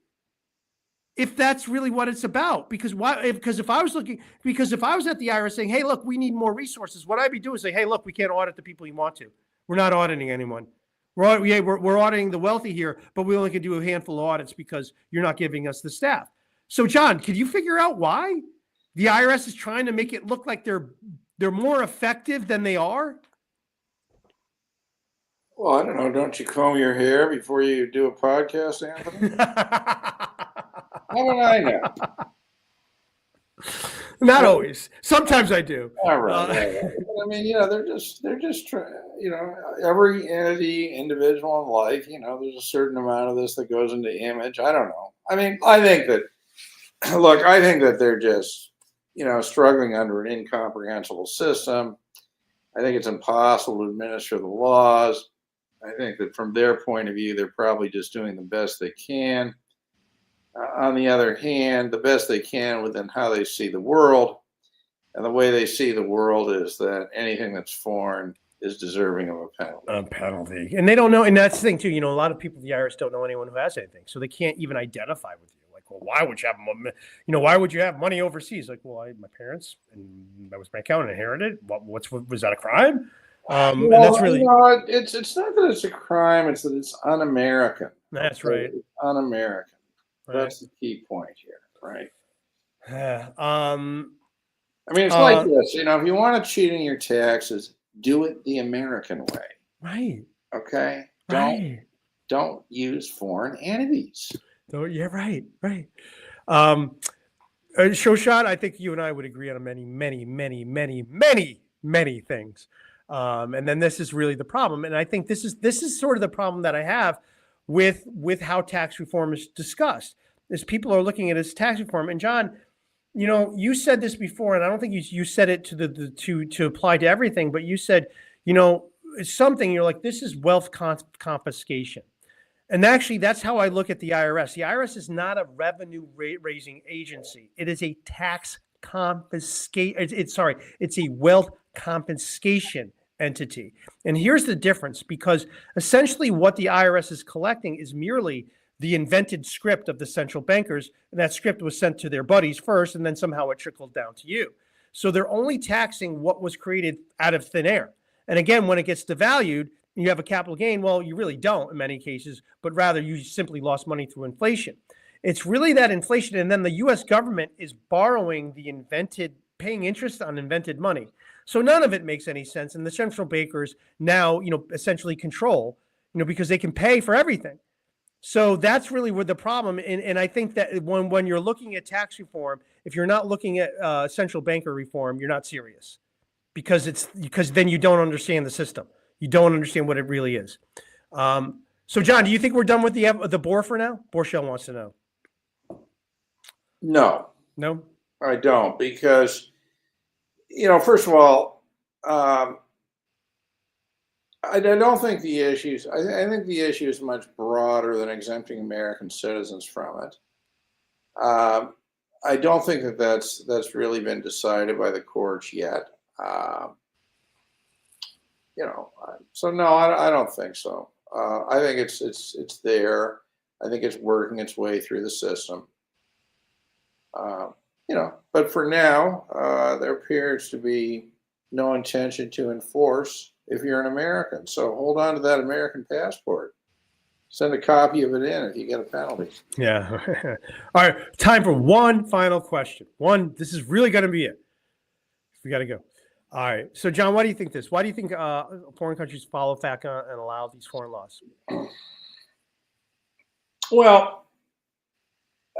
If that's really what it's about, because if I was at the IRS saying, hey, look, we need more resources, what I'd be doing is say, hey, look, we can't audit the people you want to. We're not auditing anyone. We're auditing the wealthy here, but we only can do a handful of audits because you're not giving us the staff. So, John, could you figure out why the IRS is trying to make it look like they're more effective than they are? Well, I don't know. Don't you comb your hair before you do a podcast, Anthony? How would I know? Not always. Sometimes I do. All right. I mean, they're just trying. Every entity, individual in life, there's a certain amount of this that goes into image. I don't know. I mean, I think that they're just, struggling under an incomprehensible system. I think it's impossible to administer the laws. I think that from their point of view, they're probably just doing the best they can. On the other hand, the best they can within how they see the world. And the way they see the world is that anything that's foreign is deserving of a penalty. A penalty. And they don't know. And that's the thing, too. A lot of people at the IRS don't know anyone who has anything. So they can't even identify with you. Like, well, why would you have, why would you have money overseas? Like, well, I had my parents and that was my account and inherited. Was that a crime? And that's really. It's not that it's a crime. It's that it's un-American. That's right. It's un-American. Right. That's the key point here, right? I mean, it's like this. If you want to cheat in your taxes, do it the American way. Right. Okay. Don't use foreign entities. Yeah. Right. Showshot, I think you and I would agree on many things. And then this is really the problem. And I think this is sort of the problem that I have with how tax reform is discussed, is people are looking at it as tax reform. And John, you said this before, and I don't think you said it to apply to everything, but you said, it's something, you're like, this is wealth confiscation. And actually, that's how I look at the IRS. The IRS is not a revenue raising agency. It is a tax it's a wealth confiscation entity. And here's the difference, because essentially what the IRS is collecting is merely the invented script of the central bankers. And that script was sent to their buddies first, and then somehow it trickled down to you. So they're only taxing what was created out of thin air. And again, when it gets devalued, you have a capital gain. Well, you really don't in many cases, but rather you simply lost money through inflation. It's really that inflation. And then the U.S. government is borrowing paying interest on invented money. So none of it makes any sense. And the central bankers now, essentially control, because they can pay for everything. So that's really where the problem. And I think that when you're looking at tax reform, if you're not looking at central banker reform, you're not serious, because then you don't understand the system. You don't understand what it really is. So John, do you think we're done with the BOIR for now? Borshell wants to know. No, I don't, because, first of all, I don't think the issues. I think the issue is much broader than exempting American citizens from it. I don't think that's really been decided by the courts yet. So no, I don't think so. I think it's there. I think it's working its way through the system. But for now, there appears to be no intention to enforce if you're an American. So hold on to that American passport. Send a copy of it in if you get a penalty. Yeah. All right. Time for one final question. This is really going to be it. We got to go. All right. So, John, why do you think this? Why do you think foreign countries follow FATCA and allow these foreign laws? Well,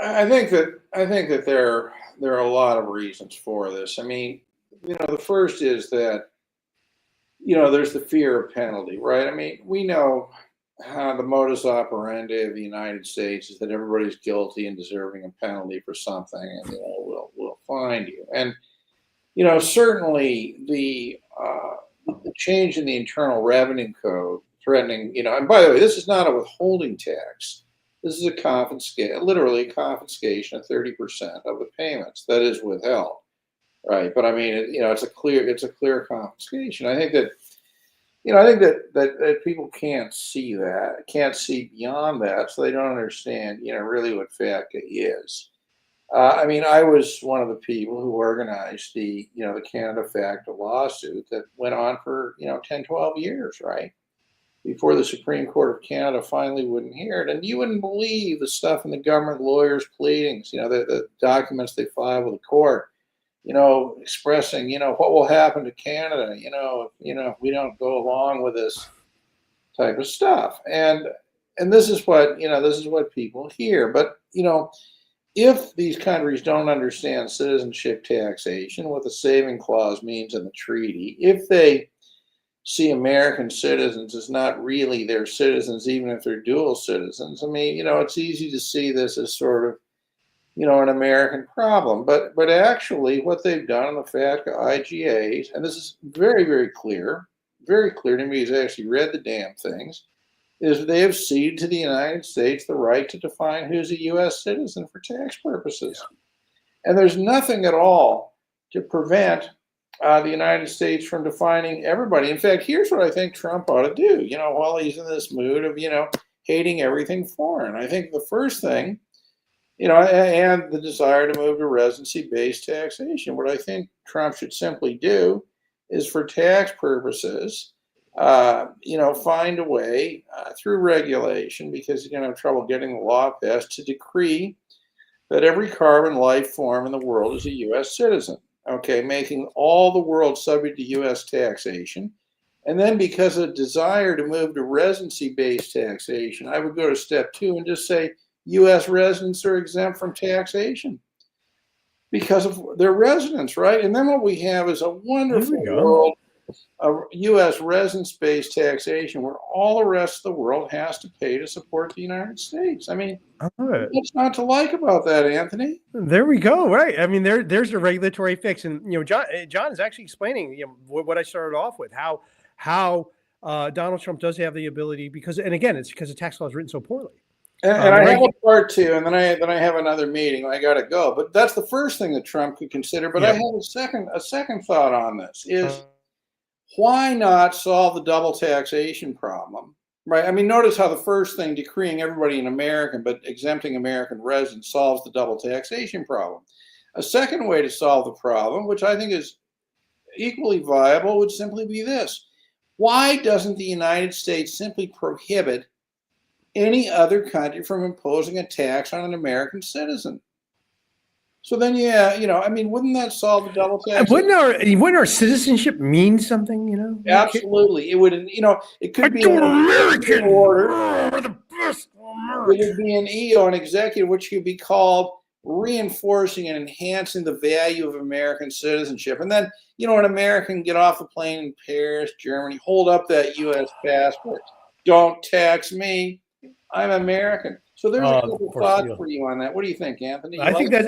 I think that there are a lot of reasons for this. I mean, the first is that, there's the fear of penalty, right? I mean, we know how the modus operandi of the United States is that everybody's guilty and deserving a penalty for something, and we'll find you. And certainly the change in the Internal Revenue Code threatening, and by the way, this is not a withholding tax. This is a literally a confiscation of 30% of the payments that is withheld, right? But I mean, it's a clear confiscation. I think that, that people can't see beyond that, so they don't understand, really what FATCA is. I mean, I was one of the people who organized the Canada FATCA lawsuit that went on for, 10, 12 years, right? Before the Supreme Court of Canada finally wouldn't hear it. And you wouldn't believe the stuff in the government lawyers' pleadings, the documents they filed with the court, expressing, what will happen to Canada, if we don't go along with this type of stuff. And this is what people hear. But, if these countries don't understand citizenship taxation, what the saving clause means in the treaty, if they see American citizens as not really their citizens, even if they're dual citizens, I mean, it's easy to see this as sort of, an American problem. But actually, what they've done in the FATCA IGAs, and this is very, very clear to me, who's actually read the damn things, is they have ceded to the United States the right to define who's a U.S. citizen for tax purposes. And there's nothing at all to prevent the United States from defining everybody. In fact, here's what I think Trump ought to do, while he's in this mood of, hating everything foreign. I think the first thing, and the desire to move to residency-based taxation, what I think Trump should simply do is, for tax purposes, find a way through regulation, because he's going to have trouble getting the law passed, to decree that every carbon life form in the world is a U.S. citizen. Okay, making all the world subject to U.S. taxation. And then, because of desire to move to residency-based taxation, I would go to step 2 and just say U.S. residents are exempt from taxation because of their residence, right? And then what we have is a wonderful world of U.S. residence-based taxation where all the rest of the world has to pay to support the United States. I mean, what's not to like about that, Anthony? There we go. Right. I mean, there's a regulatory fix, and John is actually explaining what I started off with, how Donald Trump does have the ability, because, and again, it's because the tax law is written so poorly. And I have a part 2, and then I have another meeting. I got to go. But that's the first thing that Trump could consider. But I have a second thought on this is, why not solve the double taxation problem, right? I mean, notice how the first thing, decreeing everybody an American but exempting American residents, solves the double taxation problem. A second way to solve the problem, which I think is equally viable, would simply be this. Why doesn't the United States simply prohibit any other country from imposing a tax on an American citizen? So then, I mean, wouldn't that solve the double tax? Wouldn't our citizenship mean something, Absolutely. It would, it could be an American order. We're the best American. It would be an executive, which could be called reinforcing and enhancing the value of American citizenship. And then, an American get off the plane in Paris, Germany, hold up that U.S. passport. Don't tax me. I'm American. So there's a couple thoughts for you on that. What do you think, Anthony? I think that's,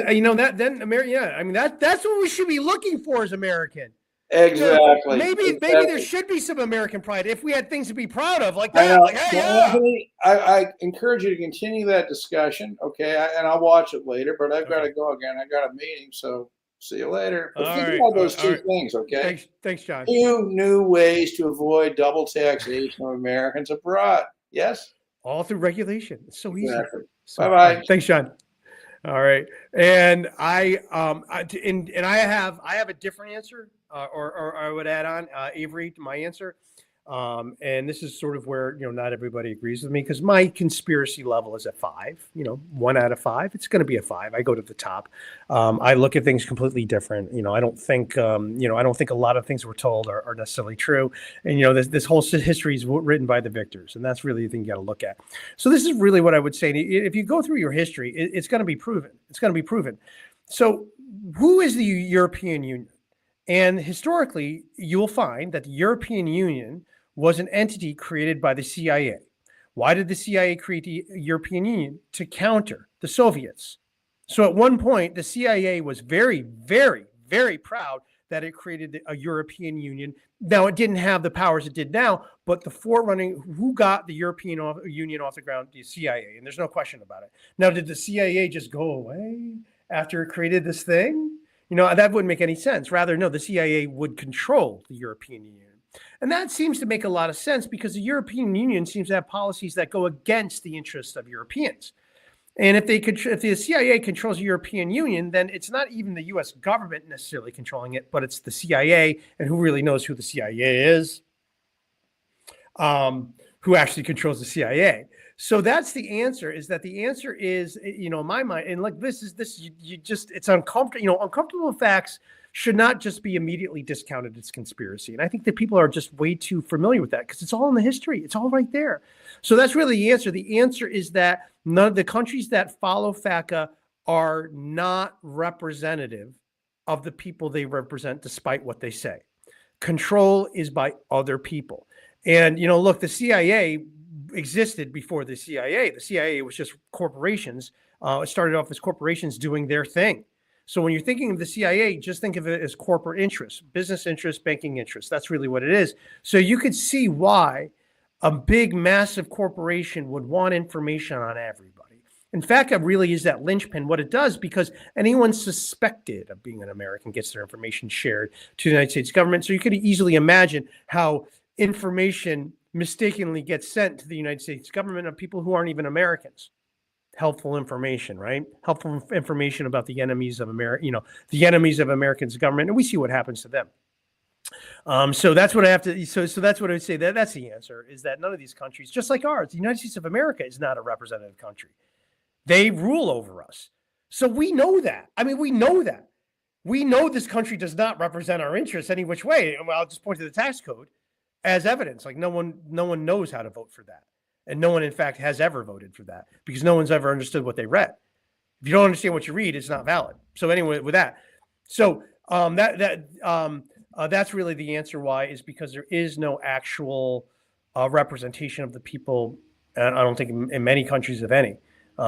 then America. Yeah, I mean, that's what we should be looking for as American. Exactly. Maybe there should be some American pride if we had things to be proud of, like that. Anthony, I encourage you to continue that discussion. Okay, and I'll watch it later. But I've got to go again. I got a meeting, so see you later. But think about those two things. Okay. Thanks, John. 2 new ways to avoid double taxation of Americans abroad. Yes. All through regulation. It's so easy. Exactly. So, bye-bye. Thanks, John. All right. And I have a different answer, or I would add on, Avery, to my answer. And this is sort of where, not everybody agrees with me, because my conspiracy level is at 5, 1 out of 5. It's going to be a 5. I go to the top. I look at things completely different. I don't think, I don't think a lot of things we're told are necessarily true. And, this whole history is written by the victors. And that's really the thing you got to look at. So this is really what I would say. If you go through your history, it's going to be proven. It's going to be proven. So who is the European Union? And historically, you'll find that the European Union was an entity created by the CIA. Why did the CIA create the European Union? To counter the Soviets. So at one point, the CIA was very, very, very proud that it created a European Union. Now, it didn't have the powers it did now, but the forerunning, who got the European Union off the ground? The CIA, and there's no question about it. Now, did the CIA just go away after it created this thing? That wouldn't make any sense. Rather, no, the CIA would control the European Union. And that seems to make a lot of sense because the European Union seems to have policies that go against the interests of Europeans. And if the CIA controls the European Union, then it's not even the U.S. government necessarily controlling it, but it's the CIA, and who really knows who the CIA is, who actually controls the CIA. So that's the answer. Is that the answer is, in my mind, and like it's uncomfortable. Uncomfortable facts should not just be immediately discounted as conspiracy. And I think that people are just way too familiar with that because it's all in the history. It's all right there. So that's really the answer. The answer is that none of the countries that follow FATCA are not representative of the people they represent, despite what they say. Control is by other people. And, look, the CIA existed before the CIA. The CIA was just corporations. It started off as corporations doing their thing. So when you're thinking of the CIA, just think of it as corporate interests, business interests, banking interests. That's really what it is. So you could see why a big, massive corporation would want information on everybody. In fact, it really is that linchpin, what it does, because anyone suspected of being an American gets their information shared to the United States government. So you could easily imagine how information mistakenly gets sent to the United States government of people who aren't even Americans. Helpful information, right? Helpful information about the enemies of America, the enemies of Americans' government, and we see what happens to them. So that's what I have to. So that's what I would say. That's the answer. Is that none of these countries, just like ours, the United States of America, is not a representative country. They rule over us. So we know that. I mean, we know that. We know this country does not represent our interests any which way. And I'll just point to the tax code as evidence. Like no one knows how to vote for that. And no one, in fact, has ever voted for that because no one's ever understood what they read. If you don't understand what you read, it's not valid. So anyway, with that, so that's really the answer why is because there is no actual representation of the people. And I don't think in many countries, if any,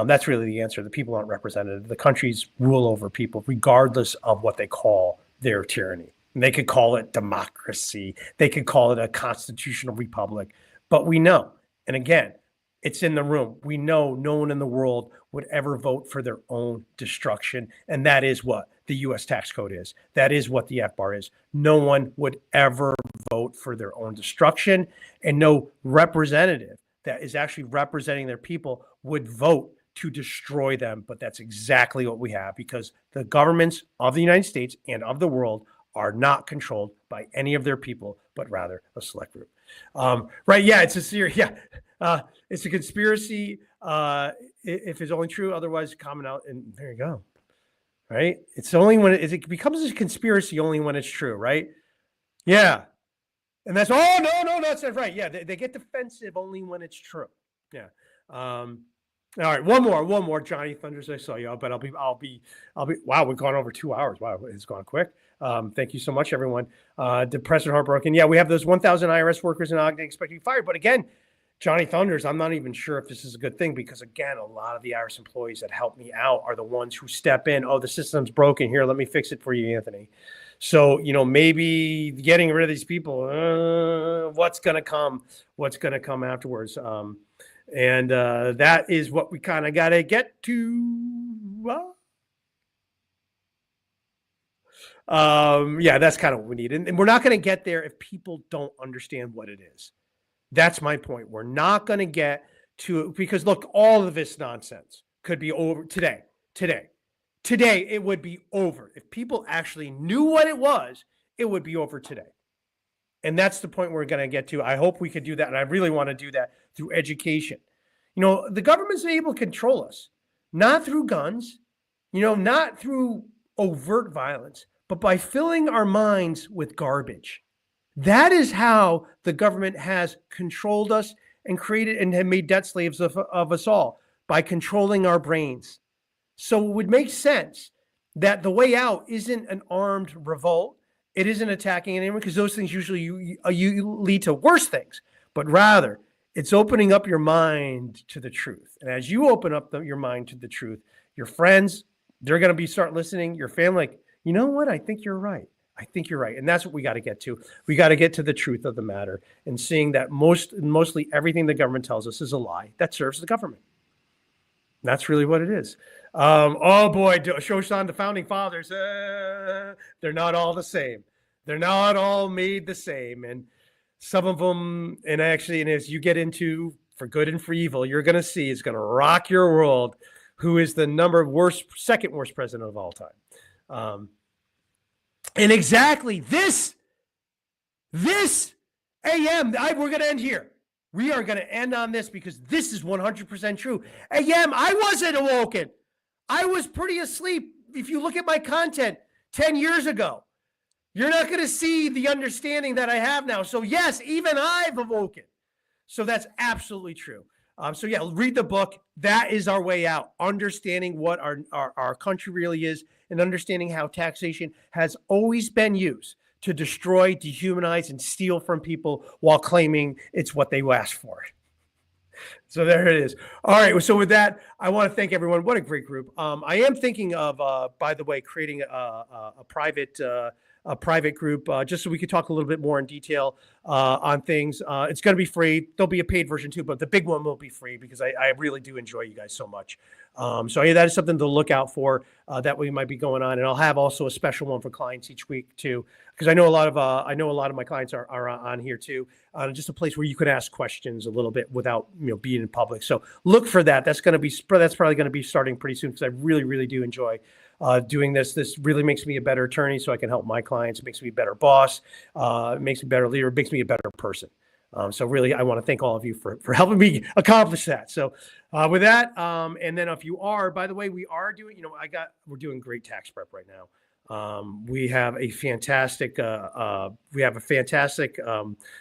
that's really the answer. The people aren't represented. The countries rule over people regardless of what they call their tyranny. And they could call it democracy. They could call it a constitutional republic. But we know. And again, it's in the room. We know no one in the world would ever vote for their own destruction. And that is what the U.S. tax code is. That is what the FBAR is. No one would ever vote for their own destruction. And no representative that is actually representing their people would vote to destroy them. But that's exactly what we have because the governments of the United States and of the world are not controlled by any of their people, but rather a select group. Right. Yeah. It's a series. Yeah. It's a conspiracy. If it's only true, otherwise common out. And there you go. Right. It's only when it becomes a conspiracy only when it's true. Right. Yeah. And that's, no, that's not right. Yeah. They get defensive only when it's true. Yeah. All right, one more, Johnny Thunders. I saw you, but I'll be. Wow, we've gone over 2 hours. Wow, it's gone quick. Thank you so much, everyone. Depressed and heartbroken. Yeah, we have those 1,000 IRS workers in Ogden expected to be fired. But again, Johnny Thunders, I'm not even sure if this is a good thing because again, a lot of the IRS employees that help me out are the ones who step in. Oh, the system's broken. Here, let me fix it for you, Anthony. So maybe getting rid of these people. What's gonna come? What's gonna come afterwards? And that is what we kind of got to get to. Yeah, that's kind of what we need. And we're not going to get there if people don't understand what it is. That's my point. We're not going to get to, because look, all of this nonsense could be over today. Today, it would be over. If people actually knew what it was, it would be over today. And that's the point we're going to get to. I hope we could do that. And I really want to do that through education. The government's able to control us, not through guns, not through overt violence, but by filling our minds with garbage. That is how the government has controlled us and created and have made debt slaves of us all, by controlling our brains. So it would make sense that the way out isn't an armed revolt. It isn't attacking anyone, because those things usually you lead to worse things, but rather it's opening up your mind to the truth. And as you open up your mind to the truth, your friends, they're going to start listening. Your family, like, you know what? I think you're right. I think you're right. And that's what we got to get to. We got to get to the truth of the matter and seeing that mostly everything the government tells us is a lie that serves the government. And that's really what it is. Oh boy, Shoshan, the founding fathers, they're not all the same. They're not all made the same. And some of them, and as you get into For Good and for Evil, you're going to see it's going to rock your world who is the second worst president of all time. And exactly this AM, we're going to end here. We are going to end on this because this is 100% true. AM, I wasn't awoken. I was pretty asleep. If you look at my content 10 years ago, you're not going to see the understanding that I have now. So yes, even I've awoken. So that's absolutely true. So yeah, read the book. That is our way out. Understanding what our country really is and understanding how taxation has always been used to destroy, dehumanize, and steal from people while claiming it's what they asked for. So there it is. All right. So with that, I want to thank everyone. What a great group. I am thinking of, by the way, creating a private group just so we could talk a little bit more in detail on things. It's going to be free. There'll be a paid version too, but the big one will be free because I really do enjoy you guys so much. So yeah, that is something to look out for that we might be going on. And I'll have also a special one for clients each week too, because I know a lot of my clients are on here too. Just a place where you could ask questions a little bit without being in public. So look for that. That's probably going to be starting pretty soon because I really do enjoy doing this. This really makes me a better attorney so I can help my clients. It makes me a better boss. It makes me a better leader. It makes me a better person. So really, I want to thank all of you for helping me accomplish that. So with that, and then if you are, by the way, we are doing, we're doing great tax prep right now. We have a fantastic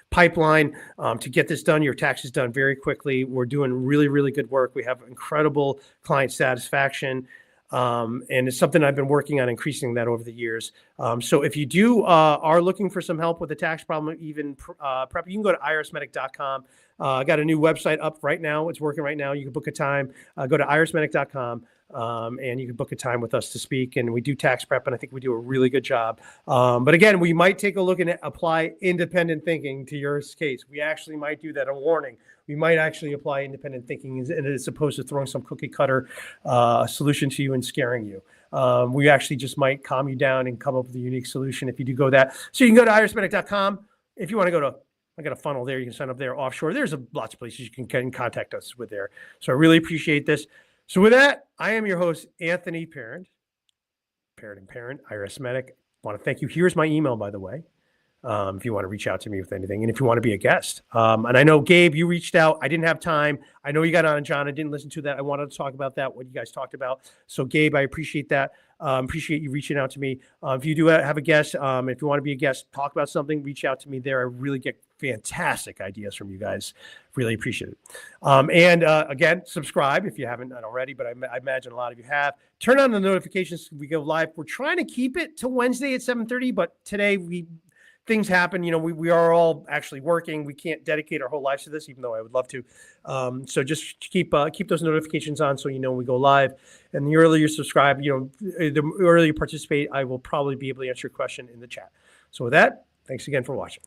pipeline to get this done. Your taxes done very quickly. We're doing really good work. We have incredible client satisfaction. And it's something I've been working on increasing that over the years. So if you are looking for some help with a tax problem, even prep, you can go to IRSMedic.com. I got a new website up right now. It's working right now. You can book a time. Go to IRSMedic.com. And you can book a time with us to speak. And we do tax prep, and I think we do a really good job. But again, we might take a look and apply independent thinking to your case. We actually might do that. A warning. We might actually apply independent thinking as opposed to throwing some cookie cutter solution to you and scaring you. We actually just might calm you down and come up with a unique solution if you do go that. So you can go to IRSMedic.com. If you want to go to, I got a funnel there. You can sign up there offshore. There's lots of places you can contact us with there. So I really appreciate this. So with that, I am your host, Anthony Parent, IRSMedic. I want to thank you. Here's my email, by the way, if you want to reach out to me with anything and if you want to be a guest. And I know, Gabe, you reached out. I didn't have time. I know you got on, John. I didn't listen to that. I wanted to talk about that, what you guys talked about. So, Gabe, I appreciate that. Appreciate you reaching out to me. If you do have a guest, if you want to be a guest, talk about something, reach out to me there. I really get fantastic ideas from you guys. Really appreciate it. And again, subscribe if you haven't done already, but I imagine a lot of you have. Turn on the notifications. We go live. We're trying to keep it to Wednesday at 7:30, but today things happen. We are all actually working. We can't dedicate our whole lives to this, even though I would love to. So just keep those notifications on so when we go live. And the earlier you subscribe, the earlier you participate, I will probably be able to answer your question in the chat. So with that, thanks again for watching.